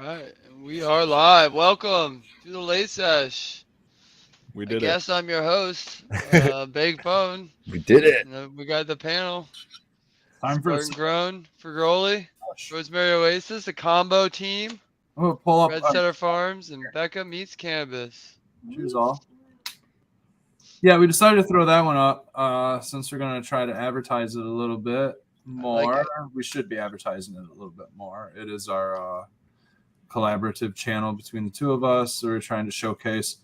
right, we are live. Welcome to the Late Sesh. We I did it. guess I'm your host, Big Bone. We did it. We got the panel. Time for Spartan Grown, Fergoli, Rosemary Oasis, a combo team. I'm gonna pull up. Red Setter Farms and Becca Meets Cannabis. Choose all. Yeah, we decided to throw that one up since we're gonna try to advertise it a little bit more. We should be advertising it a little bit more. It is our collaborative channel between the two of us. So we're trying to showcase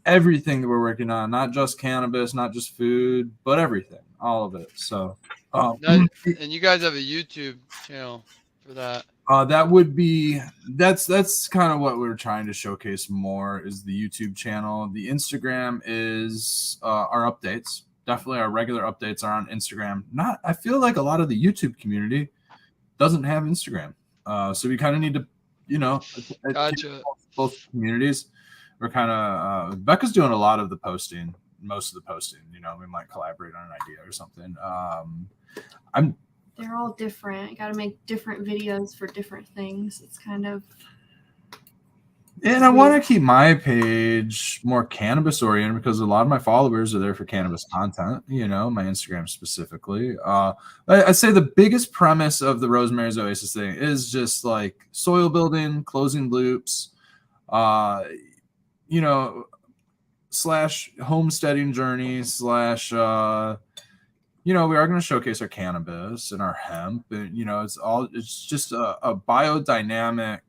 everything that we're working on, not just cannabis, not just food, but everything, all of it. So, And you guys have a YouTube channel for that. that would be that's kind of what we're trying to showcase more is the YouTube channel. The Instagram is our updates. Definitely our regular updates are on Instagram. I feel like a lot of the YouTube community doesn't have Instagram. So we kind of need to, Gotcha. both communities. We're kind of Becca's doing a lot of the posting, most of the posting. We might collaborate on an idea or something. They're all different. You got to make different videos for different things. It's kind of. And I want to keep my page more cannabis oriented because a lot of my followers are there for cannabis content, my Instagram specifically. I'd say the biggest premise of the Rosemary's Oasis thing is just like soil building, closing loops, slash homesteading journey slash, we are going to showcase our cannabis and our hemp. And, it's just a biodynamic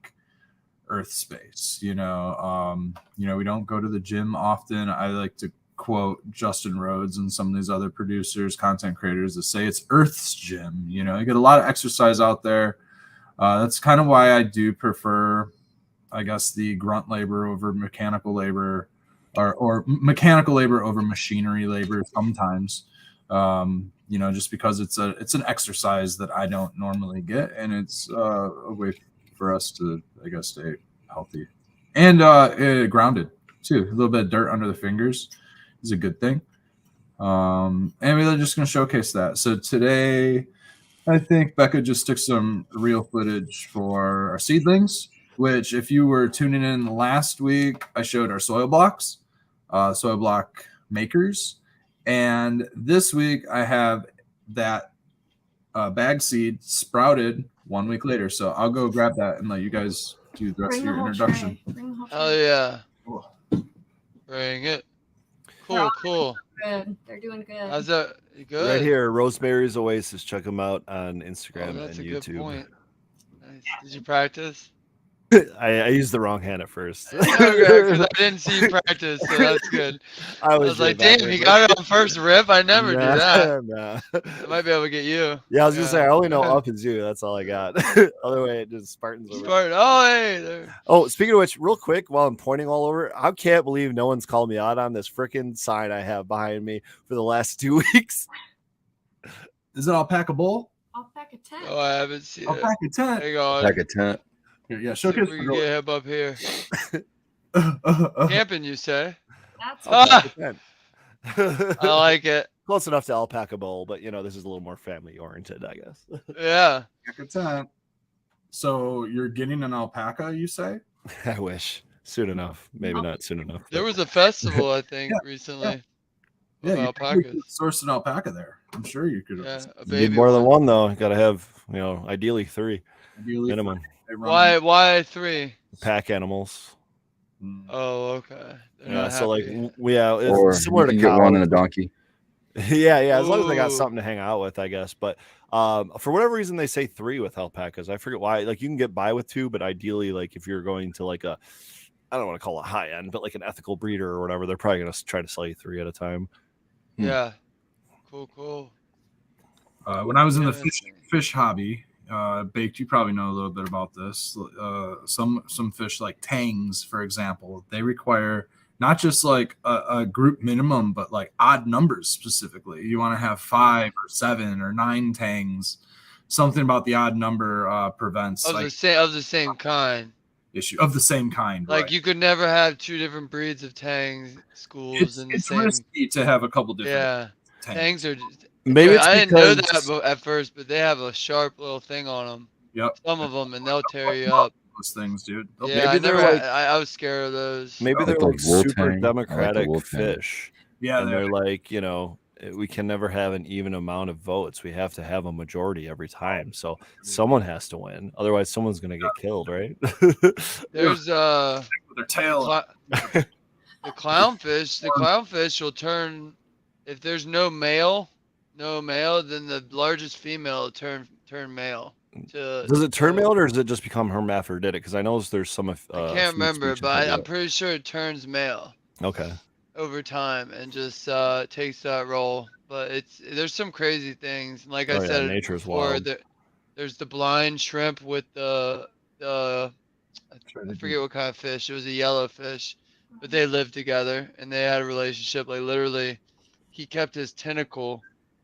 earth space. We don't go to the gym often. I like to quote Justin Rhodes and some of these other producers, content creators that say it's Earth's gym. You get a lot of exercise out there. That's kind of why I do prefer, I guess, the grunt labor over mechanical labor or mechanical labor over machinery labor sometimes. Just because it's an exercise that I don't normally get, and it's a way for us to, I guess, stay healthy and grounded too. A little bit of dirt under the fingers is a good thing. And we're just going to showcase that. So today, I think Becca just took some real footage for our seedlings, which if you were tuning in last week, I showed our soil blocks, soil block makers. And this week I have that bag seed sprouted 1 week later. So I'll go grab that and let you guys do the rest of your introduction. Hell yeah. Bring it. Cool. Good. They're doing good. How's that? You good? Right here, Rosemary's Oasis. Check them out on Instagram and that's a YouTube. good point. Nice. Did you practice? I used the wrong hand at first. Okay, because I didn't see you practice, so that's good. I was like, damn, he got it on first rip. I never do that. Nah. I might be able to get you. Yeah, I was gonna say I only know up and zoo. That's all I got. Other way, it just Spartans over. Spartan. Oh, hey. There. Oh, speaking of which, real quick, while I'm pointing all over, I can't believe no one's called me out on this freaking sign I have behind me for the last 2 weeks. Is it Alpaca Bowl? Alpaca tent. Oh, I haven't seen it. Alpaca tent. Hang on. Like a tent. Yeah, See if showcase. we can get him up here. Camping, you say? That's I like it. Close enough to Alpaca Bowl, but this is a little more family oriented, I guess. Yeah. Alpaca tent. So you're getting an alpaca, you say? I wish. Soon enough. Maybe not soon enough. There was a festival, I think, recently. Yeah, Of you alpacas. could source an alpaca there. I'm sure you could. Yeah, a You baby need more than one. one though. You gotta have, ideally 3 Ideally, minimum. Why 3? Pack animals. Oh, okay. They're Yeah, not so happy. Or it's similar you to can get cow. one and a donkey. yeah, as long as they got Ooh. something to hang out with, I guess. But for whatever reason, they say 3 with alpacas. I forget why. Like you can get by with 2, but ideally, like if you're going to like I don't want to call it high end, but like an ethical breeder or whatever, they're probably gonna try to sell you 3 at a time. Yeah. Cool. When I was in the fish hobby, Baked, you probably know a little bit about this. Some fish like tangs, for example, they require not just like a group minimum, but like odd numbers specifically. You want to have 5 or 7 or 9 tangs. Something about the odd number prevents Of the same kind. issue of the same kind. Like right. you could never have 2 different breeds of tangs schools in the It's same. risky to have a couple different. Yeah. tangs. Tangs are just. Maybe it's I didn't know because that at first, but they have a sharp little thing on them. Yep. Some of them, and they'll tear you up. those things, dude. Yeah, Maybe I was scared of those. Maybe they're like the super Wu-Tang. democratic Wu-Tang. fish. Yeah, and they're like, we can never have an even amount of votes. We have to have a majority every time. So someone has to win. Otherwise, someone's going to get killed, right? There's with their tail. the clownfish. The clownfish will turn if there's no male, then the largest female will turn male. Does it turn male or does it just become hermaphroditic? Because I know there's some. I can't remember, but I'm pretty sure it turns male. Okay. Over time and just takes that role, but there's some crazy things. Like I said nature's before, wild. There's the blind shrimp with the I forget what kind of fish. It was a yellow fish, but they lived together and they had a relationship. Like literally, he kept his tentacle,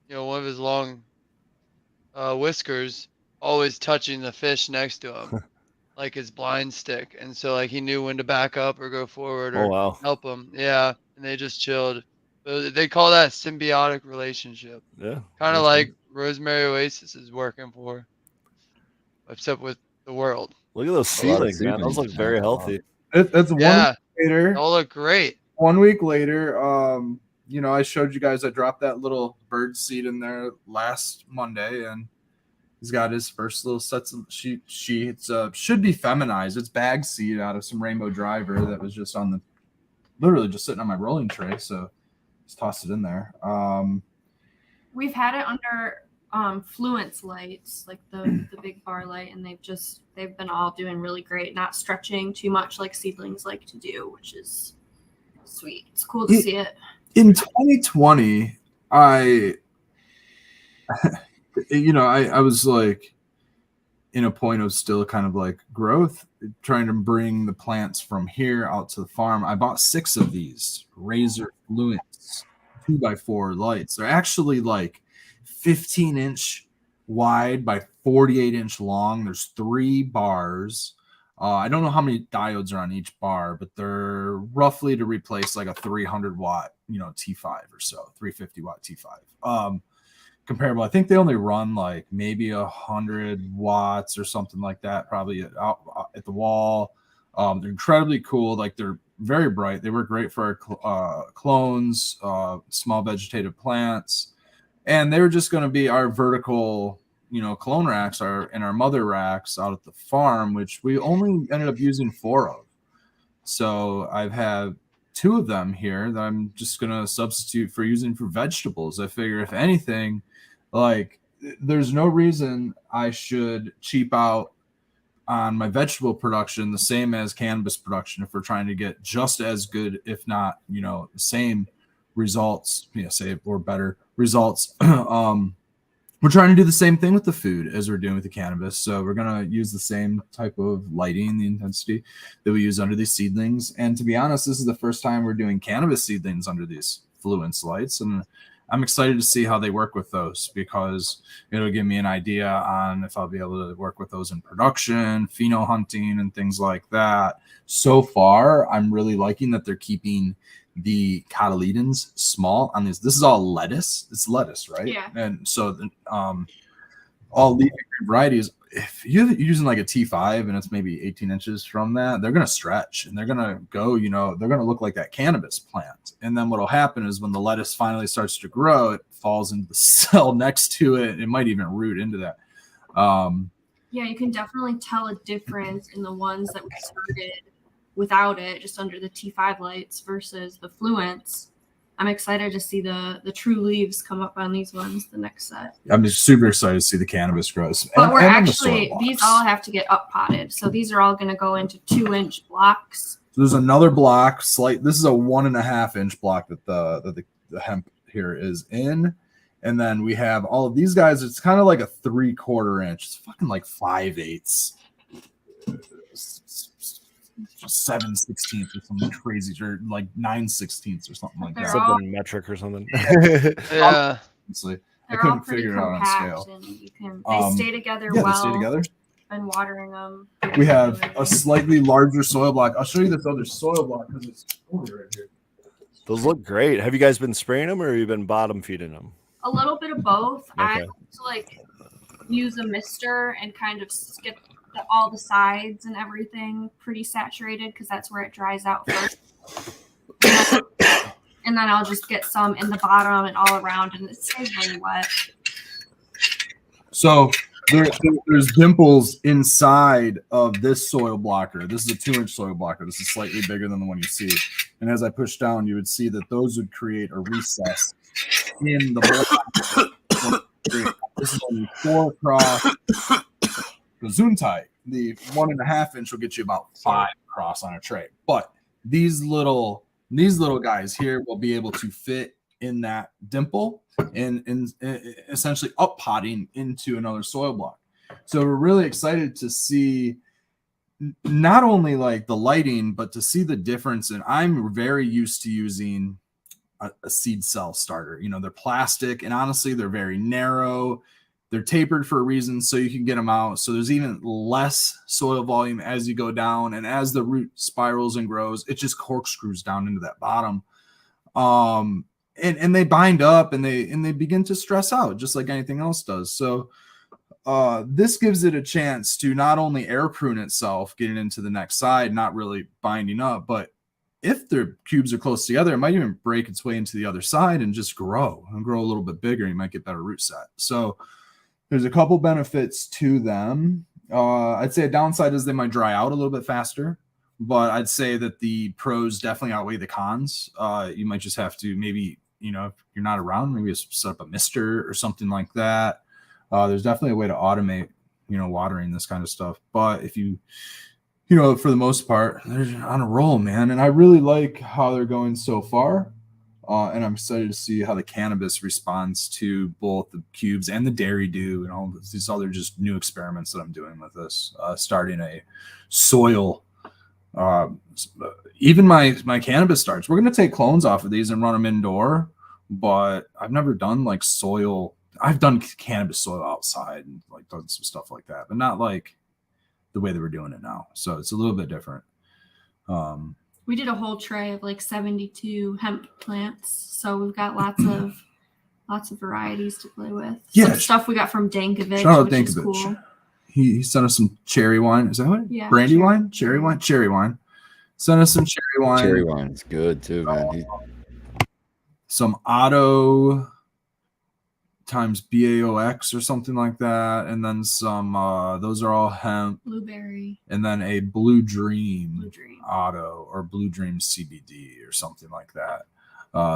one of his long whiskers, always touching the fish next to him, like his blind stick, and so like he knew when to back up or go forward or help him. Yeah. And they just chilled. They call that symbiotic relationship. Yeah. Kind of like Rosemary Oasis is working for, except with the world. Look at those seedlings, man. Those look very healthy. That's 1 week later. They all look great. 1 week later, I showed you guys I dropped that little bird seed in there last Monday, and he's got his first little sets of sheets. Should be feminized. It's bag seed out of some rainbow driver that was just literally just sitting on my rolling tray, so just tossed it in there. We've had it under Fluence lights, like the big bar light, and they've been all doing really great, not stretching too much like seedlings like to do, which is sweet. It's cool to see it. In 2020, I was like in a point of still kind of like growth, trying to bring the plants from here out to the farm. I bought 6 of these Razor Fluence 2x4 lights. They're actually like 15-inch wide by 48-inch long. There's 3 bars. I don't know how many diodes are on each bar, but they're roughly to replace like a 300 watt, T5 or so, 350 watt T5. Comparable. I think they only run like maybe 100 watts or something like that, probably at the wall. They're incredibly cool. Like they're very bright. They work great for our clones, small vegetative plants, and they were just going to be our vertical, clone racks and our mother racks out at the farm, which we only ended up using 4 of. So I've had 2 of them here that I'm just going to substitute for using for vegetables. I figure if anything, like there's no reason I should cheap out on my vegetable production the same as cannabis production if we're trying to get just as good, if not, the same results, say, or better results. We're trying to do the same thing with the food as we're doing with the cannabis. So we're going to use the same type of lighting, the intensity that we use under these seedlings. And to be honest, this is the first time we're doing cannabis seedlings under these Fluence lights. And I'm excited to see how they work with those, because it'll give me an idea on if I'll be able to work with those in production, pheno hunting, and things like that. So far, I'm really liking that they're keeping the cotyledons small on this. This is all lettuce. It's lettuce, right? Yeah. And so all leafy varieties, if you're using like a T5 and it's maybe 18 inches from that, they're going to stretch and they're going to go, they're going to look like that cannabis plant. And then what'll happen is when the lettuce finally starts to grow, it falls into the cell next to it. It might even root into that. Yeah, you can definitely tell a difference in the ones that we started without it, just under the T5 lights versus the Fluence. I'm excited to see the true leaves come up on these ones, the next set. I'm just super excited to see the cannabis grows. But we're actually, these all have to get up potted. So these are all going to go into 2-inch blocks. So there's another block, this is a 1.5-inch block that the hemp here is in. And then we have all of these guys. It's kind of like a 3/4 inch. It's fucking like 5/8. 7/16 or something crazy, or like 9/16 or something like that. Something metric or something. Yeah. Honestly, I They're couldn't all pretty figure it out on scale. And they stay together well. They stay together. Been watering them. We have a slightly larger soil block. I'll show you this other soil block because it's over right here. Those look great. Have you guys been spraying them or have you been bottom feeding them? A little bit of both. Okay. I like to use a mister and kind of skip all the sides and everything pretty saturated because that's where it dries out first. And then I'll just get some in the bottom and all around, and it stays really wet. So there's dimples inside of this soil blocker. This is a 2-inch soil blocker. This is slightly bigger than the one you see. And as I push down, you would see that those would create a recess in the block. This is only 4 across. The Gesundheit, the 1.5-inch will get you about 5 across on a tray. But these little guys here will be able to fit in that dimple and essentially up potting into another soil block. So we're really excited to see not only like the lighting, but to see the difference. And I'm very used to using a seed cell starter. You know, they're plastic, and honestly, they're very narrow. They're tapered for a reason, so you can get them out. So there's even less soil volume as you go down, and as the root spirals and grows, it just corkscrews down into that bottom. And they bind up and they begin to stress out just like anything else does. So this gives it a chance to not only air prune itself, getting into the next side, not really binding up, but if the cubes are close together, it might even break its way into the other side and just grow a little bit bigger. You might get better root set. So there's a couple benefits to them. I'd say a downside is they might dry out a little bit faster, but I'd say that the pros definitely outweigh the cons. You might just have to maybe, you know, if you're not around, maybe just set up a mister or something like that. There's definitely a way to automate, you know, watering this kind of stuff. But if you know, for the most part, they're on a roll, man. And I really like how they're going so far. And I'm excited to see how the cannabis responds to both the cubes and the dairy dew and all these other just new experiments that I'm doing with this. Starting a soil, even my cannabis starts. We're going to take clones off of these and run them indoor, but I've never done like soil. I've done cannabis soil outside and like done some stuff like that, but not like the way that we're doing it now. So it's a little bit different. We did a whole tray of like 72 hemp plants, so we've got lots of varieties to play with. Yeah, some stuff we got from Dankovich. Shout out which Dankovich. Is cool. He sent us some cherry wine. Is that what? Yeah, brandy wine, cherry wine. Sent us some cherry wine. Cherry wine's good too, man. Some Otto times BAOX or something like that, and then some those are all hemp, blueberry, and then a Blue Dream Otto or Blue Dream CBD or something like that.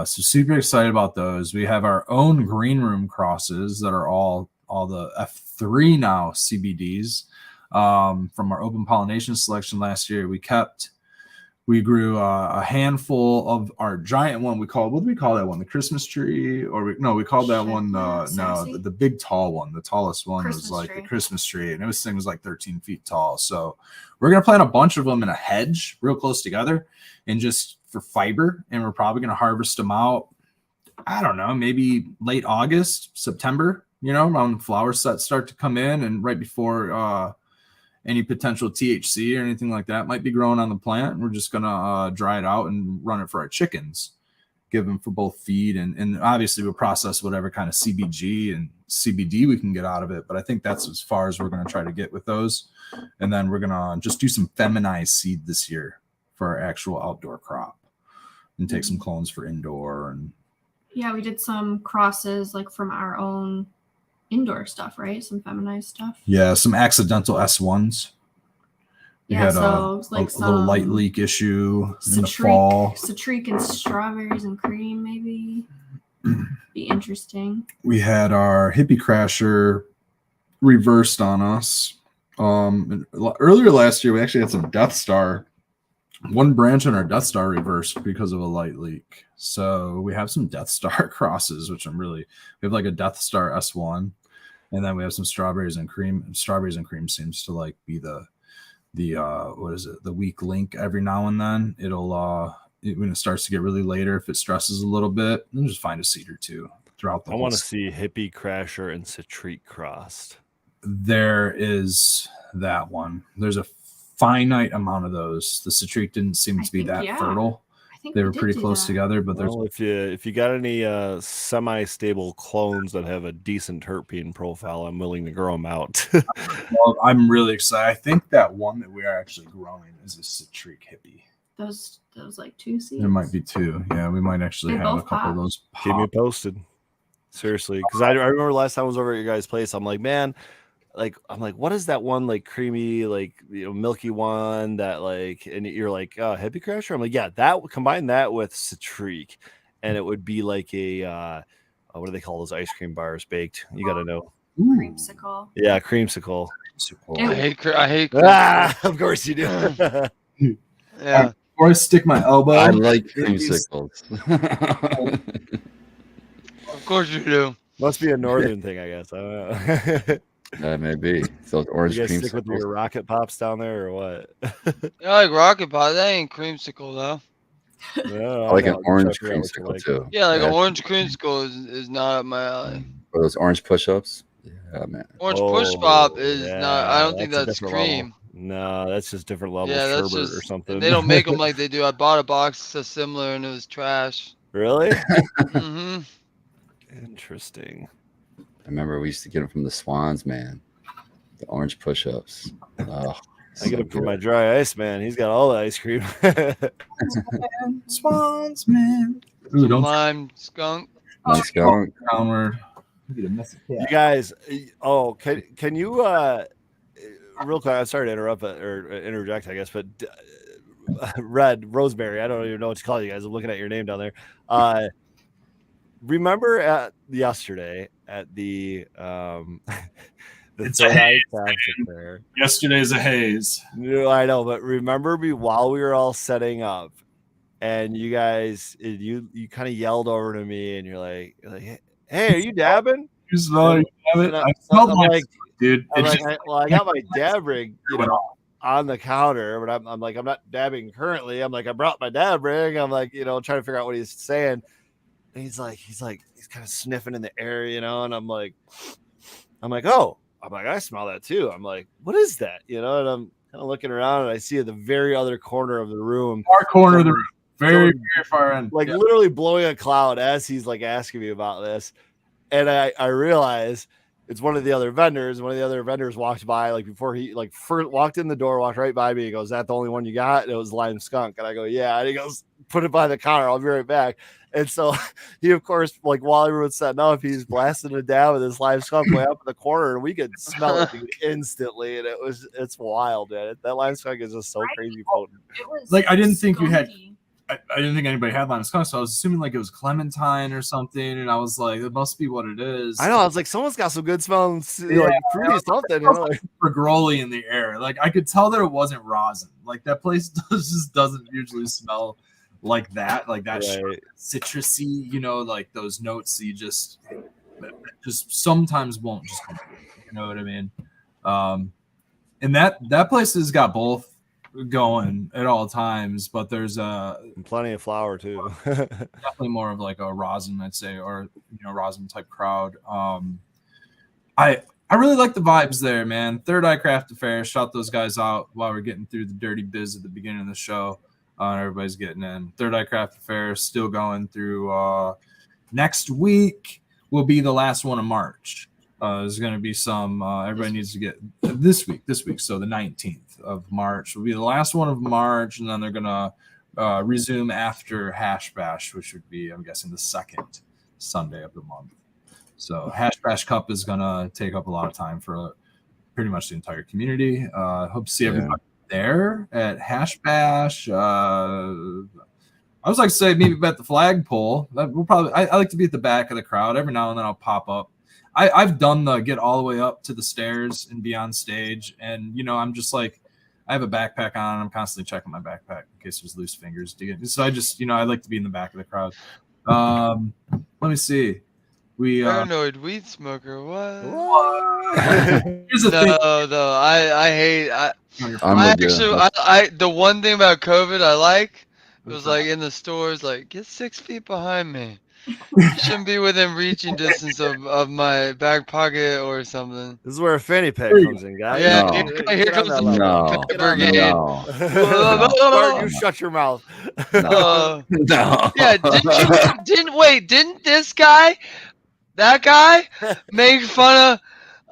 So super excited about those. We have our own green room crosses that are all the F3 now CBDs from our open pollination selection last year. We grew a handful of our giant one. What do we call that one? The Christmas tree? Or we called that one the big tall one. The tallest one was like the Christmas tree, and this thing was like 13 feet tall. So we're gonna plant a bunch of them in a hedge, real close together, and just for fiber. And we're probably gonna harvest them out. I don't know, maybe late August, September. You know, around flower sets start to come in, and right before any potential THC or anything like that might be growing on the plant. We're just gonna dry it out and run it for our chickens, give them for both feed and obviously we'll process whatever kind of CBG and CBD we can get out of it. But I think that's as far as we're gonna try to get with those. And then we're gonna just do some feminized seed this year for our actual outdoor crop and take some clones for indoor. And yeah, we did some crosses like from our own indoor stuff, right? Some feminized stuff. Yeah, some accidental S1s. We had a little light leak issue in the fall. Citrique and strawberries and cream, maybe. Be interesting. We had our hippie crasher reversed on us. Earlier last year, we actually had some Death Star. One branch on our Death Star reversed because of a light leak. So we have some Death Star crosses, which we have like a Death Star S1, and then we have some strawberries and cream. Strawberries and cream seems to like be the what is it? The weak link every now and then. It'll when it starts to get really later, if it stresses a little bit, then just find a seed or two throughout the. I want to see hippie crasher and citrique crossed. There is that one. There's a finite amount of those. The citrique didn't seem to be that fertile. I think They we were did pretty do close that. together, but there's Well, if you got any semi-stable clones that have a decent terpene profile, I'm willing to grow them out. well, I'm really excited. I think that one that we are actually growing is a Citric hippie. Those like 2 seeds. There might be 2. Yeah, we might actually They have a both couple of pop. those. Keep me Pop. posted. Seriously, because I remember last time I was over at your guys' place, I'm like, man, I'm like, what is that one like creamy, like milky one that like, and you're like, Hippie Crasher. I'm like, yeah, that combine that with Citric, and it would be like a what do they call those ice cream bars baked? You got to know. Creamsicle. Yeah, creamsicle. I hate creamsicle. Ah, of course you do. Yeah. Or I stick my elbow. I like it is- creamsicles. Of course you do. Must be a northern thing, I guess. I don't know. That may be. So it's orange You guys stick with creamsicles. your rocket pops down there, or what? Yeah, like rocket pop. That ain't creamsicle though. No, I like no, an I'm orange trying to figure out what you creamsicle like. too. Yeah, like an orange creamsicle is not up my alley. Or those orange push-ups. Yeah, man. Orange push pop Oh, is not. I don't think a that's different cream. level. No, that's just different level Yeah, that's sherbet or just. something. And they don't make them like they do. I bought a box that's similar and it was trash. Really? Mm-hmm. Interesting. I remember we used to get them from the Swans, man. The orange push-ups. Oh, I get it from my dry ice man. He's got all the ice cream. Swans, man. Ooh, don't Lime skunk. Nice going. downward. You guys, can you real quick? I'm sorry to interrupt or interject, I guess, but Red Rosemary. I don't even know what to call you guys. I'm looking at your name down there. Remember at yesterday at the It's Third a Eye haze, Fashion Fair. Yesterday's a haze. No, I know, but remember me while we were all setting up, and you guys, you kind of yelled over to me, and you're like, "Hey, are you dabbing?" You smell it. You have it. And I smelled I'm my like, dude. I'm It like, just- I got my dab rig, on the counter, but I'm like, I'm not dabbing currently. I'm like, I brought my dab rig. I'm like, trying to figure out what he's saying. And he's kind of sniffing in the air, and I'm like, oh, I smell that too. I'm like, what is that? And I'm kind of looking around and I see at the very other corner of the room, far corner of the room. Very far end. like literally blowing a cloud as he's like asking me about this. And I realize it's one of the other vendors. One of the other vendors walked by, like before he like first walked in the door, walked right by me. He goes, "Is that the only one you got?" And it was lime skunk. And I go, "Yeah." And he goes, "Put it by the counter. I'll be right back." And so he, of course, like while everyone's setting up, he's blasting a dab with his lime skunk way up in the corner, and we could smell it instantly. And it's wild, man. That lime skunk is just so crazy potent. It was Like, I didn't think you had- skunky. I didn't think anybody had lime skunk, so I was assuming like it was clementine or something, and I was like, it must be what it is. I know. I was like, someone's got some good smelling, like fruity something. Like Groli in the air. Like I could tell that it wasn't rosin. Like that place just doesn't usually smell like that. Like that Right. citrusy, like those notes that you just sometimes won't just come through. You know what I mean? And that place has got both going at all times, but there's And plenty of flour too. definitely more of like a rosin, I'd say, or rosin type crowd. I really like the vibes there, man. Third Eye Craft Affair, shout those guys out while we're getting through the dirty biz at the beginning of the show. And everybody's getting in. Third Eye Craft Affair is still going through. Next week will be the last one of March. There's going to be some. Everybody needs to get this week. So the 19th of March will be the last one of March, and then they're going to resume after Hash Bash, which would be, I'm guessing, the second Sunday of the month. So Hash Bash Cup is going to take up a lot of time for pretty much the entire community. Hope to see everybody there at Hash Bash. I was like to say maybe at the flagpole. We'll probably. I like to be at the back of the crowd. Every now and then I'll pop up. I've done the get all the way up to the stairs and be on stage, and I'm just like, I have a backpack on. I'm constantly checking my backpack in case there's loose fingers. So I just I like to be in the back of the crowd. Let me see. We Paranoid weed smoker. What? here's the thing. No. I hate. I'm I with you. actually, the one thing about COVID I like was like in the stores, like get 6 feet behind me. You shouldn't be within reaching distance of my back pocket or something. This is where a fanny pack comes in, guys. Yeah, No. here Get on comes that the level. No. Get on that brigade. level. No. Bart, you shut your mouth. No. No. Yeah, didn't that guy, make fun of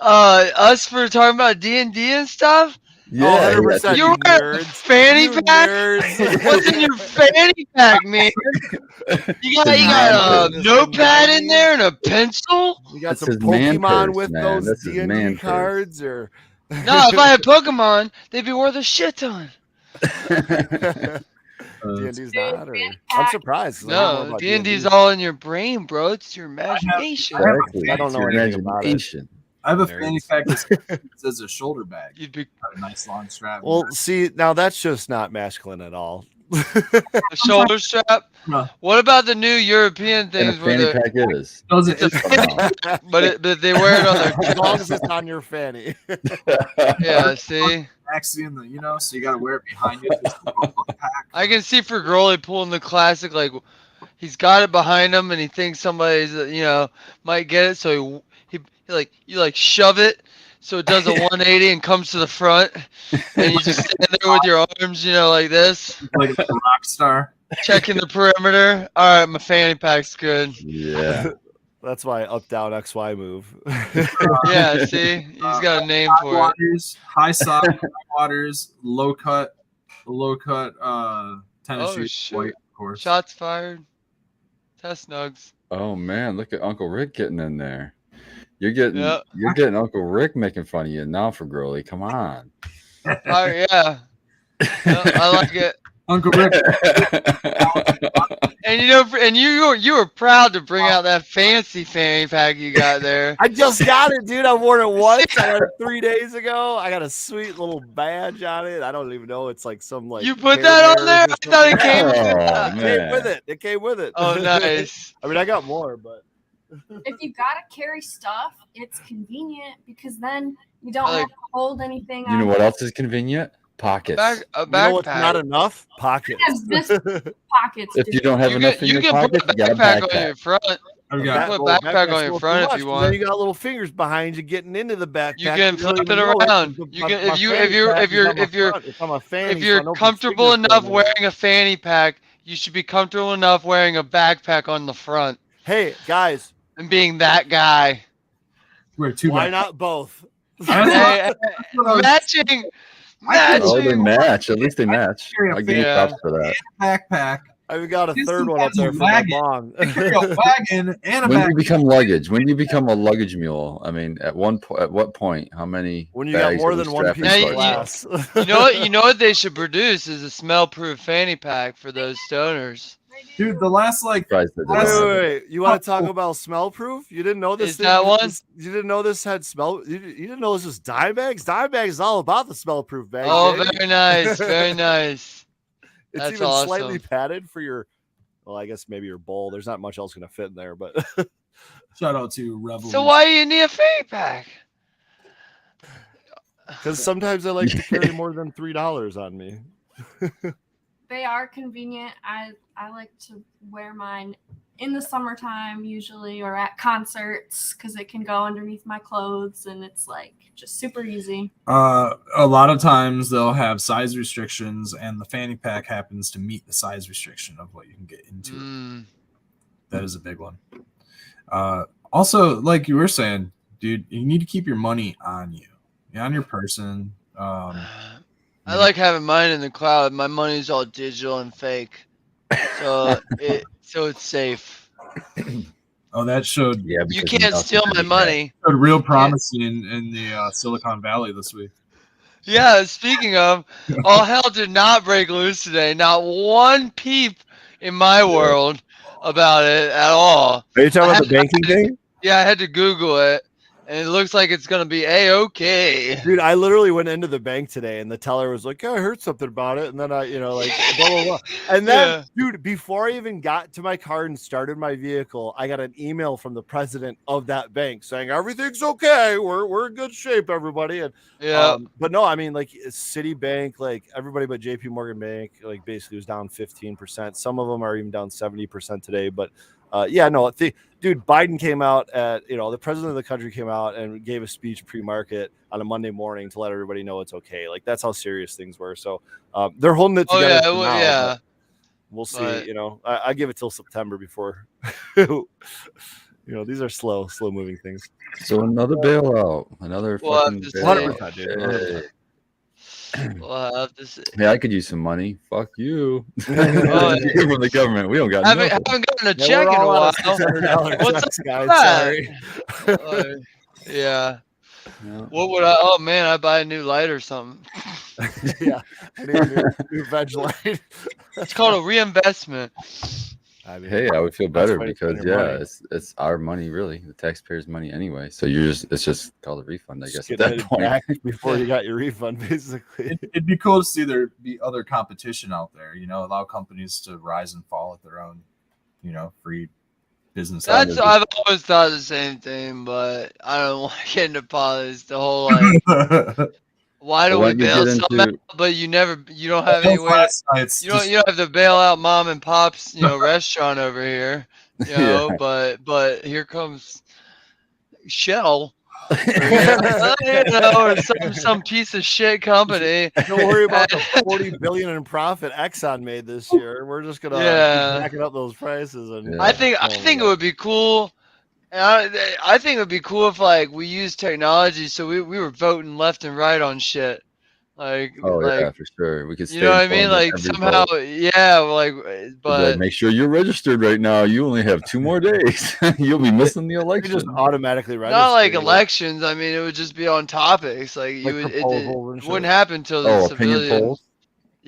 us for talking about D&D and stuff? Yeah. 100%. You You wear a nerds. fanny You pack? nerds. What's in your fanny pack, man? You got His a notepad in 90s. there and a pencil? You got That's some his man Pokemon purse, with man. those That's his man D&D purse. cards, or No, if I had Pokemon, they'd be worth a shit ton. D&D's not, or I'm pack. surprised. 'cause I know more No, about D&D's D&D. all in your brain, bro. It's your imagination. Exactly. I don't know It's your anything about it. imagination. I have a Nerds. fanny pack that says a shoulder bag. You'd be Got a nice long strap. Well, see, now that's just not masculine at all. a shoulder strap. No. What about the new European And a things where fanny the pack is. Doesn't it's a Wow. but they wear it on their As long chest. as it's on your fanny. Yeah, see, actually in the so you got to wear it behind you. Just a little pack. I can see for Grolly pulling the classic, like he's got it behind him and he thinks somebody's might get it, so he you shove it so it does a 180 and comes to the front, and you just stand there with your arms like this, Like a rock star. checking the perimeter. All right, my fanny pack's good. Yeah. That's my up down XY move. Yeah, see, he's got a name High for it. waters, high side, high waters, low cut tennis Oh, shoes, shoot. white, of course. Shots fired. Test nugs. Oh man, look at Uncle Rick getting in there. You're getting Yeah. you're getting Uncle Rick making fun of you now for Growly. Come on. Oh yeah. I like it. Uncle Rick. And you were proud to bring out that fancy fanny pack you got there. I just got it, dude. I wore it once. I got it 3 days ago. I got a sweet little badge on it. I don't even know. It's like some like. You put that on there? I thought it came with Oh, it. It came man. with it. It came with it. Oh, nice. I mean, I got more, but If you gotta carry stuff, it's convenient because then you don't I like- have to hold anything. You know on what it. else is convenient? Pockets. A you know what's backpack. not enough? Pockets. Has this pockets. If you don't have You enough can, in you your can pockets, put you a got a backpack on backpack. your front. I've You got put a Well, backpack on your little front too if much, you 'cause want. Then you got little fingers behind you getting into the backpack. You can don't flip even it know around. The- You my- can my if you fanny pack is on my if you're front. It's on my fanny, if so I you're know if comfortable fingers enough going in. wearing a fanny pack, you should be comfortable enough wearing a backpack on the front Hey guys, and being that guy. wear two why back. not both? Hey, matching. Oh, they Matching. match. At least they match. Carry a I'll give you Yeah. props for that. backpack. I even got a This third one up has there a for my wagon. bong. Carry a wagon and a When do backpack. you become luggage? When do you become a luggage mule? I mean, at what point? How many? When you got bags more are we than one strapping piece Now of you- luggage? glass. You know what they should produce is a smell-proof fanny pack for those stoners. Dude, the last Surprised they did Wait, that. wait, wait. You want to talk about smell proof? You didn't know this. Is that one? You didn't know this had smell. You didn't know this was dye bags. Dye bags is all about the smell proof bag. Oh, baby. very nice, very nice. It's That's even slightly awesome. padded for your. Well, I guess maybe your bowl. There's not much else gonna fit in there, but shout out to Revel. So why do you need a fanny pack? because sometimes I like to carry more than $3 on me. They are convenient. I like to wear mine in the summertime usually, or at concerts because it can go underneath my clothes and it's like just super easy. A lot of times they'll have size restrictions, and the fanny pack happens to meet the size restriction of what you can get into. Mm. That is a big one. Also, like you were saying, dude, you need to keep your money on you, on your person. I like having mine in the cloud. My money's all digital and fake, so it's safe. Oh, that showed Yeah, You because can't know steal it's my gonna be money. real promising in the Silicon Valley this week. Yeah, speaking of, all hell did not break loose today. Not one peep in my world about it at all. Are you talking about the banking thing? Yeah, I had to Google it, and it looks like it's gonna be A-okay. Dude, I literally went into the bank today and the teller was like, I heard something about it. And then I, like, blah, blah, blah. And then, dude, before I even got to my car and started my vehicle, I got an email from the president of that bank saying, everything's okay. We're in good shape, everybody. And, Yeah. but no, I mean, like, Citibank, like, everybody but JP Morgan Bank, like, basically was down 15%. Some of them are even down 70% today. But Dude, Biden came out the president of the country came out and gave a speech pre-market on a Monday morning to let everybody know it's okay. Like that's how serious things were. So they're holding it together. Now, we'll see. I give it till September before. These are slow moving things. So another bailout, another fucking bailout. 100%, dude. We'll have to see. Hey, I could use some money. Fuck you. From the government. We don't got nothing. Haven't gotten a check in a while. What's up, guys? Sorry. Yeah. What would I? Oh man, I buy a new light or something. Yeah, I need a new veg light. It's called a reinvestment. Hey, I would feel better because it's our money, really, the taxpayers' money anyway. So it's just called a refund, I guess. At that point, before you got your refund, basically. It'd be cool to see there be other competition out there. Allow companies to rise and fall at their own, free business. I've always thought the same thing, but I don't want to get into politics. The whole why do we bail some out, but you don't have any way you don't have to bail out mom and pop's restaurant over here, but here comes Shell or some piece of shit company. Don't worry about the $40 billion in profit Exxon made this year. We're just gonna keep jacking up those prices. And I think it would be cool. I think it would be cool if we use technology so we were voting left and right on shit. Yeah, for sure. We could you know what I mean? Somehow, but make sure you're registered right now. You only have 2 more days. You'll be missing the election. You just automatically register. Not like elections. I mean, it would just be on topics. It wouldn't happen until the civilians.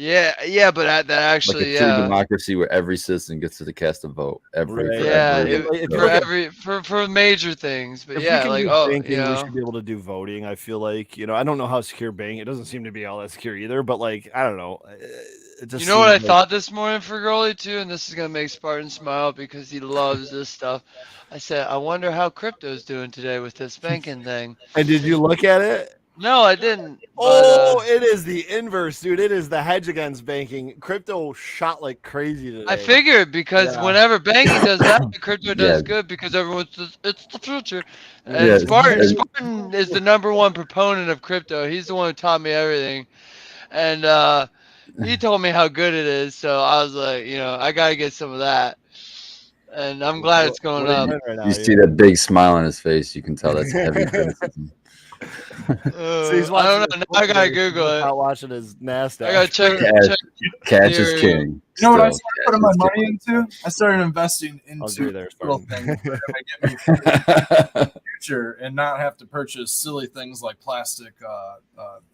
Yeah, but that actually, like a true democracy where every citizen gets to cast a vote. For major things. But banking, we should be able to do voting. I feel like I don't know how secure banking. It doesn't seem to be all that secure either. But I don't know. It just what I thought this morning for Girlie too, and this is gonna make Spartan smile because he loves this stuff. I said, I wonder how crypto's doing today with this banking thing. And did you look at it? No, I didn't. It is the inverse, dude. It is the hedge against banking. Crypto shot like crazy today. I figured because whenever banking does that, crypto does good because everyone says it's the future. And Spartan is the #1 proponent of crypto. He's the one who taught me everything. And he told me how good it is. So I was like, I got to get some of that. And I'm glad it's going up. Right now, you see that big smile on his face. You can tell that's heavy criticism. So he's I don't know. Now I gotta Google it. Not watching his NASDAQ. I gotta check. Cash is king. You know what I started putting my money into? I started investing into little things that are gonna get me future and not have to purchase silly things like plastic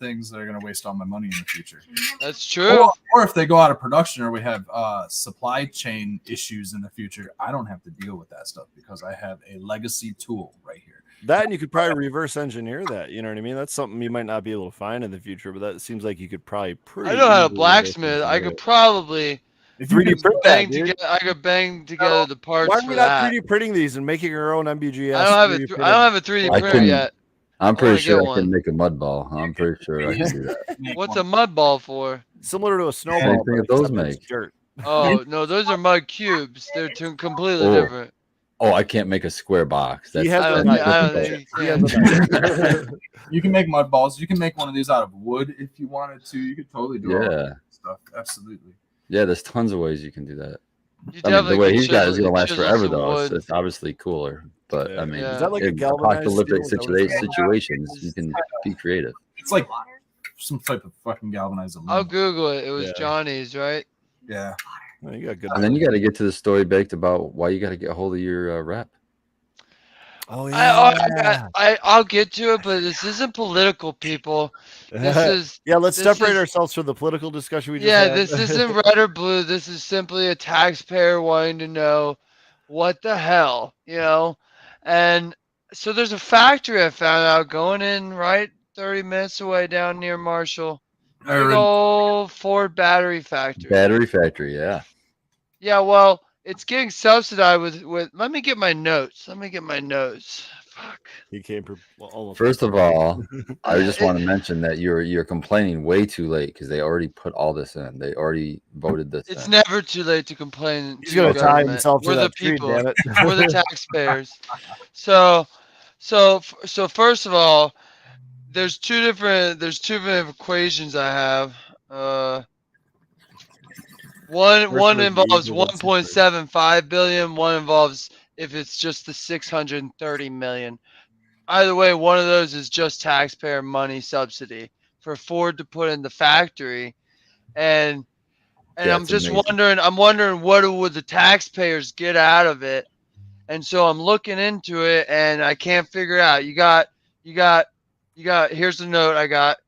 things that are gonna waste all my money in the future. That's true. Or if they go out of production or we have supply chain issues in the future, I don't have to deal with that stuff because I have a legacy tool right here. That, and you could probably reverse engineer that. You know what I mean? That's something you might not be able to find in the future, but that seems like you could probably I know how to blacksmith. I could probably 3D print bang together. I could bang together the parts. Why are we not 3D printing these and making our own MBGS? I don't have a 3D printer yet. I'm pretty sure I can make a mud ball. I'm pretty sure I can do that. What's a mud ball for? Similar to a snowball. What those make? Dirt. Oh no, those are mud cubes. They're completely different. Oh, I can't make a square box. You can make mud balls. You can make one of these out of wood if you wanted to. You could totally do all that stuff. Absolutely. Yeah, there's tons of ways you can do that. The way he's got it is going to last forever, though. It's obviously cooler. But, I mean, is that like a galvanized apocalyptic situations, you can be creative. It's like some type of fucking galvanized aluminum. I'll Google it. It was Johnny's, right? Yeah. Well, you got good. And then you got to get to the story baked about why you got to get a hold of your rep. Oh yeah, I'll get to it, but this isn't political, people. This is Let's separate ourselves from the political discussion we just had. This isn't red or blue. This is simply a taxpayer wanting to know what the hell, And so there's a factory I found out going in right 30 minutes away down near Marshall. Big old Ford battery factory. Battery factory, yeah. Yeah, well, it's getting subsidized with let me get my notes. Fuck. He came almost. First of all, I just want to mention that you're complaining way too late because they already put all this in. They already voted this It's in. never too late to complain. He's gonna tie government. himself to We're the that tree, people. damn it. We're the taxpayers. So first of all, there's two different equations I have. One involves 1.75 billion. One involves if it's just the 630 million. Either way, one of those is just taxpayer money subsidy for Ford to put in the factory, and Yeah, I'm just amazing. wondering what would the taxpayers get out of it, and so I'm looking into it, and I can't figure it out. You got. Here's the note I got.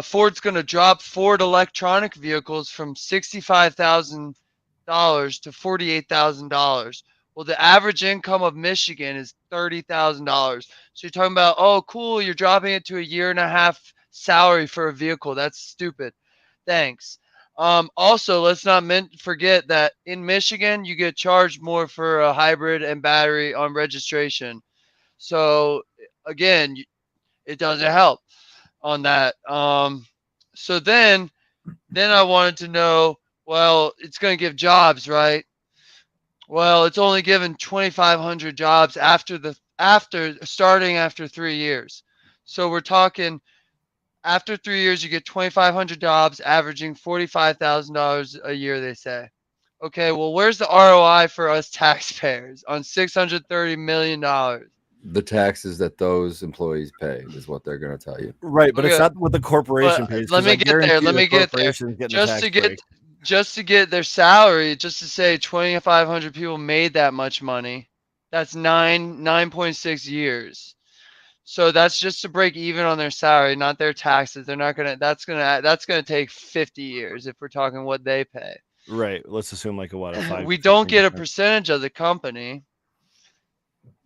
Ford's going to drop Ford electronic vehicles from $65,000 to $48,000. Well, the average income of Michigan is $30,000. So you're talking about, oh, cool, you're dropping it to a year and a half salary for a vehicle. That's stupid. Thanks. Also, let's not forget that in Michigan, you get charged more for a hybrid and battery on registration. So again, it doesn't help on that. So then I wanted to know, well, it's going to give jobs, right? Well, it's only given 2,500 jobs starting after 3 years. So we're talking after 3 years, you get 2,500 jobs, averaging $45,000 a year, they say. Okay, well, where's the ROI for us taxpayers on $630 million? The taxes that those employees pay is what they're going to tell you. Right, but Okay. it's not what the corporation pays. Let me get there. Just to get their salary, just to say 2,500 people made that much money. That's 9.6 years. So that's just to break even on their salary, not their taxes. They're not gonna. That's gonna take 50 years if we're talking what they pay. Right. Let's assume like a 5. We don't get a percentage of the company.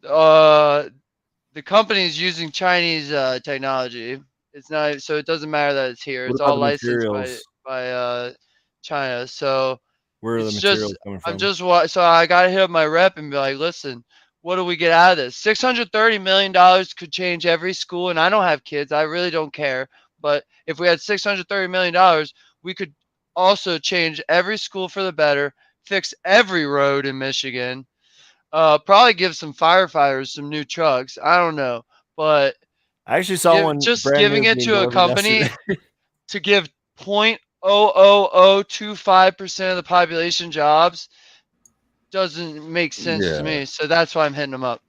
The company is using Chinese technology. It's not, so it doesn't matter that it's here. It's all licensed by China. So where are the materials coming from? So I gotta hit up my rep and be like, listen, what do we get out of this? $630 million could change every school, and I don't have kids. I really don't care. But if we had $630 million, we could also change every school for the better, fix every road in Michigan, probably give some firefighters some new trucks. I don't know, but I actually saw one just giving it to a company to give 0.00025% of the population jobs doesn't make sense to me. So that's why I'm hitting them up.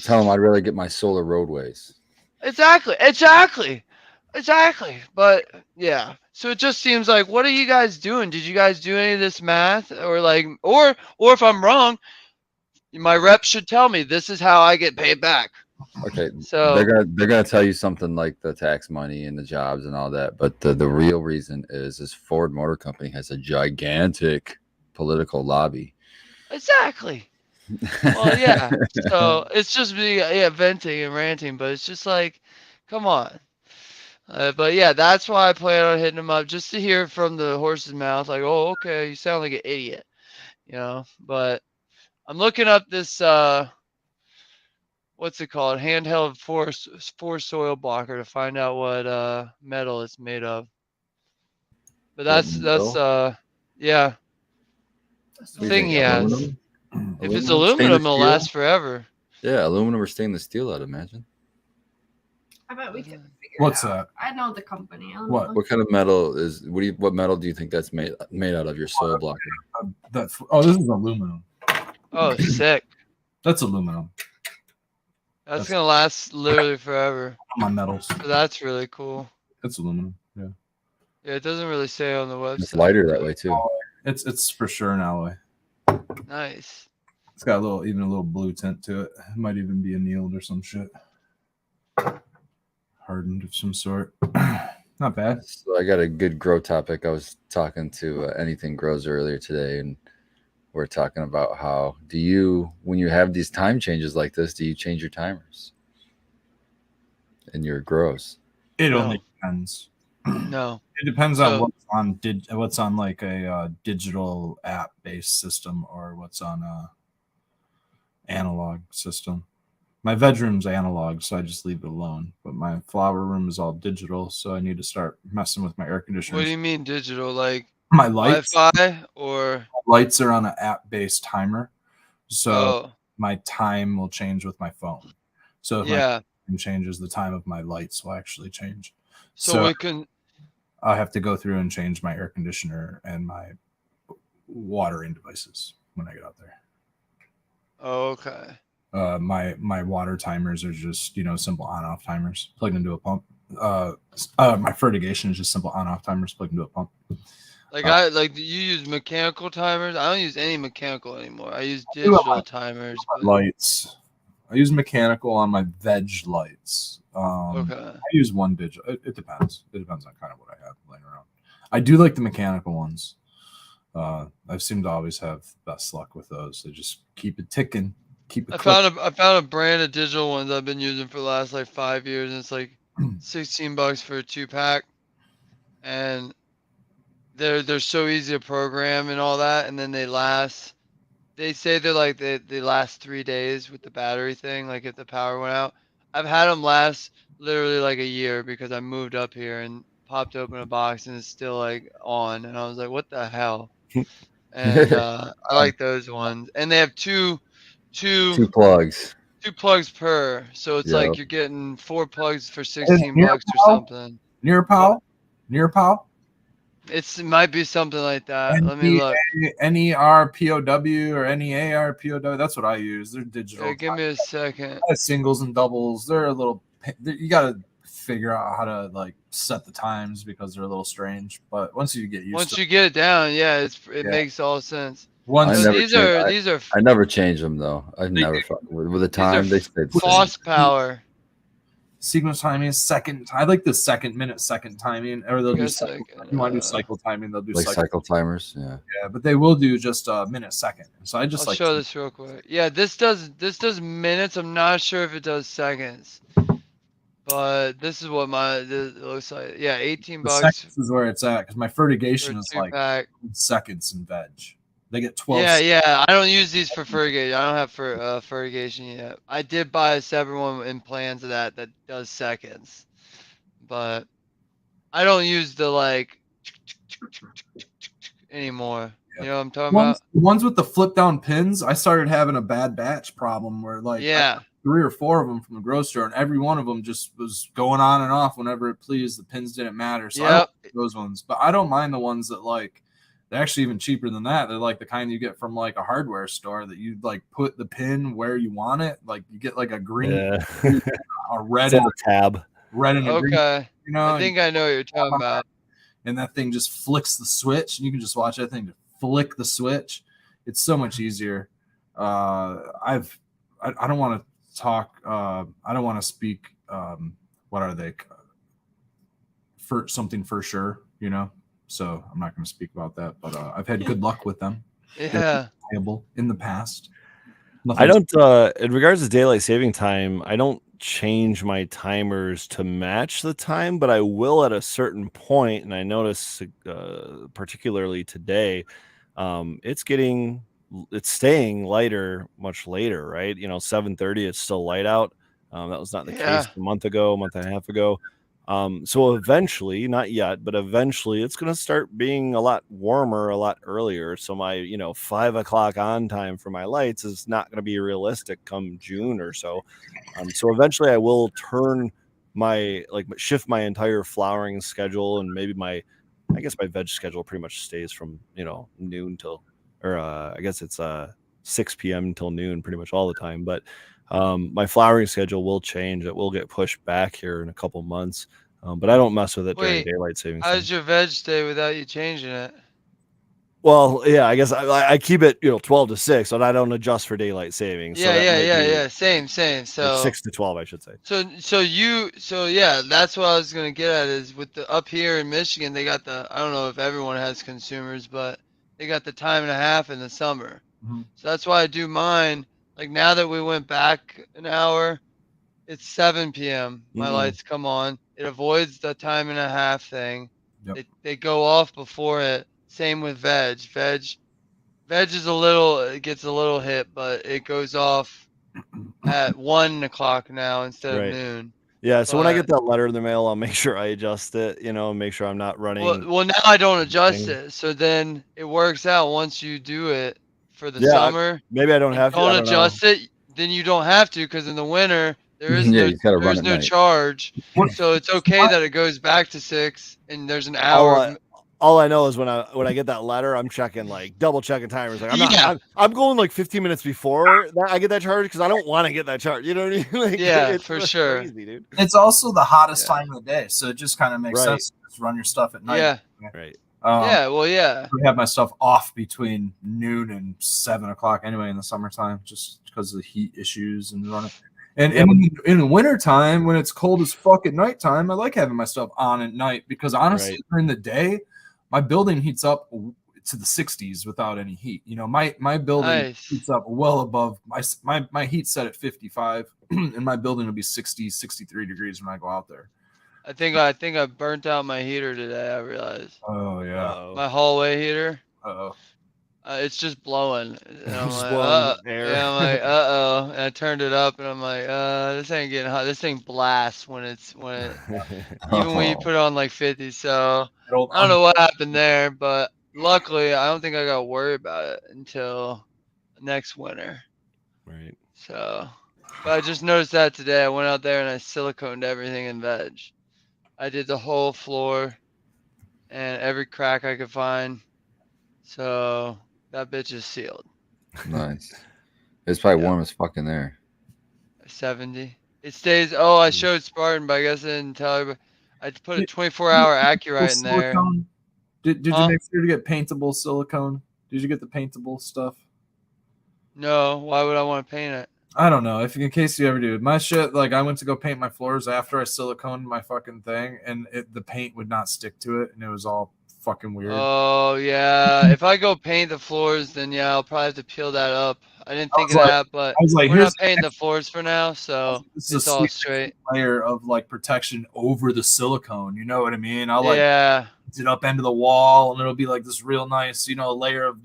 Tell them I'd rather get my solar roadways. Exactly. But yeah, so it just seems like, what are you guys doing? Did you guys do any of this math, or if I'm wrong, my rep should tell me this is how I get paid back. Okay, so they're gonna tell you something like the tax money and the jobs and all that, but the real reason is Ford Motor Company has a gigantic political lobby. Exactly. Well, yeah. So it's just me, venting and ranting, but it's just like, come on. But yeah, that's why I plan on hitting him up, just to hear from the horse's mouth, like, oh, okay, you sound like an idiot, But I'm looking up this what's it called, handheld force soil blocker to find out what metal it's made of. But that's yeah. The thing he has. Aluminum? If it's aluminum, it'll last forever. Yeah, aluminum or stainless steel, I'd imagine. I bet we could figure What's it out. that? I know the company. What kind of metal is? What metal do you think that's made out of? Your soil blocker? This is aluminum. Oh, sick. That's aluminum. That's gonna last literally forever. My metals. So that's really cool. It's aluminum. Yeah. Yeah, it doesn't really say on the website. It's lighter that way too. It's for sure an alloy. Nice. It's got a little blue tint to it. It might even be annealed or some shit. Hardened of some sort. Not bad. So I got a good grow topic. I was talking to Anything Grows earlier today, and we're talking about how when you have these time changes like this, do you change your timers in your grows? It only depends. No. It depends on what's on like a digital app based system or what's on a analog system. My veg room's analog, so I just leave it alone. But my flower room is all digital, so I need to start messing with my air conditioners. What do you mean digital? Like My lights, Wi-Fi or? lights are on an app-based timer, so Oh, my time will change with my phone. So if my yeah. time changes, the time of my lights will actually change. So So we can. I have to go through and change my air conditioner and my watering devices when I get out there. Oh, okay. My water timers are just simple on-off timers plugged into a pump. My fertigation is just simple on-off timers plugged into a pump. Like you use mechanical timers. I don't use any mechanical anymore. I use digital timers. But Lights. I use mechanical on my veg lights. okay. I use one digital. It depends. It depends on kind of what I have laying around. I do like the mechanical ones. I've seemed to always have best luck with those. They just keep it ticking. Keep it. I found a brand of digital ones I've been using for the last like 5 years, and it's like $16 for a 2-pack, and they're so easy to program and all that, and then they last. They say they're like they last 3 days with the battery thing. Like if the power went out, I've had them last literally like a year because I moved up here and popped open a box and it's still like on, and I was like, what the hell? And I like those ones, and they have two plugs. 2 plugs per, so it's Yeah. like you're getting 4 plugs for $16 or something. Nearpow? It might be something like that. Let me look. NERPOW or NEARPOW. That's what I use. They're digital. Yeah, give me a second. Singles and doubles. They're a little. You got to figure out how to like set the times because they're a little strange. But once you get used to you get it down, yeah, it makes all sense. These are. I never change them though. I've never with the time they stayed Foss power. Sequence timing is second. I like the second timing, or they'll do cycle. You want to do cycle timing? They'll do like cycle timers. Yeah. Yeah, but they will do just a minute second. So I just I'll show this real quick. Yeah, this does minutes. I'm not sure if it does seconds, but this is what it looks like. Yeah, $18. Seconds is where it's at because my fertigation is like seconds in veg. They get 12. Yeah. I don't use these for fertigation. I don't have fertigation yet. I did buy a separate one in plans of that does seconds, but I don't use the like anymore. You know what I'm talking about? The ones with the flip down pins, I started having a bad batch problem where like 3 or 4 of them from the grocery store, and every one of them just was going on and off whenever it pleased. The pins didn't matter. So I don't like those ones, but I don't mind the ones that like they're actually even cheaper than that. They're like the kind you get from like a hardware store that you like put the pin where you want it. Like you get like a green, a red tab, red and a green. You know, I think I know what you're talking about. And that thing just flicks the switch, and you can just watch that thing flick the switch. It's so much easier. I don't want to talk. I don't want to speak. What are they? For something for sure, you know. So I'm not going to speak about that, but I've had good luck with them. Yeah. In the past. I don't. In regards to daylight saving time, I don't change my timers to match the time, but I will at a certain point. And I notice, particularly today, it's staying lighter much later, right? 7:30, it's still light out. That was not the case a month and a half ago. So eventually, not yet, but eventually it's going to start being a lot warmer, a lot earlier. So my, 5 o'clock on time for my lights is not going to be realistic come June or so. So eventually I will shift my entire flowering schedule, and maybe I guess my veg schedule pretty much stays from, noon till, or I guess it's 6 p.m. until noon pretty much all the time. But my flowering schedule will change. It will get pushed back here in a couple months, but I don't mess with it during daylight savings. How does your veg stay without you changing it? Well, yeah, I guess I keep it 12 to 6, and I don't adjust for daylight savings. Yeah. Same. So 6 to 12, I should say. So yeah, that's what I was gonna get at is with the up here in Michigan, they got I don't know if everyone has consumers, but they got the time and a half in the summer. Mm-hmm. So that's why I do mine. Like now that we went back an hour, it's 7 p.m. My lights come on. It avoids the time and a half thing. Yep. They go off before it. Same with veg. Veg is it gets a little hit, but it goes off at 1 o'clock now instead of Right. noon. Yeah, so when I But get that letter in the mail, I'll make sure I adjust it, make sure I'm not running. well, now I don't adjust thing. it, so then it works out once you do it for the Yeah, summer maybe I don't and have to. don't I don't know. adjust it. Then you don't have to, because in the winter Yeah, you gotta run there's at no night. charge, What- so it's okay that it goes back to 6 and there's an All hour. I, all I know is when I get that letter, I'm checking double checking timers. Like Yeah. I'm going 15 minutes before that I get that charge because I don't want to get that charge. You know what I mean? Yeah, it's for sure. crazy, dude. It's also the hottest Yeah. time of the day, so it just kind of makes Right. sense to just run your stuff at night. Yeah. Right. Yeah. Well, yeah. I have my stuff off between noon and 7 o'clock anyway in the summertime, just because of the heat issues and running. And in the wintertime, when it's cold as fuck at nighttime, I like having my stuff on at night because honestly, during the day, my building heats up to the 60s without any heat. My building heats up well above my heat set at 55, and my building will be 60, 63 degrees when I go out there. I think I burnt out my heater today. I realized. Oh yeah. Uh-oh. My hallway heater. Uh-oh. It's just blowing. And I'm Just like, blowing air. Yeah, I'm like, uh-oh. And I turned it up and I'm like, this ain't getting hot. This thing blasts when it even when you put it on 50. So I don't know what happened there, but luckily I don't think I got to worry about it until next winter. Right. So, but I just noticed that today. I went out there and I siliconed everything in veg. I did the whole floor and every crack I could find. So that bitch is sealed. Nice. It's probably warm as fuck in there. 70. It stays. Oh, I showed Spartan, but I guess I didn't tell everybody. I put a 24-hour Accurite in there. Did you make sure to get paintable silicone? Did you get the paintable stuff? No. Why would I want to paint it? I don't know. In case you ever do. My shit, I went to go paint my floors after I siliconed my fucking thing, and the paint would not stick to it, and it was all fucking weird. Oh, yeah. If I go paint the floors, then yeah, I'll probably have to peel that up. I didn't think of that, but we're not painting the floors for now, so it's all straight. Layer of protection over the silicone. You know what I mean? I'll it up into the wall, and it'll be this real nice, layer of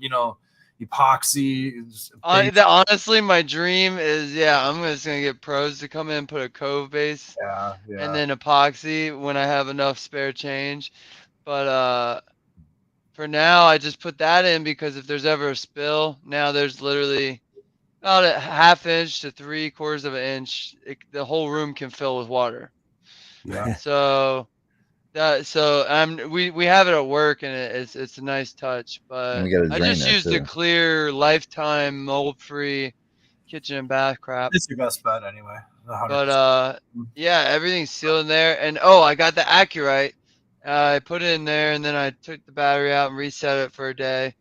epoxy. Honestly, my dream is I'm just gonna get pros to come in and put a cove base, and then epoxy when I have enough spare change. But for now, I just put that in because if there's ever a spill, now there's literally about a ½ inch to 3/4 of an inch. The whole room can fill with water. Yeah. So we have it at work and it's a nice touch, but I just used the clear Lifetime mold-free kitchen and bath crap. It's your best bet anyway. 100%. But yeah, everything's sealed in there. And I got the Accurite. I put it in there and then I took the battery out and reset it for a day.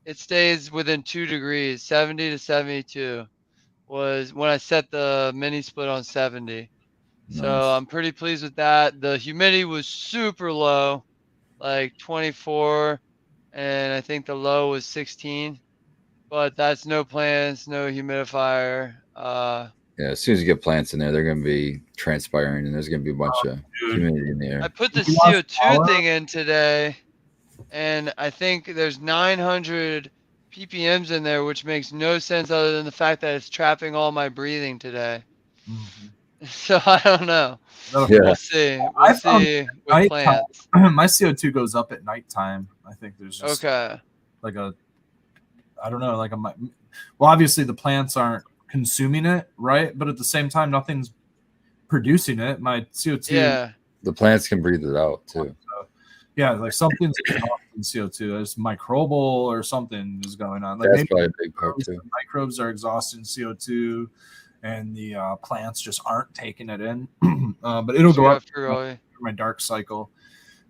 It stays within 2 degrees. 70 to 72 was when I set the mini split on 70. Nice. So I'm pretty pleased with that. The humidity was super low, 24, and I think the low was 16. But that's no plants, no humidifier. Yeah, as soon as you get plants in there, they're going to be transpiring, and there's going to be a bunch of humidity in the air. I put the CO2 thing in today, and I think there's 900 ppms in there, which makes no sense other than the fact that it's trapping all my breathing today. Mm-hmm. So I don't know. Yeah. We'll see. We'll see with plants. My CO2 goes up at nighttime. I think there's just I don't know, well, obviously the plants aren't consuming it, right? But at the same time, nothing's producing it. My CO2. Yeah. The plants can breathe it out too. Something's in CO2. There's microbial or something is going on. That's probably a big part too. Microbes are exhausting CO2. And the plants just aren't taking it in. But it'll go up for my dark cycle.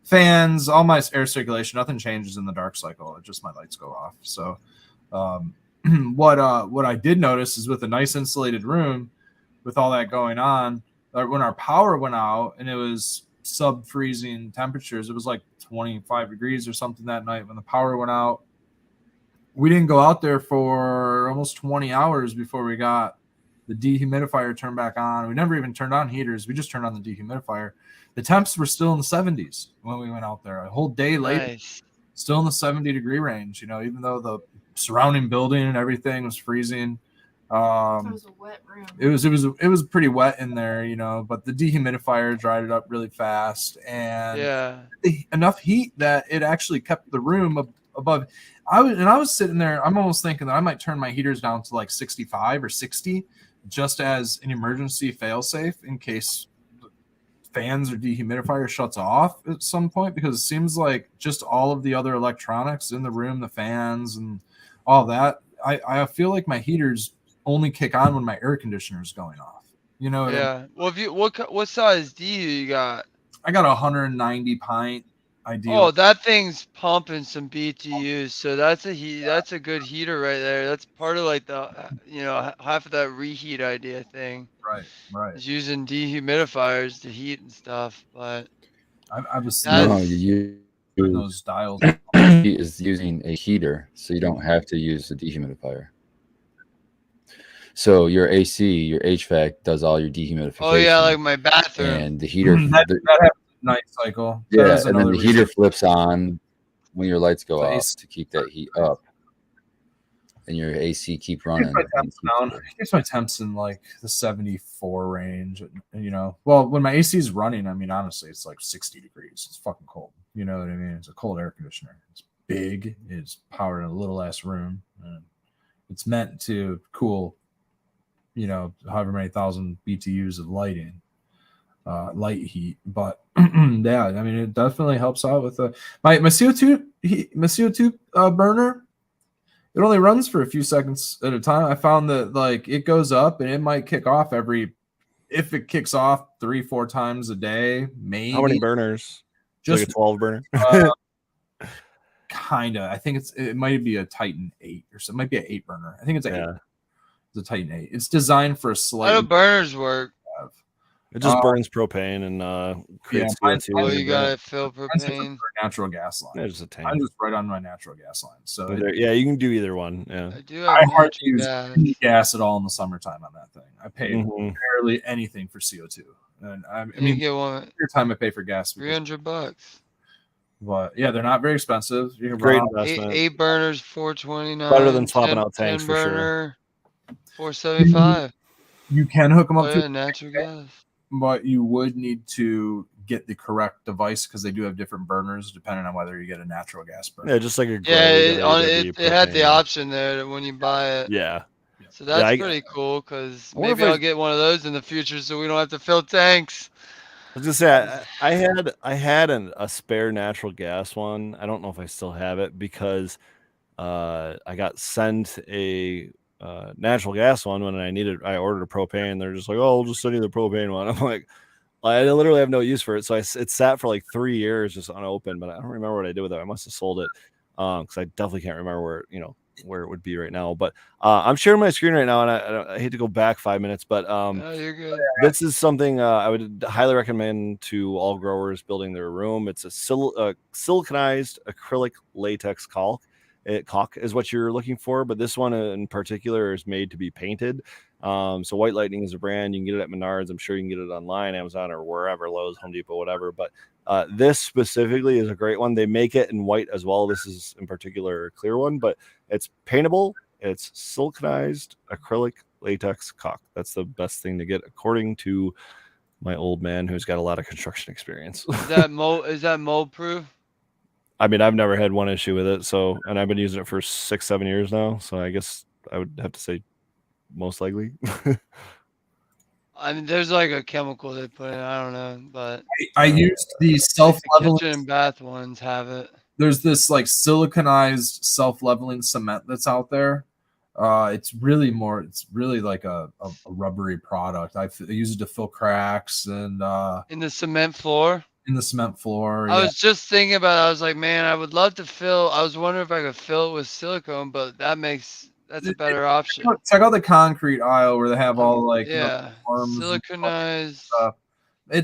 Fans, all my air circulation, nothing changes in the dark cycle. It just my lights go off. So what I did notice is with a nice insulated room, with all that going on, when our power went out and it was sub-freezing temperatures, it was 25 degrees or something that night when the power went out. We didn't go out there for almost 20 hours before we got the dehumidifier turned back on. We never even turned on heaters. We just turned on the dehumidifier. The temps were still in the 70s when we went out there. A whole day later, still in the 70-degree range, even though the surrounding building and everything was freezing. It was a wet room. It was pretty wet in there, you know, but the dehumidifier dried it up really fast, and enough heat that it actually kept the room above. I was sitting there. I'm almost thinking that I might turn my heaters down to like 65 or 60, just as an emergency fail-safe in case fans or dehumidifier shuts off at some point, because it seems like just all of the other electronics in the room, the fans and all that, I feel like my heaters only kick on when my air conditioner is going off. You know? Well, if you what size DU you got? I got a 190 pint. Ideal. Oh, that thing's pumping some BTUs, so that's a good heater right there. That's part of like the half of that reheat idea thing. Right. Is using dehumidifiers to heat and stuff, but I was you those dials is using a heater, so you don't have to use a dehumidifier. So your AC, your HVAC does all your dehumidification. Oh yeah, like my bathroom. And the heater that happens night cycle. Yeah, and then the heater flips on when your lights go off to keep that heat up, and your AC keep running. Keeps my temps in like the 74 range. You know, well, when my AC is running, I mean, honestly, it's like 60 degrees. It's fucking cold. You know what I mean? It's a cold air conditioner. It's big. It's powered in a little ass room. And it's meant to cool, you know, however many thousand BTUs of lighting. Light heat, but yeah, I mean, it definitely helps out with my CO2 burner. It only runs for a few seconds at a time. I found that like it goes up and it might kick off if it kicks off 3-4 times a day, maybe. How many burners? Just like a 12 burner. Kinda. I think it might be a Titan 8 or something. It might be an 8 burner. I think it's 8. It's a Titan 8. It's designed for a slight. How do burners work? It just burns propane and creates CO2. Oh, you gotta fill propane. Natural gas line. There's a tank. I'm just right on my natural gas line. So you can do either one. Yeah. I hardly use any gas at all in the summertime on that thing. I pay barely anything for CO2, and I mean, you get one. Every time I pay for gas, $300. But yeah, they're not very expensive. You can great investment. 8 burners, $429. Better than swapping out tanks for sure. $475. You can hook them up to natural gas. But you would need to get the correct device because they do have different burners depending on whether you get a natural gas burner. Yeah, just like a it had the option there when you buy it. Yeah. So that's pretty cool because maybe I'll get one of those in the future so we don't have to fill tanks. I was just say I had a spare natural gas one. I don't know if I still have it because I got sent a natural gas one when I ordered a propane. They're just like, oh, I'll just send you the propane one. I'm like, I literally have no use for it. So it sat for like 3 years just unopened, but I don't remember what I did with it. I must have sold it because I definitely can't remember where it would be right now. But I'm sharing my screen right now, and I hate to go back 5 minutes, but no, you're good. This is something I would highly recommend to all growers building their room. It's a siliconized acrylic latex caulk. Caulk is what you're looking for, but this one in particular is made to be painted. So White Lightning is a brand. You can get it at Menards. I'm sure you can get it online, Amazon, or wherever, Lowe's, Home Depot, whatever. But this specifically is a great one. They make it in white as well. This is in particular a clear one, but it's paintable. It's siliconized acrylic latex caulk. That's the best thing to get, according to my old man who's got a lot of construction experience. Is that mold proof? I mean, I've never had one issue with it. So, and I've been using it for 6-7 years now. So I guess I would have to say most likely. I mean, there's like a chemical they put in. I don't know, but I used the self-leveling. Kitchen and bath ones have it. There's this like siliconized self-leveling cement that's out there. It's really like a rubbery product. I use it to fill cracks and in the cement floor. In the cement floor. I was just thinking about it. I was like, man, I would love to fill. I was wondering if I could fill it with silicone, but that's a better option. Check out the concrete aisle where they have all like siliconized stuff.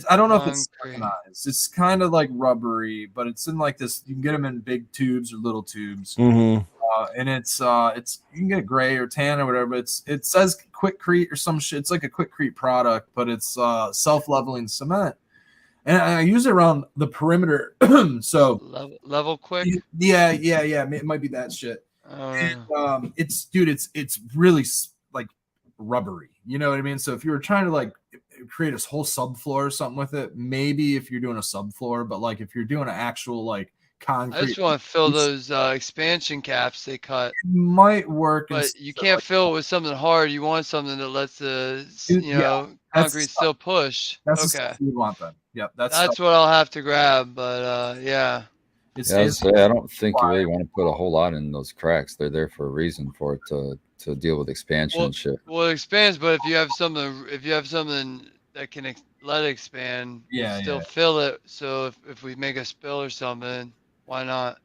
I don't know if it's siliconized. It's kind of like rubbery, but it's in like this. You can get them in big tubes or little tubes, and it's you can get gray or tan or whatever. It says Quickcrete or some shit. It's like a Quickcrete product, but it's self-leveling cement. And I use it around the perimeter. So level quick. Yeah. It might be that shit. It's really like rubbery. You know what I mean? So if you were trying to like create a whole subfloor or something with it, maybe if you're doing a subfloor, but like if you're doing an actual like concrete, I just want to fill those expansion caps they cut. it might work. But you can't fill it with something hard. You want something that lets the concrete still push. That's okay. the stuff you want then. Yep, that's what I'll have to grab. But yeah. I don't think you really want to put a whole lot in those cracks. They're there for a reason, for it to deal with expansion and shit. Well, it expands, but if you have something that can let it expand, still fill it. So if we make a spill or something, why not?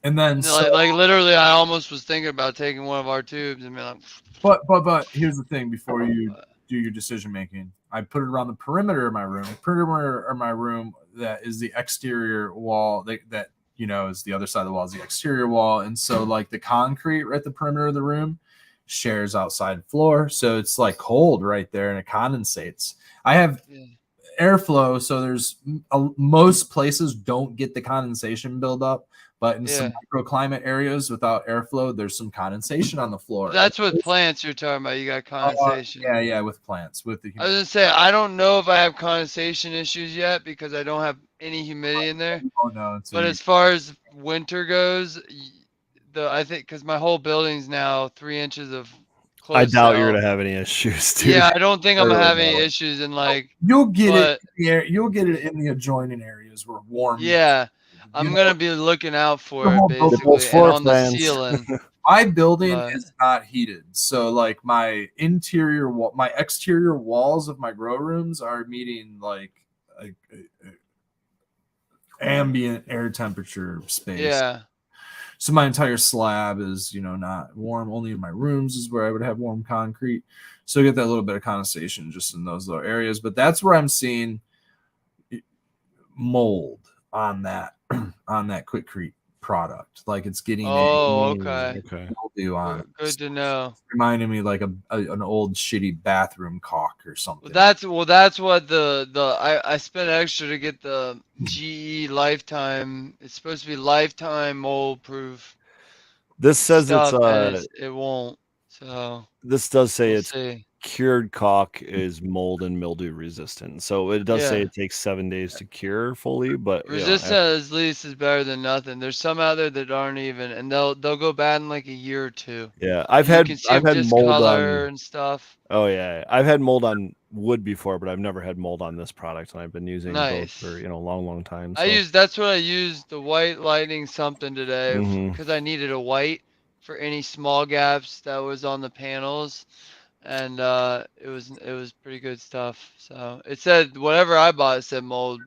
And then like literally, I almost was thinking about taking one of our tubes and being like. But here's the thing: before you do your decision making, I put it around the perimeter of my room. Perimeter of my room, that is the exterior wall. That is the other side of the wall is the exterior wall, and so like the concrete right at the perimeter of the room shares outside floor, so it's like cold right there, and it condensates. I have airflow, so there's most places don't get the condensation buildup. But in some microclimate areas without airflow, there's some condensation on the floor. That's with plants you're talking about. You got condensation. Yeah, with plants. I was gonna say I don't know if I have condensation issues yet because I don't have any humidity in there. Oh no! But as far as winter goes, I think because my whole building's now 3 inches of. I doubt you're gonna have any issues, dude. Yeah, I don't think I'm gonna have any issues in like. You'll get it. You'll get it in the adjoining areas where warm. Yeah. I'm going to be looking out for it, basically, and on the ceiling. My building is not heated. So, like, my exterior walls of my grow rooms are meeting, like, a ambient air temperature space. Yeah. So my entire slab is, not warm. Only in my rooms is where I would have warm concrete. So I get that little bit of condensation just in those little areas. But that's where I'm seeing mold on that Quikrete product. Like it's getting okay. mildew on it. Good to know. It's reminding me like an old shitty bathroom caulk or something. That's what I spent extra to get the GE lifetime. It's supposed to be lifetime mold proof. This says it won't. So this does say cured caulk is mold and mildew resistant. So it does say it takes 7 days to cure fully, but resistant at least is better than nothing. There's some out there that aren't even, and they'll go bad in like a year or two. Yeah, I've had mold on and stuff. Oh yeah, I've had mold on wood before, but I've never had mold on this product, and I've been using both for a long time. So. That's what I used the white lightning something today because I needed a white for any small gaps that was on the panels. And it was pretty good stuff. So it said whatever I bought, it said mold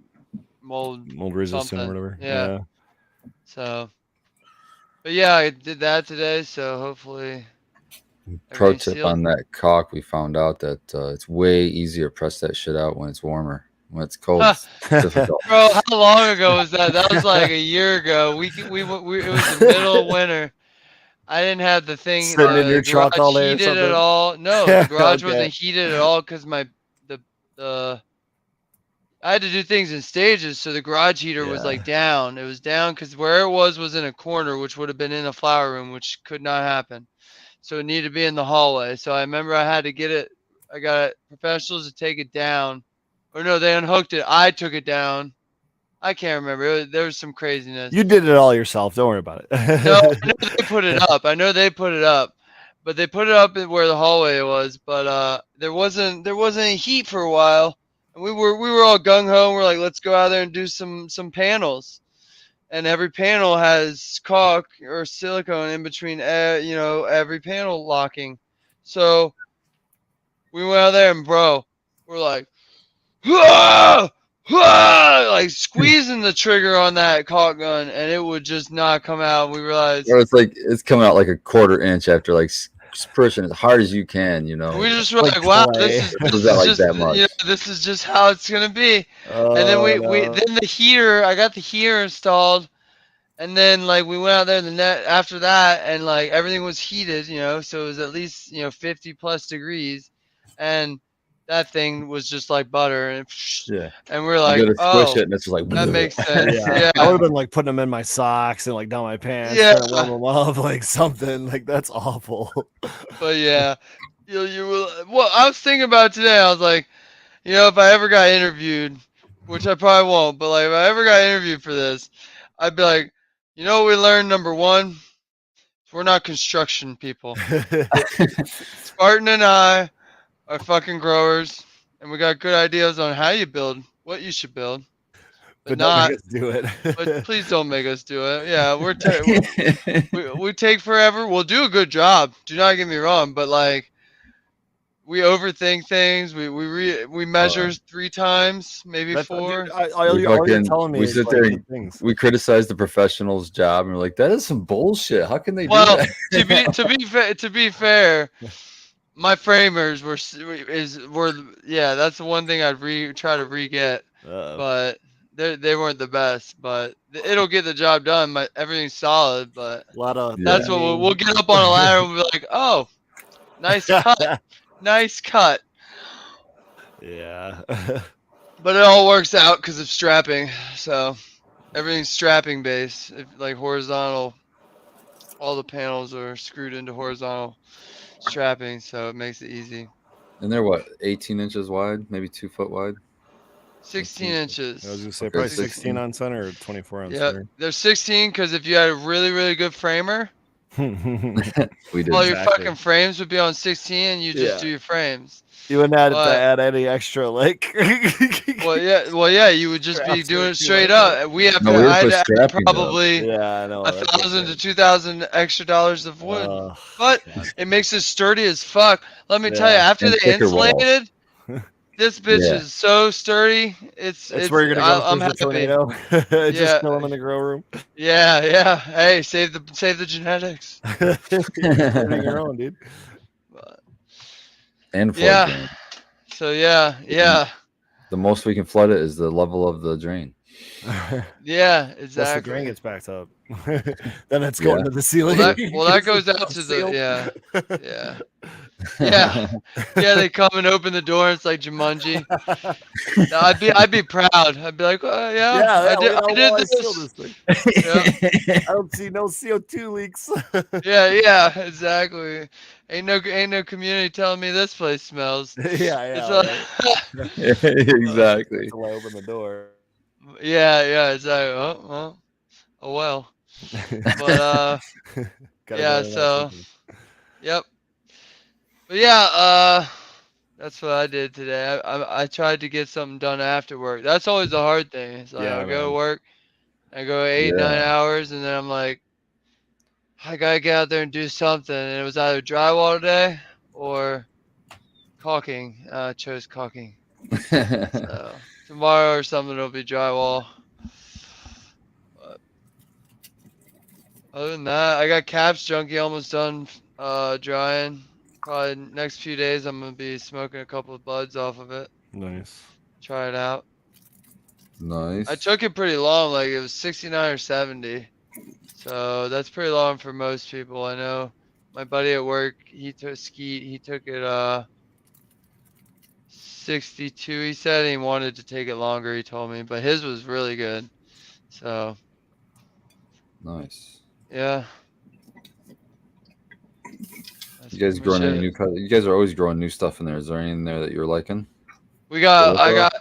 resistant something. or whatever. Yeah. So, but yeah, I did that today. So hopefully. Pro tip on that caulk: we found out that it's way easier to press that shit out when it's warmer. When it's cold, it's difficult. Bro, how long ago was that? That was like a year ago. It was the middle of winter. I didn't have the thing sitting in your truck all day heated at all. No, the garage wasn't heated at all because I had to do things in stages, so the garage heater was like down. It was down because where it was in a corner, which would have been in a flower room, which could not happen. So it needed to be in the hallway. So I remember I had to get it. I got professionals to take it down, or no, they unhooked it. I took it down. I can't remember. There was some craziness. You did it all yourself. Don't worry about it. No, I know they put it up. But they put it up where the hallway was. But there wasn't any heat for a while. And we were all gung ho. We're like, let's go out there and do some panels. And every panel has caulk or silicone in between. Every panel locking. So we went out there and we're like, whoa! Like squeezing the trigger on that caulk gun, and it would just not come out. We realized it's coming out like a quarter inch after like pushing as hard as you can. We just were like wow, this is just how it's gonna be. And then then the heater, I got the heater installed, and then like we went out there the net after that, and like everything was heated, so it was at least 50 plus degrees, and that thing was just like butter, and we're like, squish it, and it's just like that makes sense. Yeah. I would have been like putting them in my socks and like down my pants, trying to warm them up, like something like that's awful. But yeah, You will. Well, I was thinking about it today. I was like, if I ever got interviewed, which I probably won't, but like if I ever got interviewed for this, I'd be like, what we learned, number one, we're not construction people. Spartan and I are fucking growers, and we got good ideas on how you build, what you should build, but don't not. make us do it. But please don't make us do it. Yeah, we take forever. We'll do a good job. Do not get me wrong, but like we overthink things. We measure 3 times, maybe That's, 4. dude, all you're telling me we is sit like there good and things. we criticize the professional's job, and we're like, that is some bullshit. How can they do Well, that? to be fair, my framers were that's the one thing I'd try to re-get, but they weren't the best. But it'll get the job done. Everything's solid, but A lot of that's what we'll get up on a ladder and we'll be like, oh, nice cut, nice cut. Yeah. But it all works out because of strapping. So everything's strapping based. Like horizontal, all the panels are screwed into horizontal strapping, so it makes it easy. And they're what, 18 inches wide, maybe 2 foot wide? 16 inches. I was gonna say Okay, probably 16. 16 on center or 24 on Yeah, center. they're 16 because if you had a really, really good framer, We did. all your Exactly. fucking frames would be on 16 and you just Yeah. do your frames. You wouldn't have to But- add any extra like. Well, yeah, you would just be Straps doing or it straight two. up. We have No, to, we were I had put to add strapping up. probably Yeah, I know. $1,000 to $2,000 extra dollars of wood. But God. it makes it sturdy as fuck. Let me tell you, Yeah. after And they thicker walls. insulated, this bitch Yeah. is so sturdy. It's Where you're gonna go I'm if there's a happy. tornado. Just Yeah. kill them in the grow room. Yeah. Hey, save the genetics. You're creating your own, dude. But, And flood yeah. drain. So yeah. The most we can flood it is the level of the drain. Yeah, Once the exactly. drain gets backed up, then it's going Yeah. to the ceiling. Well, that goes out to the yeah. They come and open the door. And it's like Jumanji. No, I'd be proud. I'd be like, I did this. thing. Yeah. I don't see no CO2 leaks. Yeah, exactly. Ain't no community telling me this place smells. yeah, It's Exactly. Until I open the door. yeah. It's like, oh well. But Gotta yeah, go to that so thinking. yep. But yeah, that's what I did today. I tried to get something done after work. That's always the hard thing. It's like Yeah, I go to man. work, I go 8, 9 hours, and then I'm like, I gotta get out there and do something. And it was either drywall today or caulking. I chose caulking. So tomorrow or something it'll be drywall. But other than that, I got Caps Junkie almost done drying. Probably next few days I'm gonna be smoking a couple of buds off of it. Nice. Try it out. Nice. I took it pretty long, like it was 69 or 70. So that's pretty long for most people. I know my buddy at work, he took it 62, he said, and he wanted to take it longer, he told me, but his was really good. So Nice. yeah. You guys growing any new? You guys are always growing new stuff in there. Is there any in there that you're liking? I got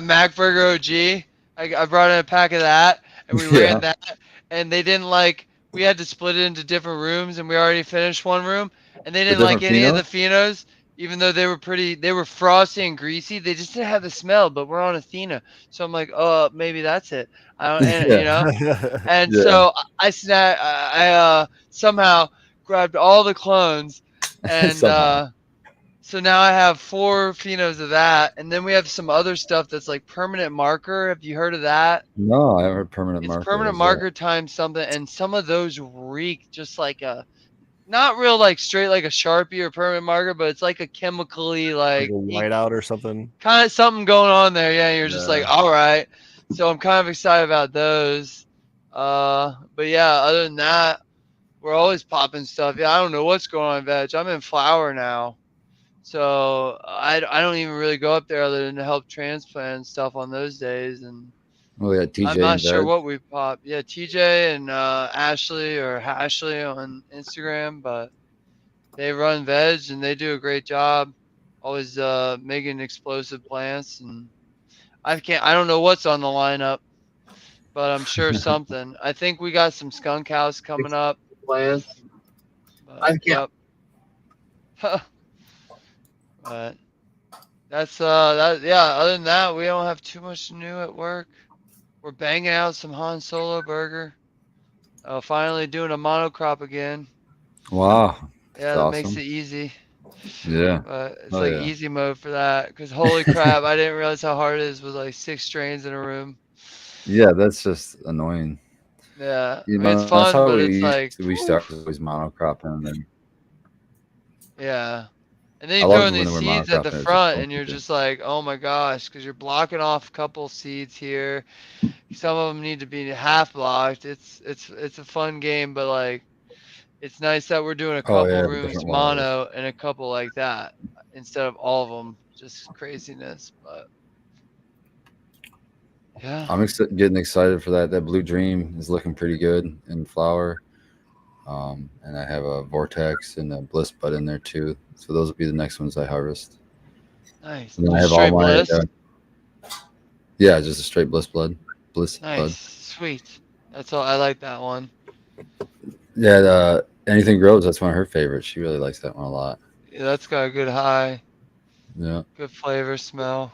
Mac Burger OG. I brought in a pack of that, and we ran that, and they didn't like. We had to split it into different rooms, and we already finished one room, and they didn't like any of the phenos, even though they were frosty and greasy. They just didn't have the smell, but we're on Athena, so I'm like, oh, maybe that's it. I don't, and, and so I somehow grabbed all the clones, and so now I have 4 phenos of that, and then we have some other stuff that's like permanent marker. Have you heard of that? No, I haven't heard permanent marker. It's permanent marker times something, and some of those reek just like a, not real like straight like a Sharpie or permanent marker, but it's like a chemically like a whiteout or something. Kind of something going on there. Yeah, you're just like, all right. So I'm kind of excited about those. But yeah, other than that, we're always popping stuff. Yeah, I don't know what's going on, veg. I'm in flower now. So I don't even really go up there other than to help transplant stuff on those days. And TJ I'm not sure what we pop. Yeah, TJ and Ashley or Ashley on Instagram. But they run veg and they do a great job. Always making explosive plants, and I don't know what's on the lineup, but I'm sure something. I think we got some skunk house coming up. Plants. But, yep. But that's yeah, other than that, we don't have too much new at work. We're banging out some Han Solo burger. Finally doing a monocrop again. Wow. Yeah, that makes it easy. Yeah. But it's Oh, like yeah. easy mode for that. Because holy crap, I didn't realize how hard it is with like 6 strains in a room. Yeah, that's just annoying. Yeah, You I mean, know, it's fun, that's how but we it's like, we started always monocropping, and then yeah. And then I you throw love in when these we're seeds at the monocropping. It's just front, so and you're good. just like, oh my gosh, because you're blocking off a couple seeds here. Some of them need to be half blocked. It's a fun game, but like, it's nice that we're doing a Oh couple yeah, the rooms different wires. mono and a couple like that instead of all of them. Just craziness, but yeah. I'm getting excited for that. That Blue Dream is looking pretty good in flower. And I have a Vortex and a Bliss Bud in there too. So those will be the next ones I harvest. Nice. And then I Just have all straight my bliss. yeah, just a straight Bliss Bud. Nice. Bud. Sweet. That's all. I like that one. Yeah, Anything Grows, that's one of her favorites. She really likes that one a lot. Yeah, that's got a good high. Yeah. Good flavor, smell.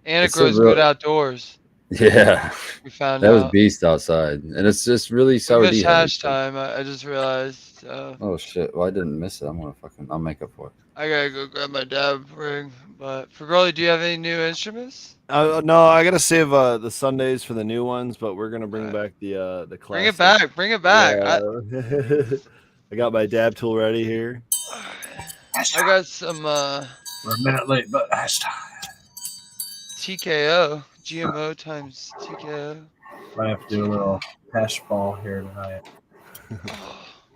And it It's a grows good real outdoors. yeah. We found That was out. beast outside. And it's just really We sour missed D heavy. hash time. I just realized. Oh shit. Well, I didn't miss it. I'll make up for it. I gotta go grab my dab ring. But for Growly, do you have any new instruments? No, I gotta save the Sundays for the new ones, but we're gonna bring back the classic. Bring it back. Bring it back. Yeah. I got my dab tool ready here. I got some We're a minute late, but hash time. TKO. GMO times TKO. I have to do a little hash ball here tonight.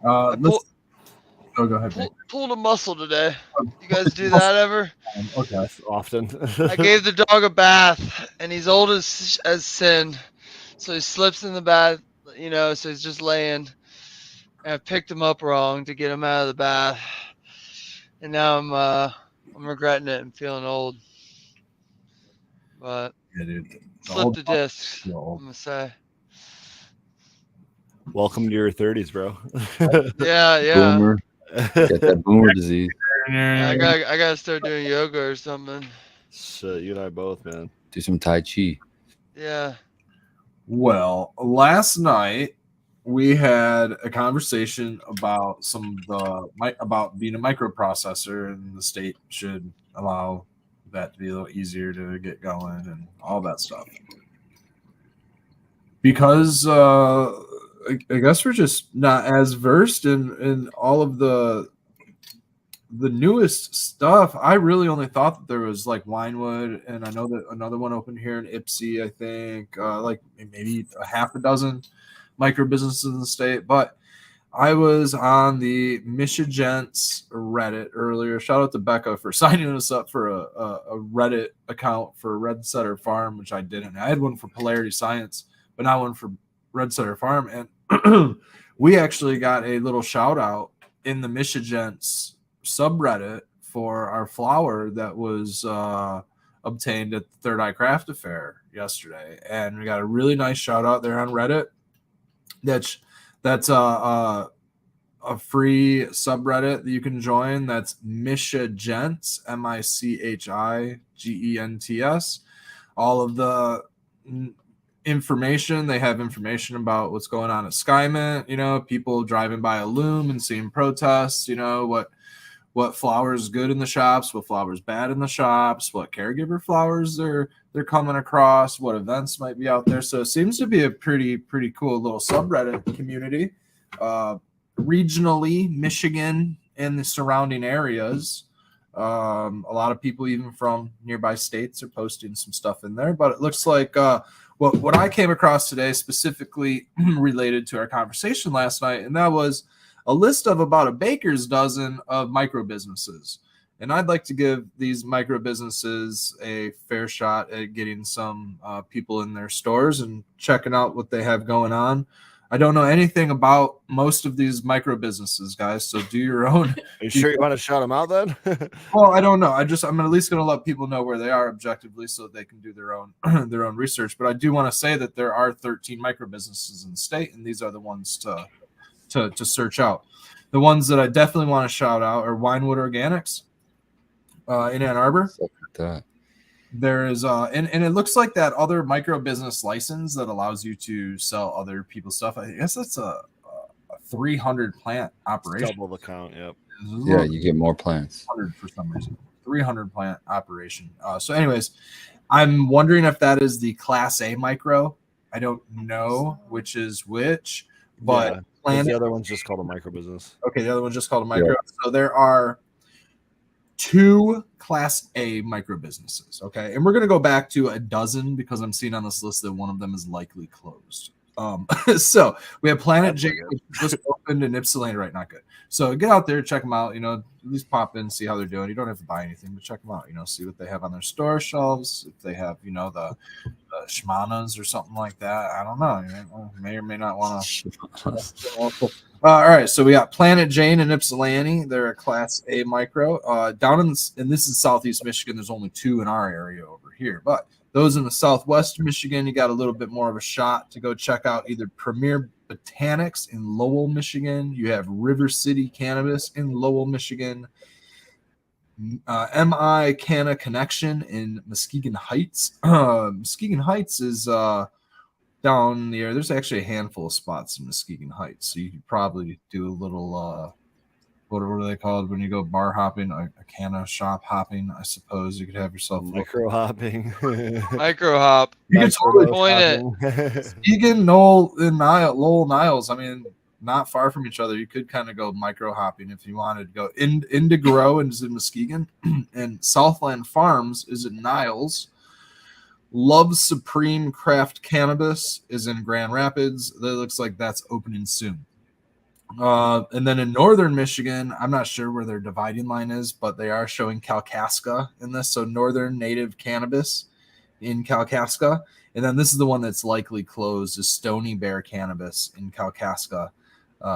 Go ahead. Pulled a muscle today. You guys do that ever? Okay. Often. I gave the dog a bath, and he's old as sin. So he slips in the bath, so he's just laying. And I picked him up wrong to get him out of the bath. And now I'm regretting it and feeling old. But Yeah, dude. slipped a disc, I'm old. gonna say. Welcome to your 30s, bro. Yeah. Boomer. Get that boomer disease. I gotta start doing yoga or something. Shit, you and I both, man. Do some Tai Chi. Yeah. Well, last night we had a conversation about about being a microprocessor, and the state should allow that to be a little easier to get going and all that stuff. Because I guess we're just not as versed in all of the newest stuff. I really only thought that there was like Winewood, and I know that another one opened here in Ipsy, I think, like maybe a half a dozen micro businesses in the state. But I was on the Michigents Reddit earlier. Shout out to Becca for signing us up for a Reddit account for Red Setter Farm, which I didn't. I had one for Polarity Science, but not one for Red Setter Farm. And we actually got a little shout out in the Michigents subreddit for our flower that was obtained at the Third Eye Craft Affair yesterday. And we got a really nice shout out there on Reddit. That's a free subreddit that you can join. That's Michigents, Michigents. All of the information, they have information about what's going on at Skymint, people driving by a loom and seeing protests, what flowers good in the shops, what flowers bad in the shops, what caregiver flowers they're coming across, what events might be out there. So it seems to be a pretty cool little subreddit community. Regionally, Michigan and the surrounding areas. A lot of people even from nearby states are posting some stuff in there. But it looks like what I came across today specifically related to our conversation last night, and that was a list of about a baker's dozen of micro businesses. And I'd like to give these micro businesses a fair shot at getting some people in their stores and checking out what they have going on. I don't know anything about most of these micro businesses, guys. So do your own. Are you sure you want to shout them out then? Well, I don't know. I'm at least going to let people know where they are objectively so they can do their own their own research. But I do want to say that there are 13 micro businesses in the state, and these are the ones to search out. The ones that I definitely want to shout out are Winewood Organics in Ann Arbor. There is and it looks like that other micro business license that allows you to sell other people's stuff. I guess that's a 300 plant operation. Double the count. Yep. Yeah, you get more plants. 100 for some reason. 300 plant operation. So, anyways, I'm wondering if that is the Class A micro. I don't know which is which, but the other one's just called a micro business. Okay, the other one's just called a micro. Yeah. So there are 2 Class A micro businesses. Okay, and we're gonna go back to a dozen because I'm seeing on this list that one of them is likely closed. So we have Planet J, which just opened in Ypsilanti, right? Not good. So get out there, check them out. At least pop in, see how they're doing. You don't have to buy anything, but check them out. See what they have on their store shelves. If they have, the Shmanas or something like that. I don't know. May or may not want to. All right, so we got Planet Jane in Ypsilanti. They're a Class A micro. Down and this is Southeast Michigan. There's only 2 in our area over here, but those in the Southwest Michigan, you got a little bit more of a shot to go check out either Premier Botanics in Lowell, Michigan. You have River City Cannabis in Lowell, Michigan. MI Canna Connection in Muskegon Heights. Muskegon Heights is down there. There's actually a handful of spots in Muskegon Heights, so you could probably do a little what are they called when you go bar hopping? A canna shop hopping, I suppose. You could have yourself micro hopping. Micro hop. You could totally point it. Muskegon, Lowell, Niles. I mean, not far from each other. You could kind of go micro hopping if you wanted to go. Indigo and is in Muskegon, and Southland Farms is in Niles. Love Supreme Craft Cannabis is in Grand Rapids. That looks like that's opening soon. And then in northern Michigan, I'm not sure where their dividing line is, but they are showing Kalkaska in this. So Northern Native Cannabis in Kalkaska. And then this is the one that's likely closed, is Stony Bear Cannabis in Kalkaska.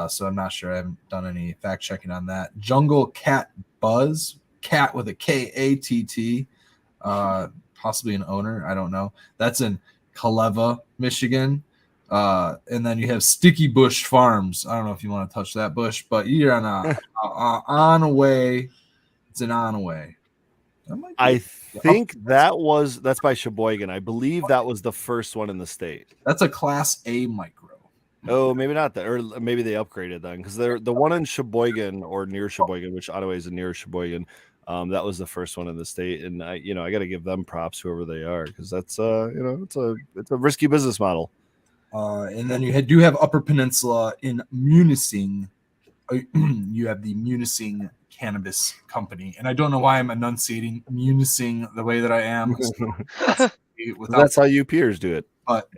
So I'm not sure. I haven't done any fact checking on that. Jungle Cat Buzz, cat with a Katt, possibly an owner. I don't know. That's in Kaleva, Michigan. And then you have Sticky Bush Farms. I don't know if you want to touch that bush, but you're on a way. It's an on a way. I think that's by Sheboygan. I believe that was the first one in the state. That's a Class A micro. Oh, maybe not that, or maybe they upgraded then, because they're the one in Sheboygan or near Sheboygan, which Ottawa is near Sheboygan. That was the first one in the state, and I got to give them props, whoever they are, because that's it's a risky business model. And then you do have Upper Peninsula in Munising. You have the Munising Cannabis Company, and I don't know why I'm enunciating Munising the way that I am. That's how you peers do it. But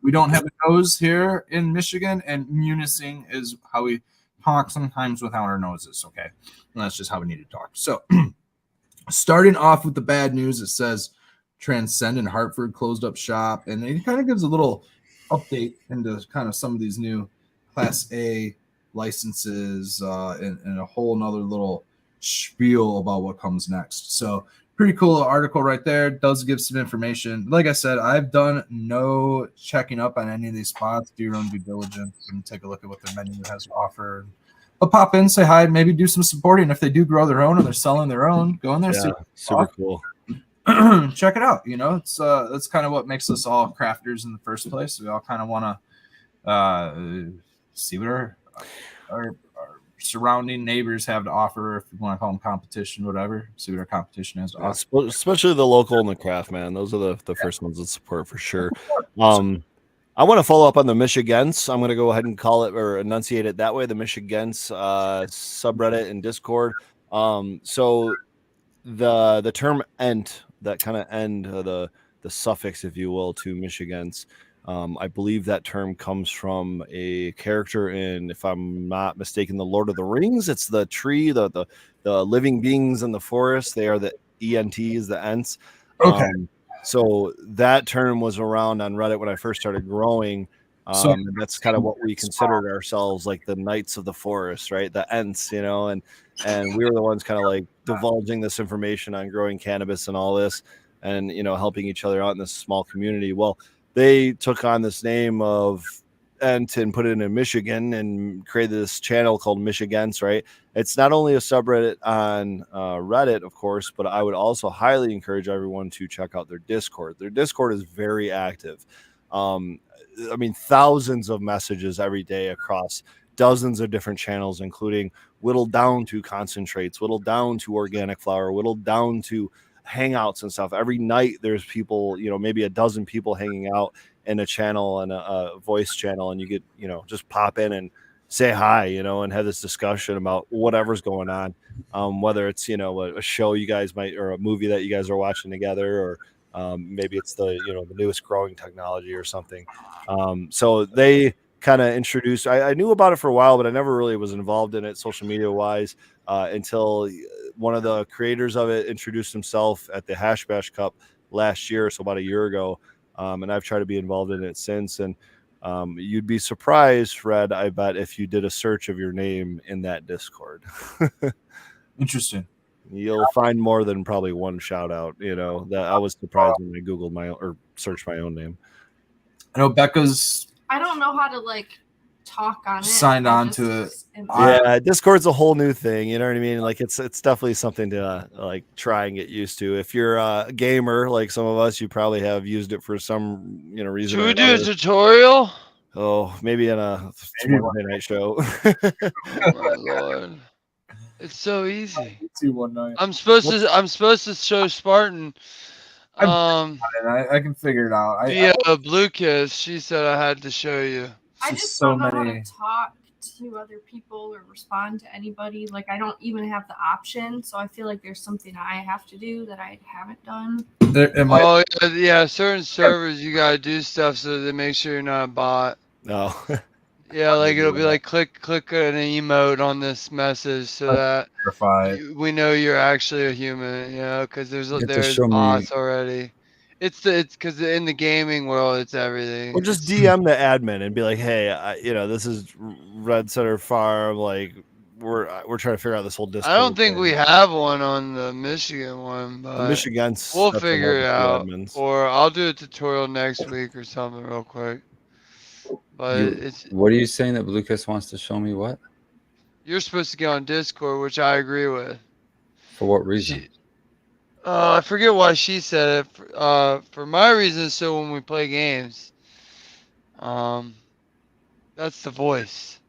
we don't have a nose here in Michigan, and Munising is how we talk sometimes without our noses. Okay, and that's just how we need to talk. So, starting off with the bad news, it says Transcendent Hartford closed up shop, and it kind of gives a little update into kind of some of these new Class A licenses and a whole nother little spiel about what comes next. So pretty cool article right there. Does give some information. Like I said, I've done no checking up on any of these spots. Do your own due diligence and take a look at what their menu has to offer. But pop in, say hi, maybe do some supporting. If they do grow their own or they're selling their own, go in there. Yeah, super cool. Check it out. It's that's kind of what makes us all crafters in the first place. We all kind of want to see what our surrounding neighbors have to offer, if you want to call them competition, whatever. See what our competition has to offer. Especially the local and the craft, man. Those are the first ones to support for sure. I want to follow up on the Michigans. I'm going to go ahead and call it or enunciate it that way. The Michigans subreddit and Discord. So the term "ent," that kind of end, the suffix, if you will, to Michigans. I believe that term comes from a character in, if I'm not mistaken, the Lord of the Rings. It's the tree, the living beings in the forest. They are the ENTs, the Ents. Okay. So that term was around on Reddit when I first started growing. And that's kind of what we considered ourselves, like the knights of the forest, right? The Ents, you know, and we were the ones kind of like divulging this information on growing cannabis and all this, and you know, helping each other out in this small community. Well, they took on this name of Ent and put it in Michigan and created this channel called Michigans, right? It's not only a subreddit on Reddit, of course, but I would also highly encourage everyone to check out their Discord. Their Discord is very active. I mean, thousands of messages every day across dozens of different channels, including whittled down to concentrates, whittled down to organic flower, whittled down to hangouts and stuff. Every night there's people, you know, maybe a dozen people hanging out in a channel and a voice channel, and you get, you know, just pop in and say hi, you know, and have this discussion about whatever's going on, whether it's, you know, a show you guys might, or a movie that you guys are watching together, or maybe it's the, you know, the newest growing technology or something. So they kind of introduced, I knew about it for a while, but I never really was involved in it social media wise until one of the creators of it introduced himself at the Hash Bash Cup last year, so about a year ago. And I've tried to be involved in it since. And you'd be surprised, Fred, I bet, if you did a search of your name in that Discord. Interesting. You'll find more than probably one shout out. You know, that I was surprised when I Googled my own, or searched my own name. I know Becca's. I don't know how to like talk on it. Signed on to it. Yeah, Discord's a whole new thing. You know what I mean? Like it's definitely something to like try and get used to. If you're a gamer like some of us, you probably have used it for some, you know, reason. Should we do a tutorial? Oh, maybe in a Wednesday night show. Oh my Lord. It's so easy. 219. I'm supposed to show Spartan. I can figure it out. Via Blue Kiss, she said I had to show you. I just don't know how to talk to other people or respond to anybody. Like I don't even have the option, so I feel like there's something I have to do that I haven't done. Yeah, certain servers you gotta do stuff so they make sure you're not a bot. No. Yeah, like it'll be like click an emote on this message so that we know you're actually a human, you know, because there's bots already. It's because in the gaming world, it's everything. Or just DM the admin and be like, hey, you know, this is Red Center Farm. Like we're trying to figure out this whole Discord. I don't think we have one on the Michigan one, but the Michigan's we'll figure it out. Or I'll do a tutorial next week or something real quick. But what are you saying that Blue Kiss wants to show me? What? You're supposed to get on Discord, which I agree with. For what reason? I forget why she said it. For my reason, so when we play games, that's the voice.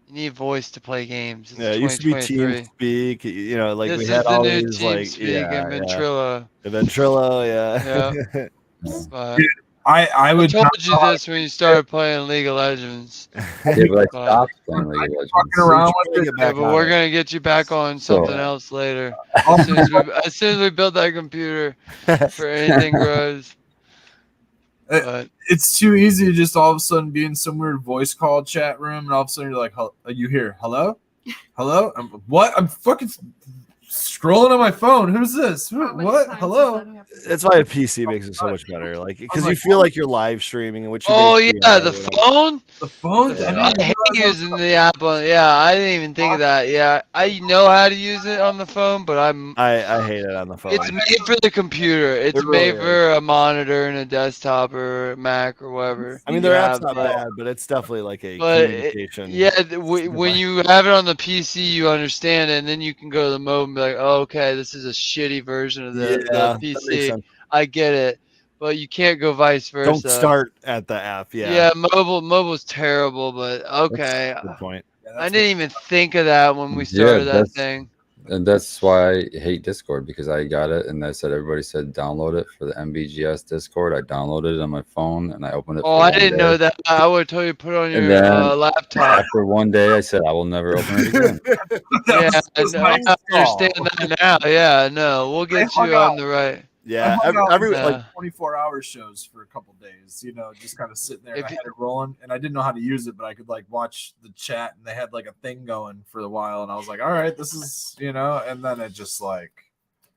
You need voice to play games. It used to be TeamSpeak. You know, like we had all these like and Ventrilo. Ventrilo, yeah. But I would told you this when you started playing League of Legends. Yeah, but I stopped playing League of Legends. But we're gonna get you back on something else later. As soon as we build that computer for anything grows. But it's too easy to just all of a sudden be in some weird voice call chat room, and all of a sudden you're like, "Are you here? Hello, hello? What? I'm fucking scrolling on my phone. Who's this? What? Hello?" That's why a PC makes it so much better. Like, because you feel like you're live streaming, and which the phone. The phone. I hate using the app on. Yeah, I didn't even think of that. Yeah, I know how to use it on the phone, but I hate it on the phone. It's made for the computer. It's made for a monitor and a desktop or a Mac or whatever. I mean, their app's not bad, but it's definitely like a communication. When you have it on the PC, you understand it, and then you can go to the mode and be like, "Oh, okay, this is a shitty version of the PC." I get it, but you can't go vice versa. Don't start at the app. Yeah, mobile's terrible, but okay. Good point. I didn't even think of that when we started that thing. And that's why I hate Discord, because I got it and everybody said download it for the MBGS Discord. I downloaded it on my phone and I opened it. Oh, I didn't know that. I would have told you to put it on your laptop. After one day, I said I will never open it again. I understand that now. Yeah, no, we'll get you on the right. Yeah, every like 24-hour shows for a couple days, you know, just kind of sitting there. I had it rolling, and I didn't know how to use it, but I could like watch the chat, and they had like a thing going for a while, and I was like, all right, this is, you know, and then it just like.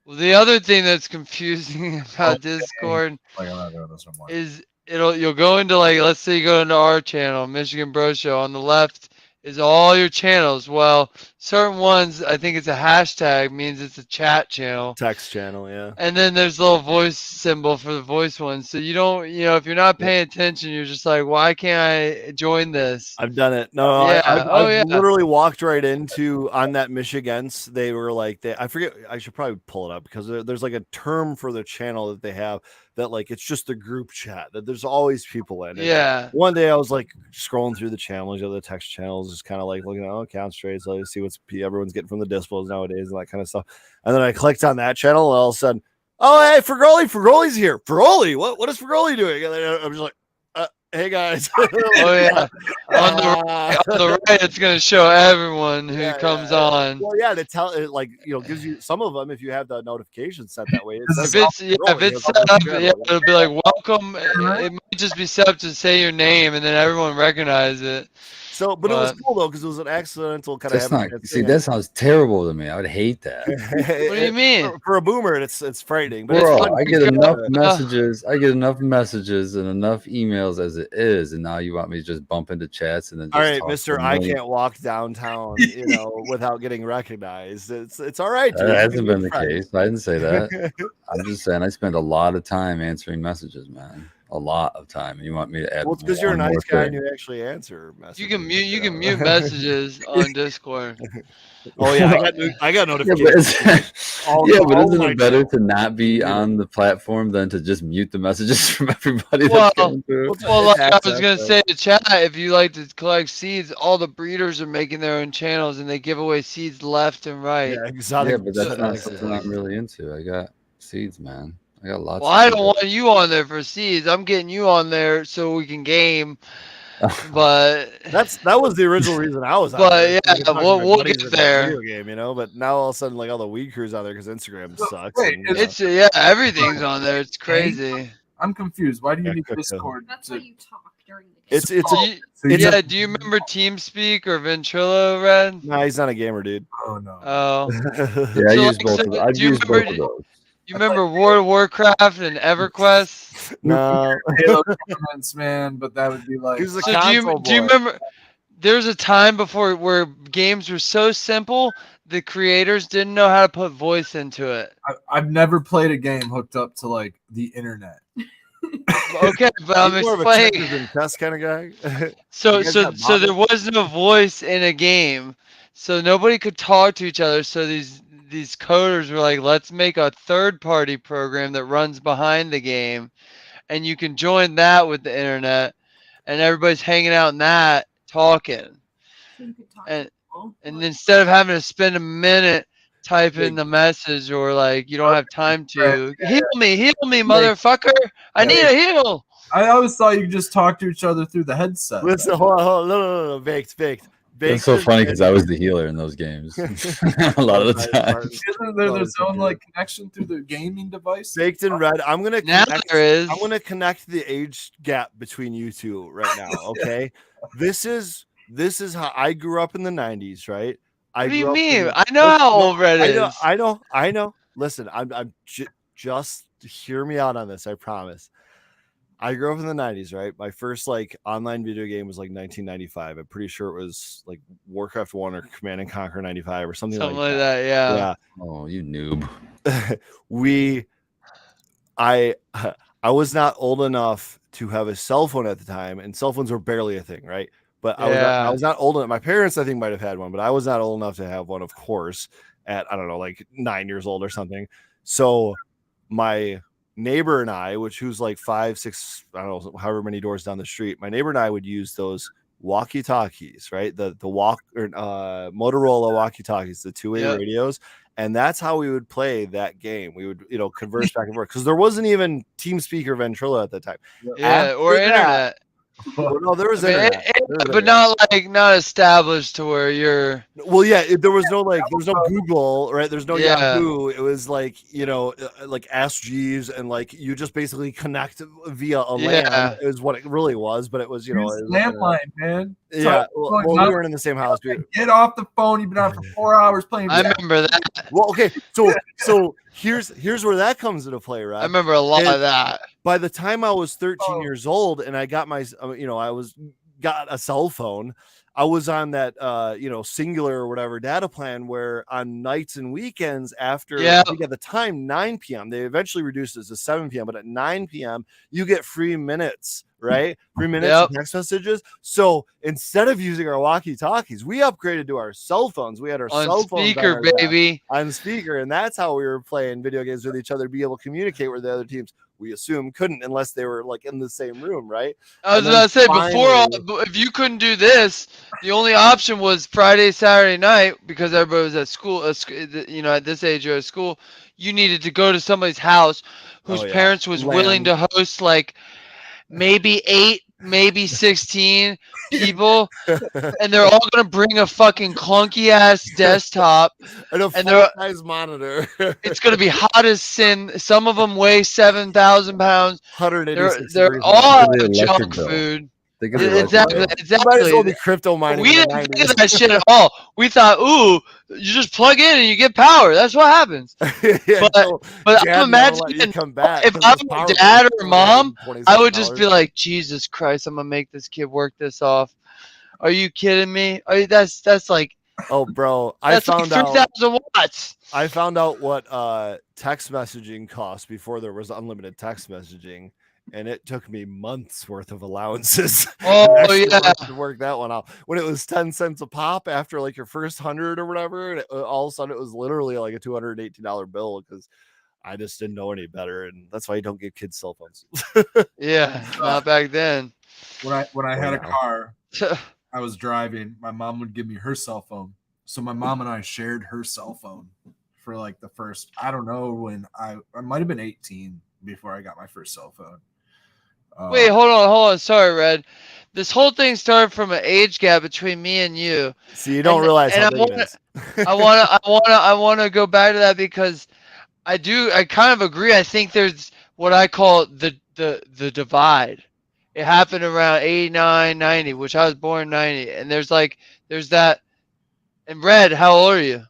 Well, the other thing that's confusing about Discord like, I'm not doing this anymore. is you'll go into like, let's say you go into our channel, Michigan Bro Show. On the left is all your channels. Well, certain ones, I think it's a hashtag, means it's a chat channel. Text channel, yeah. And then there's a little voice symbol for the voice one. So you don't, if you're not paying attention, you're just like, why can't I join this? I've done it. No, Yeah. I've literally walked right into on that Michigans. They were like, I forget. I should probably pull it up because there's like a term for the channel that they have that like it's just a group chat that there's always people in. Yeah. One day I was like scrolling through the channels, the text channels, just kind of like looking at count straight, so I see what everyone's getting from the dispos nowadays and that kind of stuff. And then I clicked on that channel, and all of a sudden, oh hey, Fergoli's here. Fergoli, what is Fergoli doing? And then I'm just like, hey guys. Oh yeah. On the right, it's gonna show everyone who comes on. Well, yeah, to tell it like gives you some of them if you have the notification set that way. If it's set up, it'll be like welcome. It might just be set up to say your name and then everyone recognize it. So, but it was cool though because it was an accidental kind of. That sounds terrible to me. I would hate that. What do you mean? For a boomer, it's frightening. But Bro, I get enough messages. I get enough messages and enough emails as it is, and now you want me to just bump into chats and then. Just all right, Mister, I can't walk downtown, without getting recognized. It's all right. That hasn't been the case. I didn't say that. I'm just saying I spend a lot of time answering messages, man. A lot of time. You want me to add? Well, it's because you're a nice guy and you actually answer messages. You can mute messages on Discord. Oh yeah, I got notifications. But isn't it better to not be on the platform than to just mute the messages from everybody? Well, like I was gonna say to chat, if you like to collect seeds, all the breeders are making their own channels and they give away seeds left and right. Yeah, exotic. Yeah, but that's not something I'm really into. I got seeds, man. I got lots. Well, I don't want you on there for seeds. I'm getting you on there so we can game. But that was the original reason I was on. But yeah, we'll get there. Video game, but now all of a sudden, like all the weed crews out there because Instagram sucks. Wait, it's everything's on there. It's crazy. I'm confused. Why do you need Discord? That's why you talk during the game. Do you remember TeamSpeak or Ventrilo, Red? No, he's not a gamer, dude. Oh no. Oh. Yeah, I use both of those. I've used both of those. You remember World of Warcraft and EverQuest? No. Halo tournaments, man, but that would be like. So do you remember? There's a time before where games were so simple, the creators didn't know how to put voice into it. I've never played a game hooked up to like the internet. Okay, but I'm explaining. Test kind of guy. So there was no voice in a game, so nobody could talk to each other. So these coders were like, let's make a third-party program that runs behind the game, and you can join that with the internet, and everybody's hanging out in that talking. So you could talk and instead of having to spend a minute typing the message or like you don't have time to heal me, motherfucker. I need a heal. I always thought you could just talk to each other through the headset. Listen, hold on. No. Baked. It's so funny because I was the healer in those games a lot of the time. Isn't there there's own like connection through the gaming device? Baked and Red. I'm gonna connect the age gap between you two right now. Okay, this is how I grew up in the 90s, right? What do you mean? I know how old Red is. I know. Listen, I'm just hear me out on this. I promise. I grew up in the 90s, right? My first like online video game was like 1995. I'm pretty sure it was like Warcraft 1 or Command and Conquer 95 or something like that. Yeah. Oh, you noob. I was not old enough to have a cell phone at the time, and cell phones were barely a thing, right? But I was not old enough. My parents, I think, might have had one, but I was not old enough to have one, of course, at, I don't know, like 9 years old or something. So my neighbor and I, who's like 5, 6, I don't know, however many doors down the street, my neighbor and I would use those walkie-talkies, right? The Motorola walkie-talkies, the two-way radios. And that's how we would play that game. We would, converse back and forth because there wasn't even TeamSpeak or Ventrilo at the time. Or internet. Well, no, there was internet. But not established to where you're. Well, yeah, there was no Google, right? There's no Yahoo. It was like like Ask Jeeves, and like you just basically connect via a LAN is what it really was. But it was landline, man. Yeah, well, we weren't in the same house. Get off the phone. You've been on for 4 hours playing. I remember that. Well, okay, so here's where that comes into play, right? I remember a lot of that. By the time I was 13 years old and I got my, got a cell phone, I was on that, singular or whatever data plan where on nights and weekends after, I think at the time, 9 p.m., they eventually reduced it to 7 p.m., but at 9 p.m., you get free minutes, right? Free minutes and text messages. So instead of using our walkie-talkies, we upgraded to our cell phones. We had our on cell speaker, phones baby. On speaker, and that's how we were playing video games with each other, be able to communicate with the other teams. We assume couldn't unless they were like in the same room, right? I was gonna say if you couldn't do this, the only option was Friday, Saturday night because everybody was at school. At this age you're at school, you needed to go to somebody's house whose parents was willing to host like maybe 8, maybe 16 people, and they're all gonna bring a fucking clunky ass desktop and a full-size monitor. It's gonna be hot as sin. Some of them weigh 7,000 pounds. 186. They're all junk food. Exactly. Might as well be crypto mining. We didn't think of that shit at all. We thought, ooh, you just plug in and you get power. That's what happens. But I'm imagining if I was dad or mom, I would just be like, Jesus Christ, I'm gonna make this kid work this off. Are you kidding me? That's like, oh, bro, I found like 3,000 watts. I found out what text messaging cost before there was unlimited text messaging, and it took me months worth of allowances. Oh yeah, to work that one out. When it was 10 cents a pop after like your first 100 or whatever, and all of a sudden it was literally like a $218 bill because I just didn't know any better, and that's why you don't give kids cell phones. Yeah, not back then. When I had a car, I was driving. My mom would give me her cell phone, so my mom and I shared her cell phone for like the first. I don't know when I might have been 18 before I got my first cell phone. Wait, hold on. Sorry, Red. This whole thing started from an age gap between me and you. So you don't realize how big it is. I want to go back to that because I kind of agree. I think there's what I call the divide. It happened around 89, 90, which I was born in 90, and there's that. And Red, how old are you?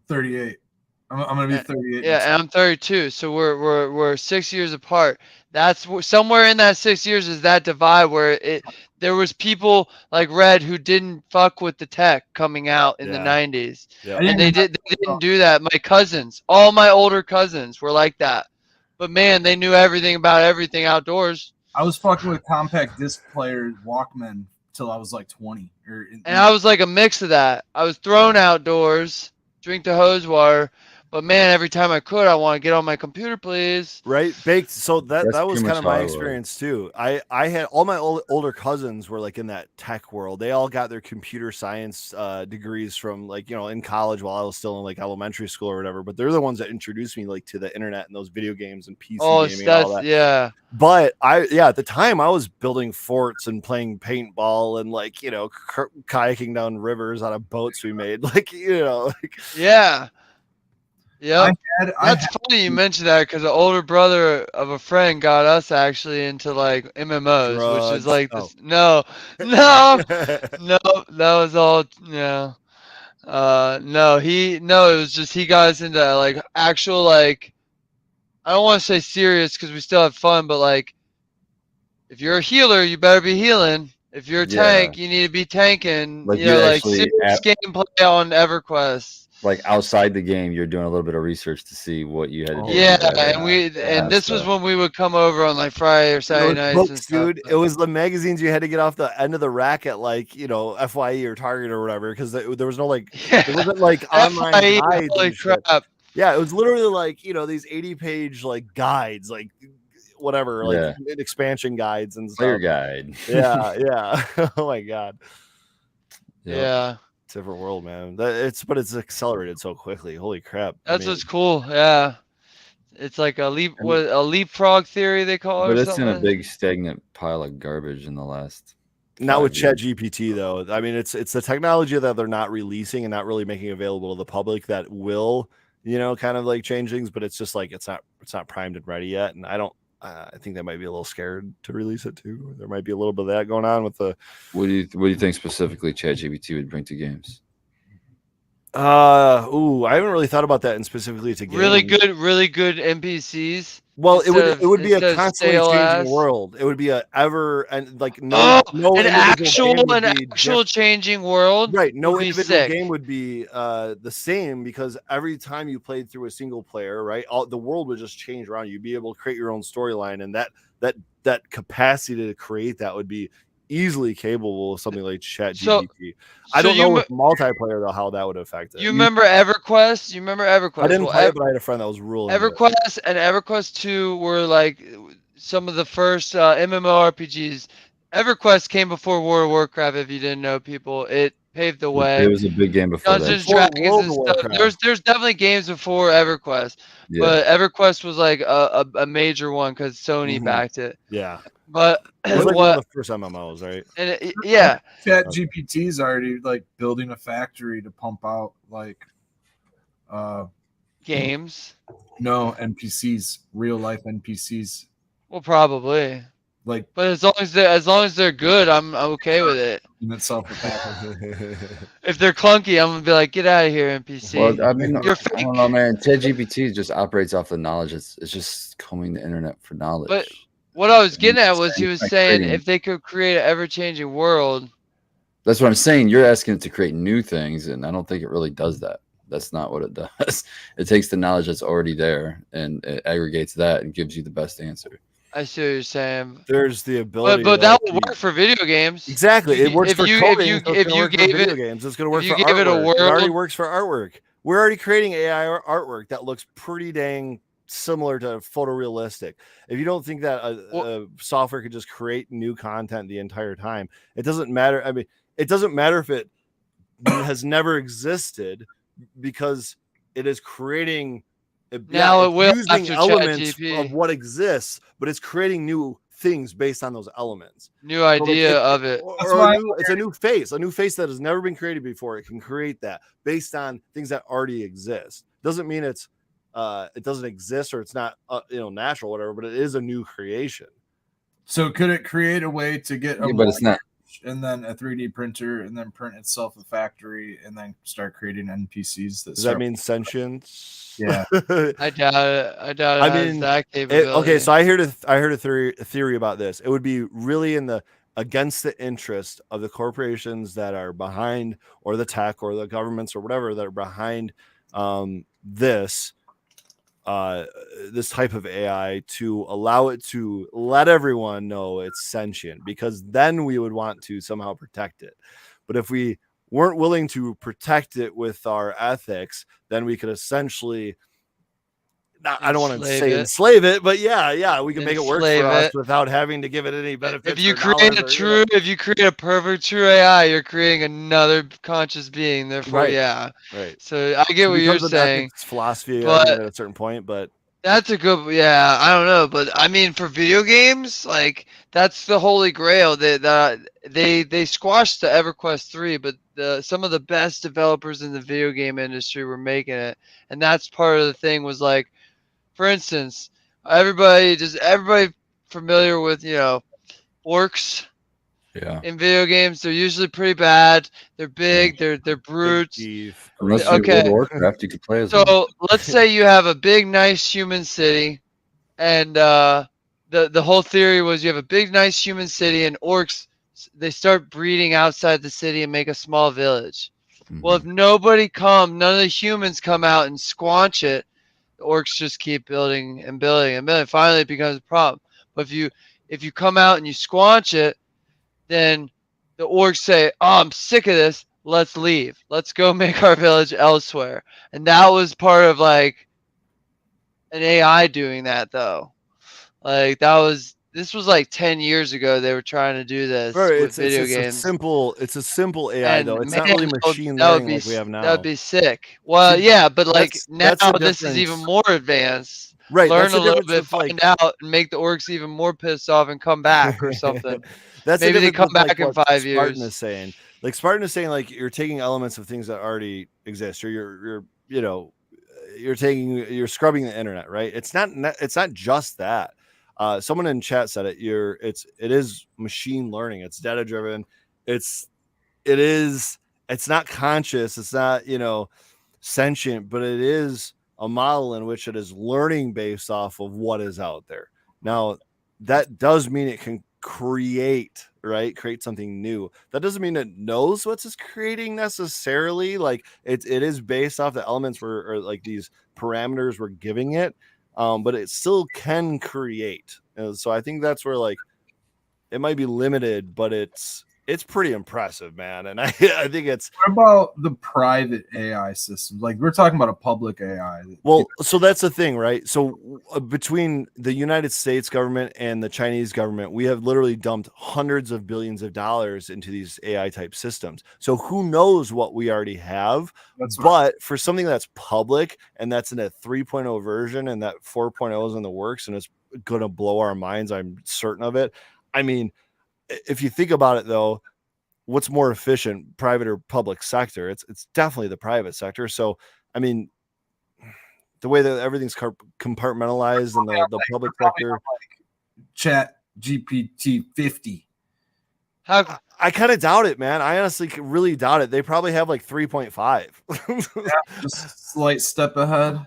38. I'm gonna be 38. Yeah, and I'm 32. So we're 6 years apart. That's somewhere in that 6 years is that divide where there was people like Red who didn't fuck with the tech coming out in the 90s, and they didn't do that. My cousins, all my older cousins, were like that. But man, they knew everything about everything outdoors. I was fucking with compact disc players, Walkman, till I was like 20. And I was like a mix of that. I was thrown outdoors, drink the hose water. But man, every time I could, I want to get on my computer, please. Right, baked. So that was kind of my experience too. I had all my older cousins were like in that tech world. They all got their computer science degrees from in college while I was still in like elementary school or whatever. But they're the ones that introduced me like to the internet and those video games and PC gaming and all that. Yeah. But at the time I was building forts and playing paintball and kayaking down rivers on boats we made. Yeah. Yeah, that's funny you mentioned that because the older brother of a friend got us actually into like MMOs, drugs. Which is like this. No, that was all. It was just he got us into like actual like. I don't want to say serious because we still have fun, but like, if you're a healer, you better be healing. If you're a tank, you need to be tanking. Like serious gameplay on EverQuest. Like outside the game, you're doing a little bit of research to see what you had to do. Yeah, this was when we would come over on like Friday or Saturday nights. Books, dude, it was the magazines you had to get off the end of the rack at FYE or Target or whatever because there was no there wasn't like online guides. Holy crap! Yeah, it was literally these 80-page guides whatever expansion guides and stuff. Player guide. Yeah. Oh my god. Yeah. Different world, man. But it's accelerated so quickly. Holy crap! That's what's cool. Yeah, it's like a leapfrog theory they call it. But it's in a big stagnant pile of garbage in the last. Not with ChatGPT though. I mean, it's the technology that they're not releasing and not really making available to the public that will kind of change things. But it's just it's not primed and ready yet, and I think they might be a little scared to release it too. There might be a little bit of that going on with the. What do you think specifically ChatGPT would bring to games? I haven't really thought about that and specifically to games. Really good NPCs. Well, it would be a instead of constantly stale changing ass. world. It would be a ever and like no an individual game would be actual changing world. right. No would be individual sick. game would be the same because every time you played through a single player, right, the world would just change around you. You'd be able to create your own storyline, and that capacity to create that would be easily capable of something like ChatGPT. I don't know with multiplayer though how that would affect it. You remember EverQuest? You remember EverQuest? I didn't play it, but I had a friend that was ruling. EverQuest and EverQuest 2 were like some of the first MMORPGs. EverQuest came before World of Warcraft. If you didn't know, people, it paved the way. It was a big game before Dungeons, that. Dragons, and stuff. There's definitely games before EverQuest, but EverQuest was like a major one because Sony backed it. Yeah, but it was like one of the first MMOs, right? And yeah, ChatGPT's already like building a factory to pump out like games. No, NPCs, real life NPCs. Well, probably. Like, but as long as they're good, I'm okay with it. In itself, if they're clunky, I'm gonna be like, get out of here, NPC. Well, I mean, I don't know, man. ChatGPT just operates off the knowledge. It's just combing the internet for knowledge. But what I was getting at was he was saying if they could create an ever-changing world. That's what I'm saying. You're asking it to create new things, and I don't think it really does that. That's not what it does. It takes the knowledge that's already there and it aggregates that and gives you the best answer. I see what you're saying. There's the ability, but that would work for video games. Exactly, it works for coding. If you gave video games, it's going to work for artwork. It a world, it already works for artwork. We're already creating AI artwork that looks pretty dang similar to photorealistic. If you don't think that software could just create new content the entire time, it doesn't matter. I mean, it doesn't matter if it has never existed because it is creating. Now it will using elements of what exists, but it's creating new things based on those elements. New idea of it. It's a new face that has never been created before. It can create that based on things that already exist. Doesn't mean it doesn't exist or it's not natural, whatever. But it is a new creation. So could it create a way to get but it's not. And then a 3D printer, and then print itself a factory, and then start creating NPCs. Does that mean sentience? Yeah, I doubt it. I doubt it. I mean, that capability. Okay, so I heard a theory about this. It would be really against the interest of the corporations that are behind, or the tech, or the governments, or whatever that are behind this type of AI, to allow it to let everyone know it's sentient, because then we would want to somehow protect it. But if we weren't willing to protect it with our ethics, then we could essentially, I don't want to say enslave it, but yeah, we can make it work for us without having to give it any benefits. If you create a perfect true AI, you're creating another conscious being. Therefore, right. So I get what you're saying. Philosophy at a certain point, but that's a good. Yeah, I don't know, but I mean, for video games, like that's the holy grail. They squashed the EverQuest 3, but some of the best developers in the video game industry were making it, and that's part of the thing. Was like, for instance, everybody familiar with orcs? Yeah. In video games, they're usually pretty bad. They're big. They're brutes. Unless you World of Warcraft, you could play as them. So let's say you have a big, nice human city, and the whole theory was you have a big, nice human city, and orcs, they start breeding outside the city and make a small village. Mm-hmm. Well, if none of the humans come out and squanch it, the orcs just keep building and building and building. Finally, it becomes a problem. But if you come out and you squanch it, then the orcs say, "Oh, I'm sick of this. Let's leave. Let's go make our village elsewhere." And that was part of like an AI doing that, though. Like this was like 10 years ago. They were trying to do this with video games. It's a simple AI though. It's not really machine learning like we have now. That'd be sick. Well, yeah, but like now this is even more advanced. Right. Learn a little bit, find out, and make the orcs even more pissed off and come back or something. Maybe they come back in 5 years. Spartan is saying, like you're taking elements of things that already exist, or you're scrubbing the internet, right? It's not just that. Someone in chat said it. It is machine learning. It's data driven. It is it's not conscious, it's not, sentient, but it is a model in which it is learning based off of what is out there. Now, that does mean it can create something new. That doesn't mean it knows what it's creating necessarily. Like it is based off the elements or like these parameters we're giving it, but it still can create. So I think that's where like it might be limited, but it's pretty impressive, man. And I think it's. What about the private AI systems? Like we're talking about a public AI. Well, so that's the thing, right? So between the United States government and the Chinese government, we have literally dumped hundreds of billions of dollars into these AI type systems. So who knows what we already have? But for something that's public and that's in a 3.0 version and that 4.0 is in the works and it's going to blow our minds, I'm certain of it. I mean, if you think about it, though, what's more efficient, private or public sector? It's definitely the private sector. So, I mean, the way that everything's compartmentalized in the public sector. Like Chat GPT 50. I kind of doubt it, man. I honestly really doubt it. They probably have like 3.5. Just a slight step ahead.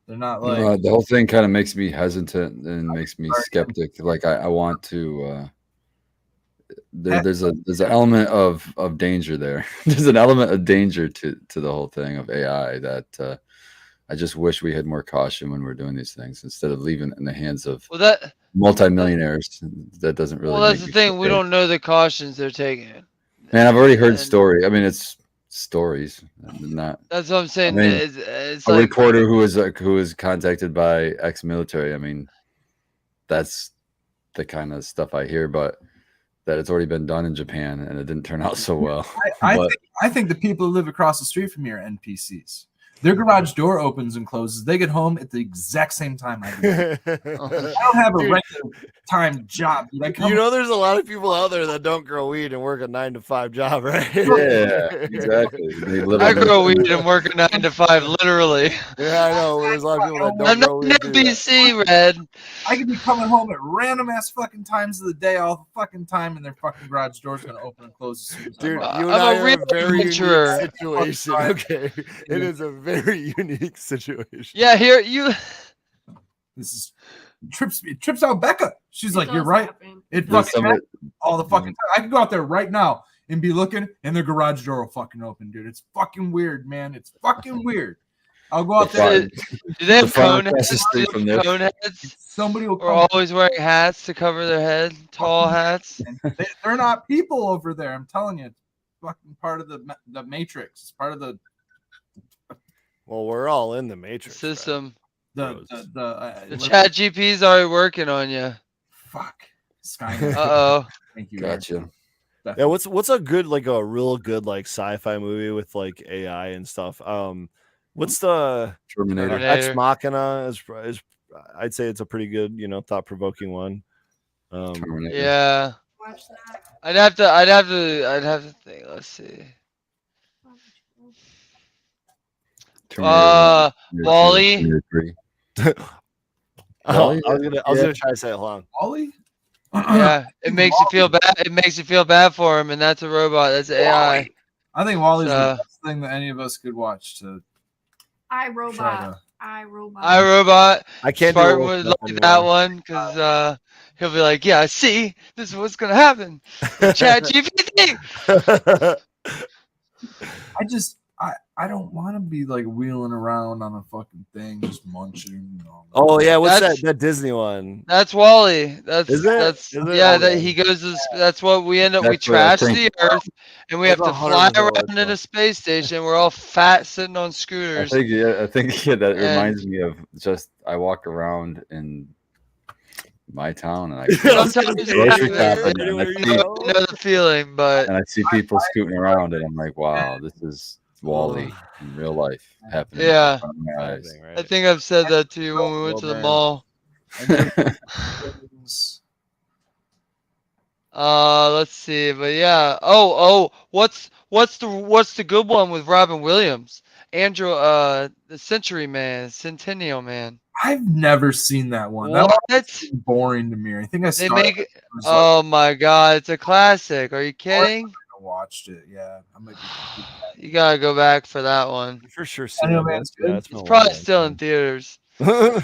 They're not like the whole thing kind of makes me hesitant and makes me skeptic. Like I want to. There's an element of danger there. There's an element of danger to the whole thing of AI that I just wish we had more caution when we're doing these things instead of leaving it in the hands of multimillionaires. That doesn't really. Well, that's the thing. We don't know the cautions they're taking. Man, I've already heard story. I mean, it's stories, not. That's what I'm saying. I mean, it's a like, reporter who was contacted by ex-military. I mean, that's the kind of stuff I hear, but that it's already been done in Japan and it didn't turn out so well. I think the people who live across the street from me are NPCs. Their garage door opens and closes. They get home at the exact same time I do. I don't have a regular time job. There's a lot of people out there that don't grow weed and work a 9-to-5 job, right? Yeah, exactly. I grow weed and work a 9-to-5, literally. Yeah, I know. There's a lot of people that don't grow weed. I'm not NPC, Red. I could be coming home at random ass fucking times of the day all the fucking time, and their fucking garage door's gonna open and close. Dude, you and I are a very unique situation. Okay, it is a very unique situation. Yeah, here you. This is trips out Becca. She's like, you're right. It fucking happens all the fucking time. I can go out there right now and be looking, and their garage door will fucking open, dude. It's fucking weird, man. It's fucking weird. I'll go out there. Do they have cone heads? Somebody will come. Or always wearing hats to cover their head, tall hats. They're not people over there. I'm telling you, it's fucking part of the matrix. It's part of the. Well, we're all in the matrix system. The chat GP's already working on you. Fuck. Skynet. Uh-oh. Thank you. Gotcha. Yeah, what's a good like a real good like sci-fi movie with like AI and stuff? What's the Terminator? Ex Machina is I'd say it's a pretty good, thought-provoking one. Yeah. Watch that. I'd have to think. Let's see. Wally. I was gonna try to say it long. Wally? Yeah, it makes you feel bad. It makes you feel bad for him, and that's a robot. That's AI. I think Wally's the best thing that any of us could watch. iRobot. iRobot. I can't Spartan would like that one because he'll be like, "Yeah, see, this is what's gonna happen." Chat GPT. I don't want to be like wheeling around on a fucking thing, just munching. Oh yeah, what's that Disney one? That's Wally. That's Is it? Yeah, that he goes to. That's what we end up. We trash the Earth, and we have to fly around in a space station. We're all fat, sitting on scooters. I think that reminds me of just I walk around in my town and I know the feeling, but and I see people scooting around and I'm like, wow, this is Wally in real life happening. Yeah, right. I think I've said that to you when we went to the mall. Let's see, but yeah. What's the good one with Robin Williams? Andrew, the Centennial Man. I've never seen that one. What? That was boring to me. I think I saw oh my god, it's a classic. Are you kidding? haven't watched it. Yeah, I might be. You gotta go back for that one. For sure. I know, man, It's, it's good. been It's a probably long still in theaters. This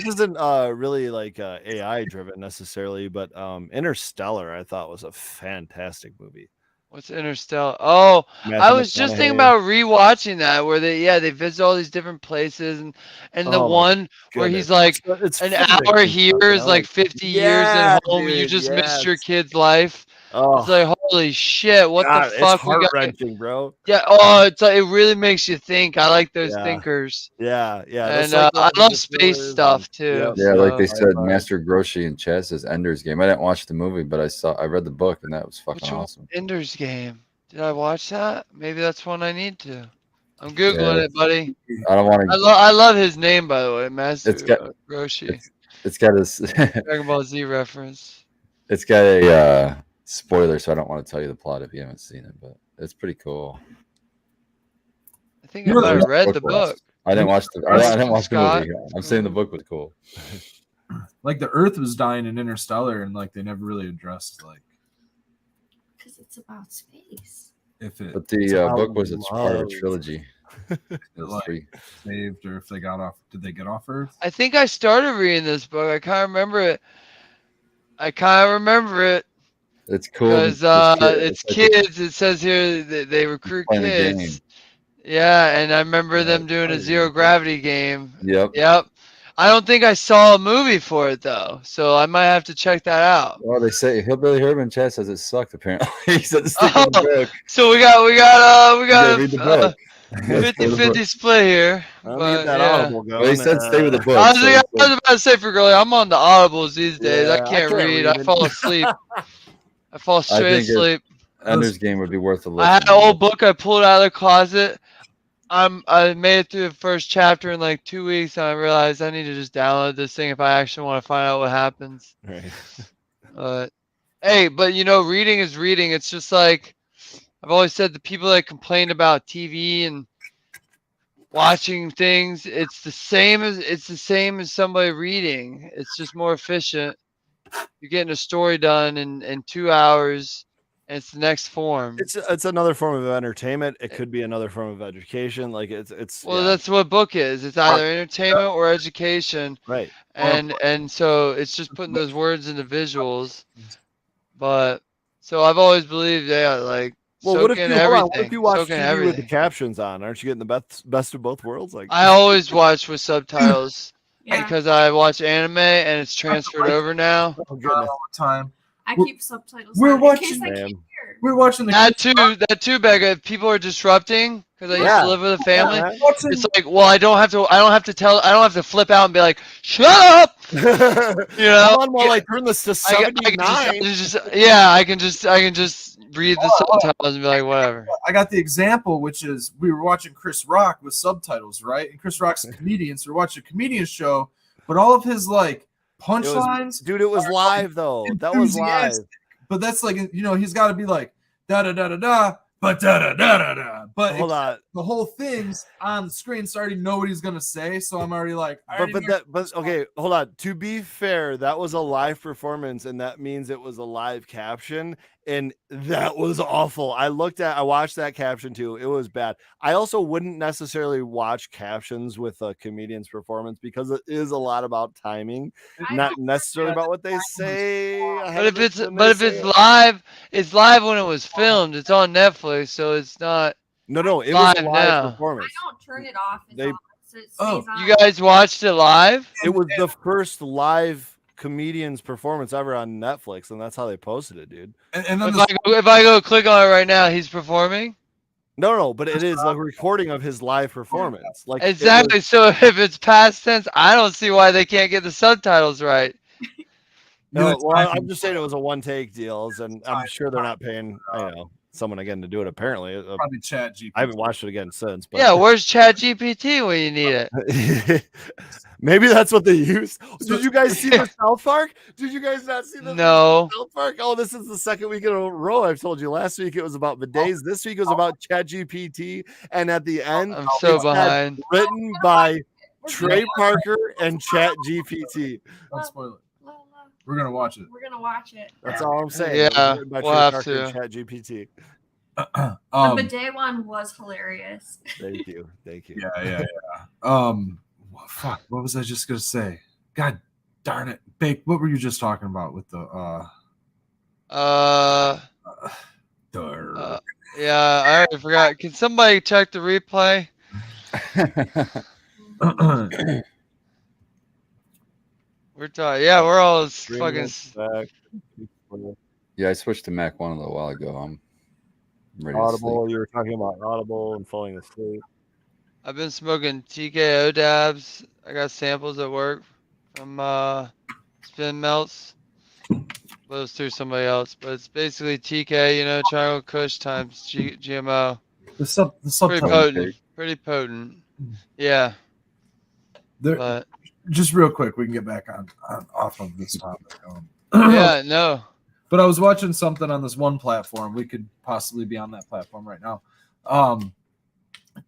isn't really like AI driven necessarily, but Interstellar I thought was a fantastic movie. What's Interstellar? Oh, I Matthew was just thinking McConaughey. about rewatching that where they visit all these different places and the Oh my one where goodness. he's like It's an physics hour and here stuff, you is know, like 50 years yeah, at home. You dude, just missed your yes. kid's life. Oh, It's like holy shit, what God, the it's fuck we heart got? wrenching, bro. Yeah, oh, it's like, it really makes you think. I like those Yeah. thinkers. Yeah, the And I love psychological space thrillers stuff and- too. yep, Yeah, like they So said, sci-fi. Master Groshi and Chad says Ender's Game. I didn't watch the movie, but I read the book, and that was fucking which one? awesome. Ender's Game. Did I watch that? Maybe that's one I need to. I'm googling it, buddy. I don't want to. I love his name, by the way, Master It's got Roshi. it's got a Dragon Ball Z reference. it's got a spoiler, so I don't want to tell you the plot if you haven't seen it, but it's pretty cool. I think You I know, might have there's read the book. I didn't watch the I didn't watch the Scott. movie. I'm saying the book was cool. Like the Earth was dying in Interstellar, and like they never really addressed like Because it's about space. if it, But the how book was it's part of a love- trilogy. it Those like three. saved or if they got off. Did they get off Earth? I think I started reading this book. I can't remember it. It's cool Because it's like kids. It says here they recruit playing a game. kids. Yeah, and I remember Yeah, them doing a it's zero gravity game. Yep. Yep. I don't think I saw a movie for it though, so I might have to check that out. Well, they say Hillbilly Herb in chat says it sucked. Apparently, he said stick with the book. So we You gotta got read the a book. Let's go to the book. 50-50 split here. Let me But, get that yeah. Audible going. Well, he said stay with the book. Honestly, so I was about to say for girlie, I'm on the audibles these days. Yeah, I can't read. I it. fall asleep. I fall straight think it- asleep. Ender's Game would be worth a listen. I had an old book I pulled out of the closet. I made it through the first chapter in like 2 weeks, and I realized I need to just download this thing if I actually want to find out what happens. Right. Hey, but you know, reading is reading. It's just like I've always said, the people that complain about TV and watching things, it's the same as somebody reading. It's just more efficient. You're getting a story done in 2 hours. And it's the next form. It's another form of entertainment. It could be another form of education. Like it's Well, yeah. that's what book is. It's either entertainment or education. Right. And so it's just putting those words into visuals. But so I've always believed, yeah, like Well, soak what if in you everything. what if you watch soak in TV with the everything. captions on? Aren't you getting the best of both worlds? Like I always watch with subtitles Yeah. because I watch anime and it's transferred over now. oh goodness. All the time. I We're- keep subtitles we're on in case watching I can't them. hear. We're watching the That too, Becca. If people are disrupting, because I used Yeah. to live with a family, Yeah. watching it's like, well, I don't have to flip out and be like, shut up. You know, Hold on while I turn this to I 79. can just read the subtitles and be like, whatever. I got the example, which is we were watching Chris Rock with subtitles, right? And Chris Rock's a comedian, so we're watching a comedian show, but all of his like punchlines, Dude, it was live though. That was live. enthusiastic. But that's like, you know, he's got to be like da da da da da, but da da da da da. But Hold on. the whole thing's on the screen, so I already know what he's gonna say. So I'm already like, Okay, hold on. To be fair, that was a live performance, and that means it was a live caption, and that was awful. I watched that caption too. It was bad. I also wouldn't necessarily watch captions with a comedian's performance because it is a lot about timing, not necessarily about what they say. But if it's live, it's live when it was filmed. It's on Netflix, so it's not. No, it was a live live now. I performance. don't turn it off. It's They- on, so it stays Oh, on. You guys watched it live? It was the first live comedian's performance ever on Netflix, and that's how they posted it, dude. and then If I go click on it right now, he's performing. No, but it is a recording of his live performance. Like it Exactly. was- So if it's past tense, I don't see why they can't get the subtitles right. No, well, I'm just saying it was a one take deals, and I'm sure they're not paying, someone again to do it. Apparently, probably Chat GPT. I haven't watched it again since. But Yeah, where's Chat GPT when you need it? maybe that's what they used. Did you guys see the South Park? Did you guys not see the No. South Park? Oh, this is the second week in a row. I've told you. Last week it was about bidets. This week it was about Chat GPT, and at the end, I'm so it said, behind. written by We're Trey good. Parker and Chat GPT. Don't spoil it. La, la. We're gonna watch it. We're gonna watch it. That's all I'm saying. Yeah, That was written by we'll Trey have Parker and to. Chat GPT. The bidet one was hilarious. Thank you. Yeah. Fuck. What was I just gonna say? God darn it, Bake. What were you just talking about with the Yeah, I already forgot. Can somebody check the replay? We're talking. Yeah, we're all fucking. Yeah, I switched to Mac 1 a little while ago. I'm ready Audible. to sleep. You were talking about Audible and falling asleep. I've been smoking TKO dabs. I got samples at work from Spin Melts. Well, it's through somebody else, but it's basically TK, Charcoal Kush times GMO. the Pretty subtitle? potent. Pretty potent. Yeah. But just real quick, we can get back on off of this topic. yeah, no. But I was watching something on this one platform. We could possibly be on that platform right now.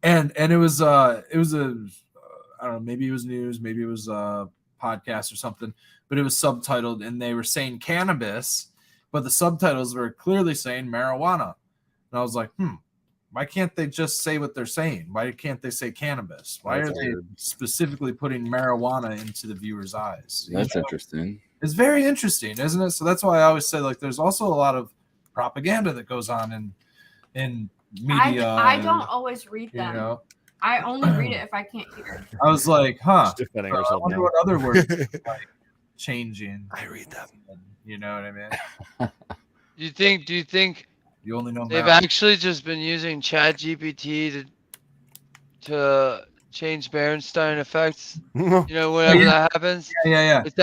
And it was a I don't know, maybe it was news, maybe it was a podcast or something, but it was subtitled and they were saying cannabis, but the subtitles were clearly saying marijuana. And I was like, why can't they just say what they're saying? Why can't they say cannabis? Why are they specifically putting marijuana into the viewer's eyes? That's interesting. It's very interesting, isn't it? So that's why I always say, like, there's also a lot of propaganda that goes on in media. I don't always read them. You know? I only read it if I can't hear. I was like, Just defending I ourselves wonder now. what other words like changing. I read them. You know what I mean? Do you think You only know they've math. actually just been using Chat GPT to change Bernstein effects? Whenever that happens. Yeah. It's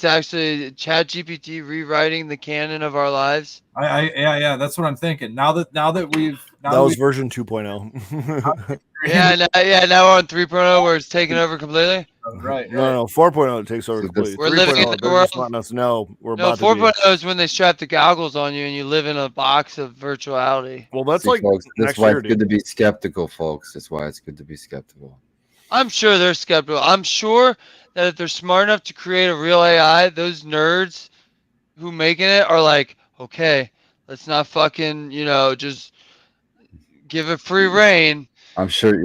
actually Chat GPT rewriting the canon of our lives. Yeah. That's what I'm thinking. Now that we've That was version 2.0. Now we're on 3.0 where it's taken over completely. Right. No, 4.0 takes over So completely. We're living in 3.0, the they're world. just letting us know we're No, about to be. 4.0 is when they strap the goggles on you and you live in a box of virtuality. Well, that's See, like folks, that's next why year, it's good dude. to be skeptical, folks. That's why it's good to be skeptical. I'm sure they're skeptical. I'm sure that if they're smart enough to create a real AI, those nerds who making it are like, okay, let's not fucking, just give it free reign. I'm sure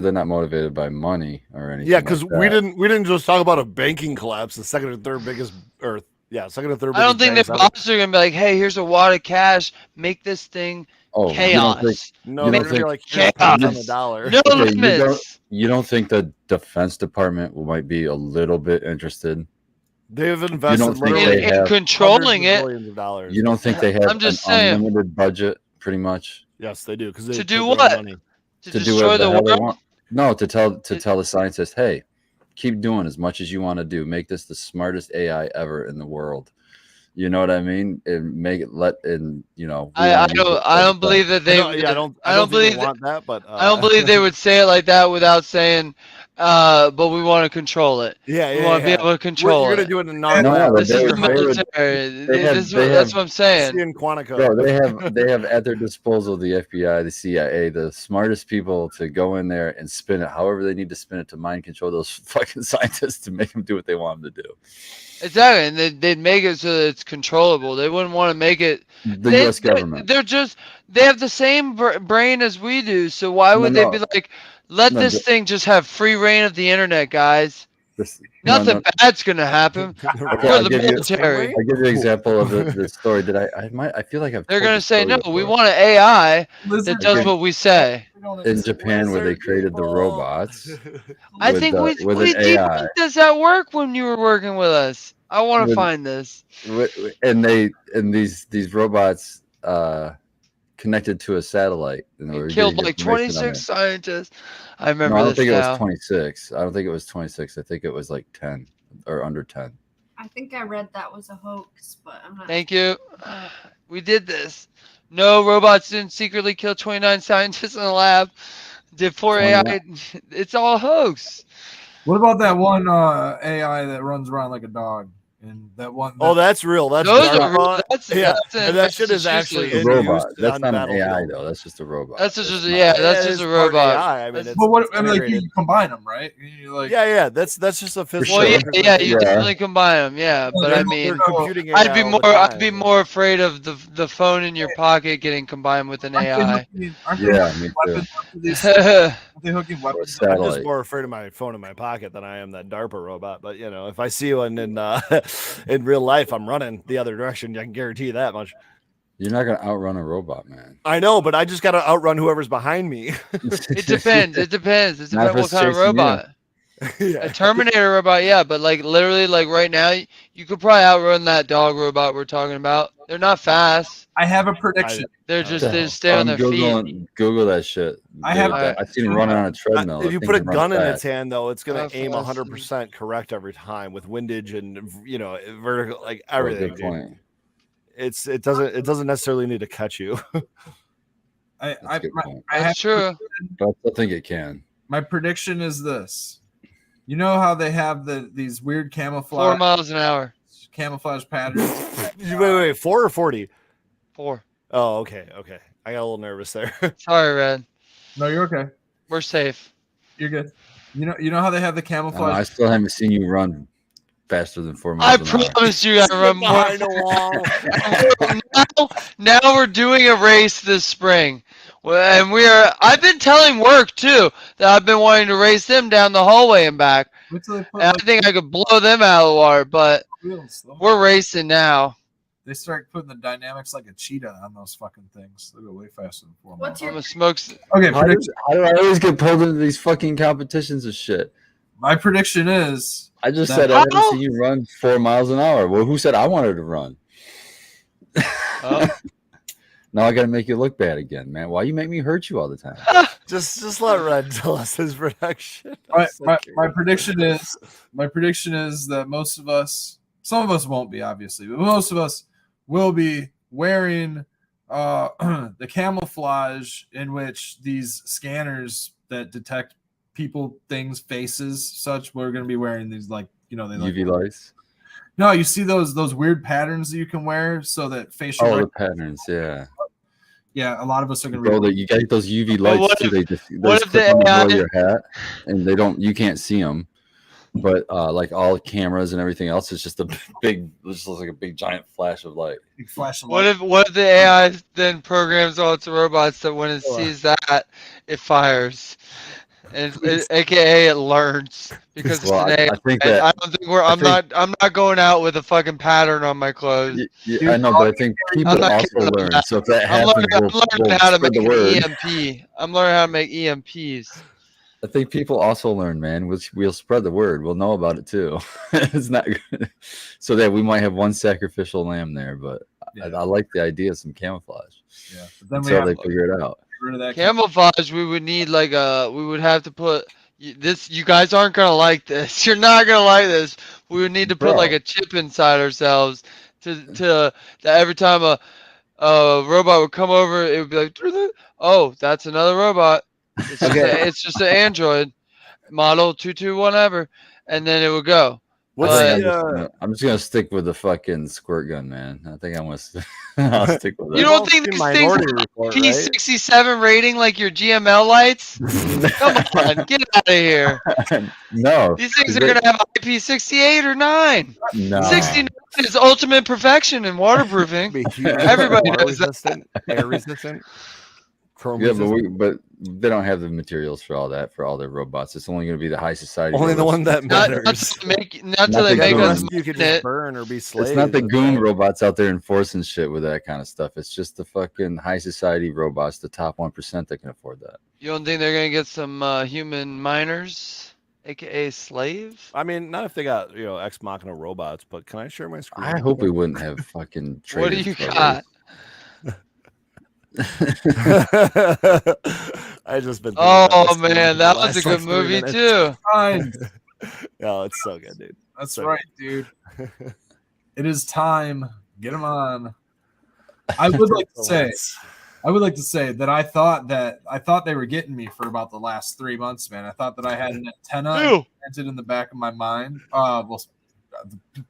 they're not motivated by money or anything. Yeah, because like that. we didn't just talk about a banking collapse, the second or third biggest, second or third. I don't think biggest their banks bosses are gonna be like, hey, here's a wad of cash, make this thing chaos. No, you they're don't gonna be think- like, here's chaos. on the dollar. No Okay, limits. You don't think the Defense Department might be a little bit interested? They've invested think literally they in have controlling hundreds of it. billions of dollars. You don't think they have I'm just an saying. unlimited budget, pretty much, Yes, they do. Because they To took do their what? money. To to do destroy whatever the the hell they world. want? No, to tell the scientists, hey, keep doing as much as you want to do. Make this the smartest AI ever in the world. You know what I mean? And make it I don't believe that they. I don't believe think they that, want that, but I don't believe they would say it like that without saying, but we want to control it. Yeah, We want to be able to control You're it. gonna do it in a No, non-lab. This is they the would- military. they have- That's what I'm saying. in Quantico. Bro, they have at their disposal the FBI, the CIA, the smartest people to go in there and spin it however they need to spin it to mind control those fucking scientists to make them do what they want them to do. Exactly, and they'd make it so that it's controllable. They wouldn't want to make it. The U.S. government. They have the same brain as we do. So why would they be like, let this thing just have free reign of the internet, guys? Nothing bad's gonna happen. Okay, We're I'll the give you military. an example of the story. I feel like They're gonna say no. We want an AI that does Okay. what we say. in Japan where they created the robots. I with, think with we an AI. debunked this at work when you were working with us. I want to With- find this. And these robots connected to a satellite. And they were It killed getting like information on 26 it. scientists. I No, remember I don't this think it now. was 26. I don't think it was 26. I think it was like 10 or under 10. I think I read that was a hoax, but I'm not. Thank you. We did this. No, robots didn't secretly kill 29 scientists in the lab. Did 4 AI. It's all a hoax. What about that one AI that runs around like a dog? And that one. Oh, that's real. That's Those are DARPA. real. That's yeah, in and that shit is actually a in robot. use That's on not an AI Battlefield. though. That's just a robot. That's just not- that's It just is a part robot. AI. I mean, it's But what? it's I mean, like integrated. you combine them, right? You like, Yeah. That's just a physical. Well, yeah, representation. you definitely combine them. Yeah, but I They're mean, computing AI I'd be all the time. I'd be more afraid of the phone in your pocket getting combined with an AI. Aren't Yeah, me too. weapons up to these? Aren't they hooking Or a weapons? Up? I'm just satellite. more afraid of my phone in my pocket than I am that DARPA robot. But you know, if I see one in in real life, I'm running the other direction. I can guarantee you that much. You're not gonna outrun a robot, man. I know, but I just got to outrun whoever's behind me. It depends. It depends. It Not depends if what it's kind of chasing you. robot. Yeah. A Terminator robot, yeah, but like literally, like right now, you could probably outrun that dog robot we're talking about. They're not fast. I have a prediction. They just stay on I'm their feet. Google that shit. I've seen him running on a treadmill. If you That put a thing can gun run in fast. its hand, though, it's going How to aim fast 100% correct every time with windage and vertical, like Oh, everything. good Dude. point. It doesn't necessarily need to catch you. That's a good point. That's true. But I still think it can. My prediction is this. You know how they have these weird 4 camouflage miles an hour. patterns? Wait, 4 or 40? 4. Oh, okay. I got a little nervous there. Sorry, Red. No, you're okay. We're safe. You're good. You know how they have the I camouflage? still haven't seen you run faster than 4 miles I an hour. promise you, I run more. Behind a wall. Now we're doing a race this spring. And I've been telling work too that I've been wanting to race them down the hallway and back. Wait till they put And I think I could blow them out of the water, but wheels. we're racing now. They start putting the dynamics like a cheetah on those fucking things. They go way faster than 4 miles. What's your I'm a smokes. Okay, How do I always get pulled into these fucking competitions of shit? my prediction is I just That- said I haven't How? seen you run 4 miles an hour. Well, who said I wanted to run? Oh. Now I got to make you look bad again, man. Why you make me hurt you all the time? Just let Red tell us his prediction. my prediction is that most of us, some of us won't be obviously, but most of us will be wearing the camouflage in which these scanners that detect people, things, faces, such. We're going to be wearing these they UV lights. No, you see those weird patterns that you can wear so that facial. Oh, the patterns, yeah. Yeah, a lot of us are going to Bro, be. you got those UV But lights what too. if- They what just if the clip on the AI door of your hat, and you can't see them. But like all the cameras and everything else, it's just it just looks like a big giant flash of light. Big flash of What light. if the AI then programs all its robots that when it sees that, it fires? And AKA it learns because it's Well, an AI. I think that I don't think I'm not going out with a fucking pattern on my clothes. I know, but I think people I'm not also kidding learn. about So if that I'm happens, learning how to spread make the word. an EMP. I'm learning how to make EMPs. I think people also learn, man. We'll spread the word. We'll know about it too. It's not good. So that we might have one sacrificial lamb there, but I like the idea of some camouflage. Yeah, but then we Until have they figure it out. to get rid of that. Camouflage. We would need we would have to put this. You guys aren't gonna like this. You're not gonna like this. We would need to put Bro. like a chip inside ourselves to that every time a robot would come over, it would be like, oh, that's another robot. It's just an Android model 221 ever, and then it would go. What's I'm just gonna stick with the fucking squirt gun, man. I think I'll stick with that. You don't think these things have P67 rating like your GML lights? Come on, get out of here. No, These things are gonna have IP68 or 9. no. 69 is ultimate perfection in waterproofing. Everybody water knows that. resistant, air resistant, chrome Yeah, resistant. but they don't have the materials for all that for all their robots. It's only going to be the high society. Only the robots. one that Not matters. till they the make goon. us You could it. just burn or be slaves. It's not the That's goon all. robots out there enforcing shit with that kind of stuff. It's just the fucking high society robots, the top 1% that can afford that. You don't think they're gonna get some human miners, aka slaves? I mean, not if they got ex machina robots, but can I share my screen? I hope we wouldn't have fucking. What do traders you for got? I just been. Oh man, that was a good movie too. Fine. Oh, it's so good, dude. That's So right, dude. It is time. Get them on. I would like to say that I thought they were getting me for about the last 3 months, man. I thought that I had an antenna Ew. planted in the back of my mind.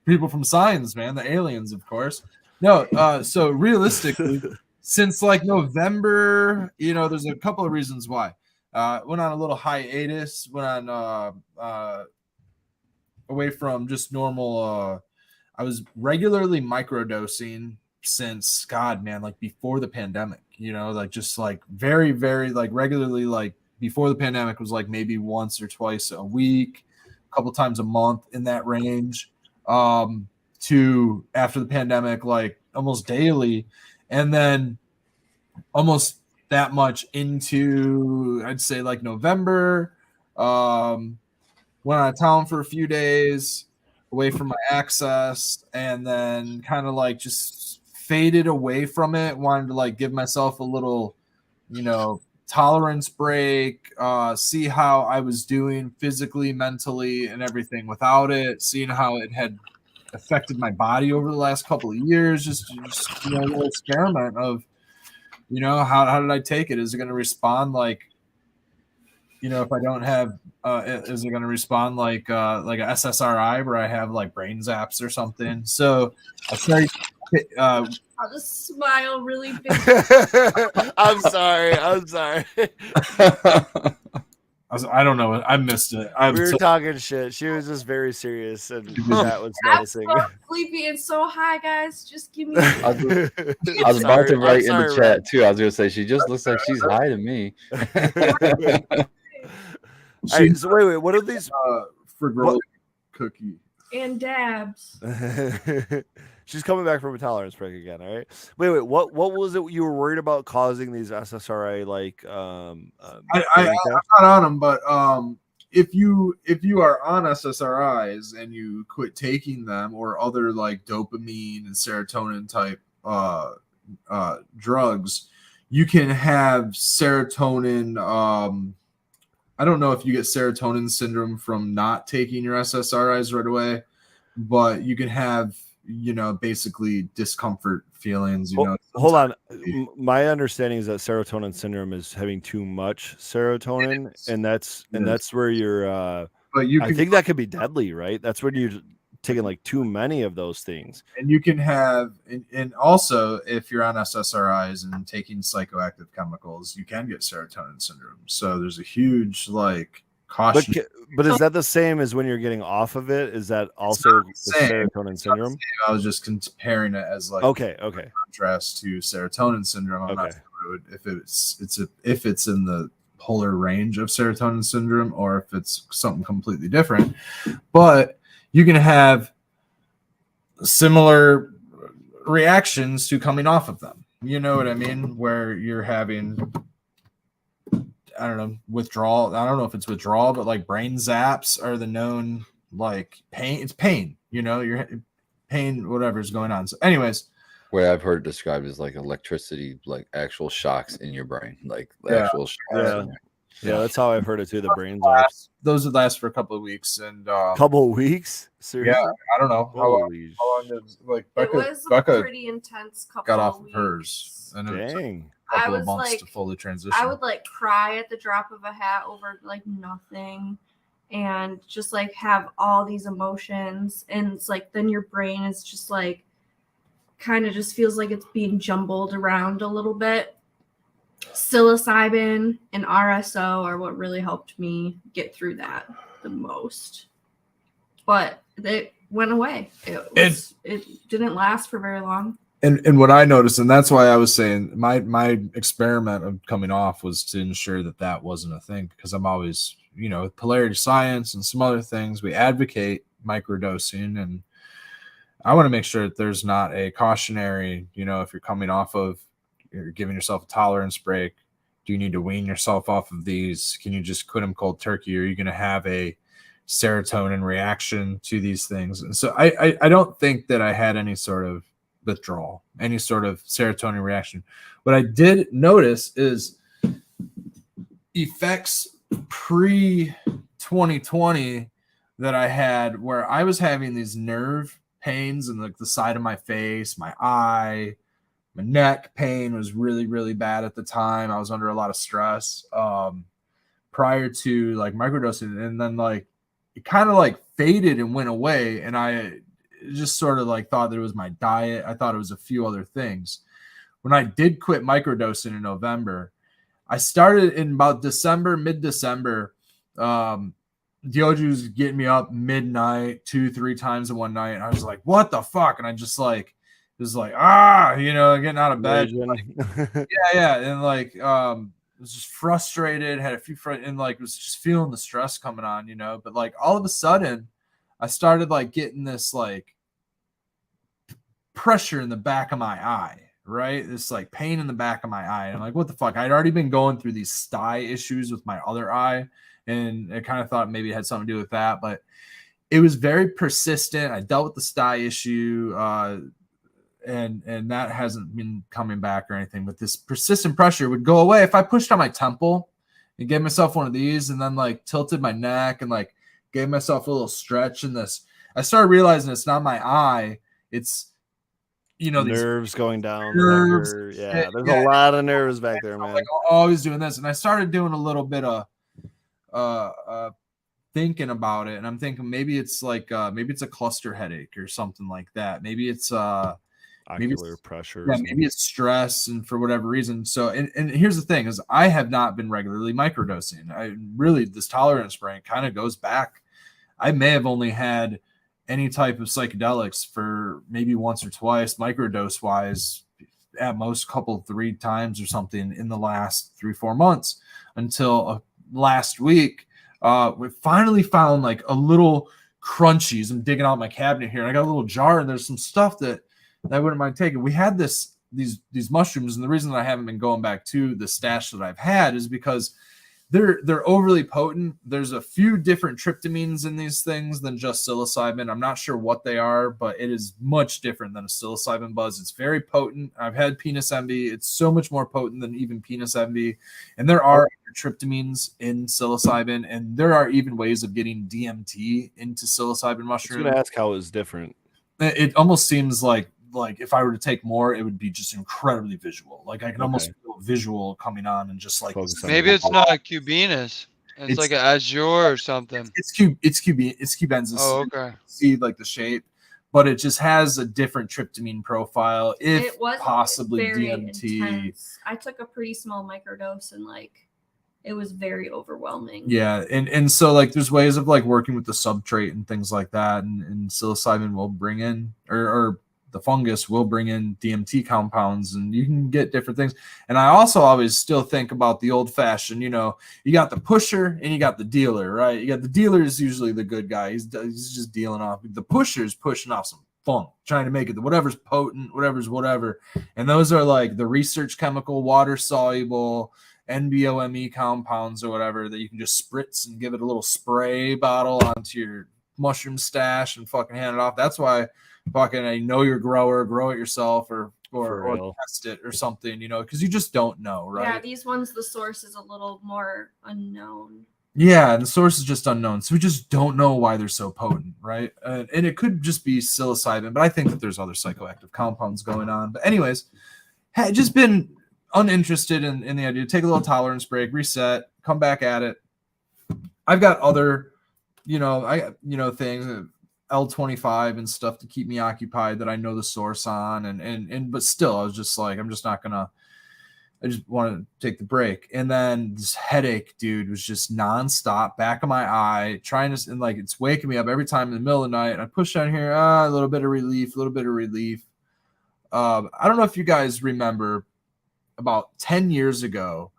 people from Signs, man, the aliens, of course. No, so realistically, since like November, there's a couple of reasons why. Went on a little hiatus, went on away from just normal. I was regularly microdosing since God, man, like before the pandemic, like just like very, very like regularly, like before the pandemic was like maybe once or twice a week, a couple times a month in that range. To after the pandemic, like almost daily, and then almost that much into I'd say like November. Went out of town for a few days away from my access, and then kind of like just faded away from it. Wanted to like give myself a little, tolerance break, see how I was doing physically, mentally, and everything without it, seeing how it had affected my body over the last couple of years. Just a little experiment of, how did I take it? Is it going to respond like, if I don't have, is it going to respond like a SSRI where I have like brain zaps or something? So I started. I'll just smile really big. I'm sorry. I don't know. I missed it. We were talking shit. She was just very serious, and that was noticing. I'm so sleepy and so high, guys. Just give me. I was about to write in the chat too. I was gonna say she just looks like she's high to me. Right, so wait, what are these? Frigoli cookie and dabs. She's coming back from a tolerance break again. All right. Wait. What was it you were worried about causing these SSRI like? I'm not on them, but if you are on SSRIs and you quit taking them or other like dopamine and serotonin type drugs, you can have serotonin. I don't know if you get serotonin syndrome from not taking your SSRIs right away, but you can have, basically discomfort feelings. Hold on. My understanding is that serotonin syndrome is having too much serotonin, and that's where you're. I think that could be deadly, right? That's when you're taking like too many of those things. And you can have, and also if you're on SSRIs and taking psychoactive chemicals, you can get serotonin syndrome. So there's a huge like caution. But is that the same as when you're getting off of it? Is that also the serotonin syndrome? I was just comparing it as like okay contrast to serotonin syndrome. I'm not sure if it's in the polar range of serotonin syndrome or if it's something completely different. But you can have similar reactions to coming off of them. You know what I mean? Where you're having, I don't know, withdrawal. I don't know if it's withdrawal, but like brain zaps are the known like pain. It's pain, your pain, whatever's going on. So anyways. Way I've heard it described as like electricity, like actual shocks in your brain, like actual shocks. Yeah, that's how I've heard it too. The brain zaps. Those would last for a couple of weeks, and couple of weeks. Seriously? Yeah, I don't know how long did like Becca pretty intense. Got off of hers, and it took a couple of months to fully transition. I would like cry at the drop of a hat over like nothing, and just like have all these emotions, and it's like then your brain is just like kind of just feels like it's being jumbled around a little bit. Psilocybin and RSO are what really helped me get through that the most. But it went away. It didn't last for very long. And what I noticed, and that's why I was saying my experiment of coming off was to ensure that wasn't a thing, because I'm always, with polarity science and some other things, we advocate microdosing, and I want to make sure that there's not a cautionary, if you're coming off of, you're giving yourself a tolerance break. Do you need to wean yourself off of these? Can you just quit them cold turkey? Or are you going to have a serotonin reaction to these things? And so I don't think that I had any sort of withdrawal, any sort of serotonin reaction. What I did notice is effects pre-2020 that I had where I was having these nerve pains in like the side of my face, my eye. My neck pain was really, really bad at the time. I was under a lot of stress prior to like microdosing. And then like it kind of like faded and went away. And I just sort of like thought that it was my diet. I thought it was a few other things. When I did quit microdosing in November, I started in about December, mid-December. Dioju was getting me up midnight, 2-3 times in one night. And I was like, what the fuck? And I just like, was like, getting out of bed. Like, yeah. And like, was just frustrated, had a few and like was just feeling the stress coming on, but like all of a sudden I started like getting this like pressure in the back of my eye, right? This like pain in the back of my eye. And I'm like, what the fuck? I'd already been going through these sty issues with my other eye, and I kind of thought maybe it had something to do with that, but it was very persistent. I dealt with the sty issue, and that hasn't been coming back or anything, but this persistent pressure would go away if I pushed on my temple and gave myself one of these and then like tilted my neck and like gave myself a little stretch in this. I started realizing it's not my eye. It's, these nerves going down. Nerves. Yeah, there's a lot of nerves back there, man. Like always doing this. And I started doing a little bit of thinking about it. And I'm thinking maybe it's like, maybe it's a cluster headache or something like that. Maybe it's, ocular pressure. Yeah, maybe it's stress and for whatever reason. So, and here's the thing is I have not been regularly microdosing. This tolerance brain kind of goes back. I may have only had any type of psychedelics for maybe once or twice, microdose wise, at most 3 times or something in the last 3-4 months until last week. We finally found like a little crunchies. I'm digging out my cabinet here and I got a little jar and there's some stuff that I wouldn't mind taking. We had these mushrooms, and the reason that I haven't been going back to the stash that I've had is because they're overly potent. There's a few different tryptamines in these things than just psilocybin. I'm not sure what they are, but it is much different than a psilocybin buzz. It's very potent. I've had penis envy. It's so much more potent than even penis envy. And there are tryptamines in psilocybin, and there are even ways of getting DMT into psilocybin mushrooms. I was going to ask how it's different. It almost seems like if I were to take more, it would be just incredibly visual. Like I can almost feel visual coming on and just like maybe it's not a Cubenus. It's like an Azure or something. It's cubensis. Oh, okay. See like the shape, but it just has a different tryptamine profile. If it was possibly very DMT. Intense. I took a pretty small microdose and like it was very overwhelming. Yeah, and so like there's ways of like working with the substrate and things like that, and psilocybin will bring in or the fungus will bring in DMT compounds, and you can get different things. And I also always still think about the old fashioned, you got the pusher and you got the dealer, right? You got the dealer is usually the good guy. He's just dealing off. The pusher's pushing off some funk, trying to make it whatever's potent, whatever's whatever. And those are like the research chemical, water soluble, NBOME compounds or whatever that you can just spritz and give it a little spray bottle onto your mushroom stash and fucking hand it off. That's why fucking your grower, grow it yourself or test it or something, because you just don't know, right? Yeah, these ones, the source is a little more unknown. Yeah, and the source is just unknown. So we just don't know why they're so potent, right? And it could just be psilocybin, but I think that there's other psychoactive compounds going on. But anyways, had just been uninterested in the idea. Take a little tolerance break, reset, come back at it. I've got other, things, L25 and stuff to keep me occupied that I know the source on. And but still, I was just like, I just want to take the break. And then this headache, dude, was just nonstop, back of my eye, and like it's waking me up every time in the middle of the night. And I push down here, a little bit of relief. I don't know if you guys remember about 10 years ago,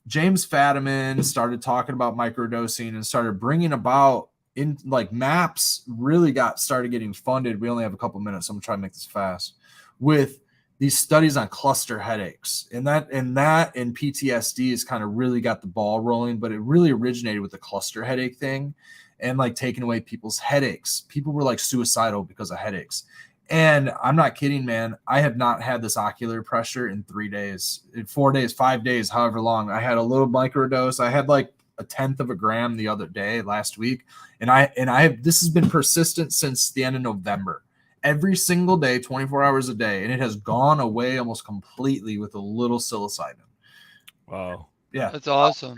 James Fadiman started talking about microdosing and started bringing about in like MAPS really started getting funded. We only have a couple minutes, so I'm gonna try to make this fast with these studies on cluster headaches, and that and PTSD has kind of really got the ball rolling, but it really originated with the cluster headache thing and like taking away people's headaches. People were like suicidal because of headaches. And I'm not kidding, man. I have not had this ocular pressure in 3 days, in 4 days, 5 days, however long. I had a little microdose. I had like 1/10 of a gram the other day, last week. And this has been persistent since the end of November. Every single day, 24 hours a day. And it has gone away almost completely with a little psilocybin. Wow. yeah, That's awesome.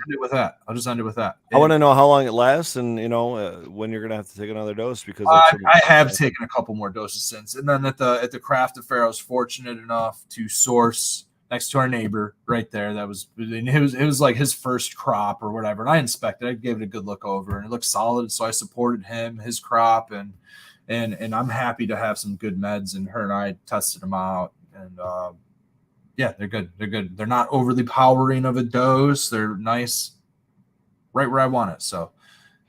I'll just end it with that. I want to know how long it lasts, and when you're gonna have to take another dose because I have taken a couple more doses since, and then at the craft affair, I was fortunate enough to source next to our neighbor right there. That was it was like his first crop or whatever, and I inspected. I gave it a good look over, and it looked solid. So I supported him, his crop, and I'm happy to have some good meds. And her and I tested them out, and yeah, they're good. They're good. They're not overly powering of a dose. They're nice, right where I want it. So.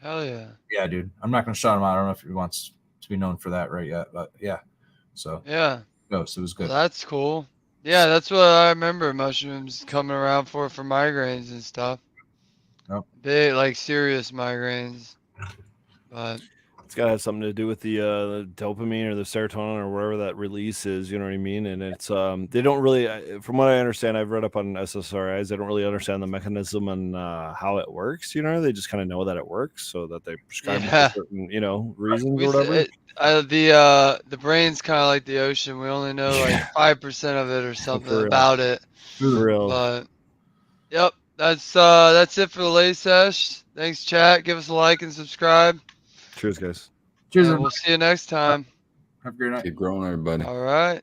Hell yeah. Yeah, dude. I'm not gonna shout him out. I don't know if he wants to be known for that right yet, but yeah. So Yeah. Ghost, it was good. Well, that's cool. Yeah, that's what I remember mushrooms coming around for migraines and stuff. Yep. Big, like serious migraines. But it's got to have something to do with the dopamine or the serotonin or whatever that release is, you know what I mean? And it's they don't really, from what I understand, I've read up on SSRIs, they don't really understand the mechanism and how it works, they just kind of know that it works, so that they prescribe it for certain, reasons or whatever. The brain's kind of like the ocean. We only know like 5% of it or something about it. For real. But yep, that's it for the late sesh. Thanks, chat. Give us a like and subscribe. Cheers, guys. Cheers. And we'll see you next time. Have a great night. Keep growing, everybody. All right.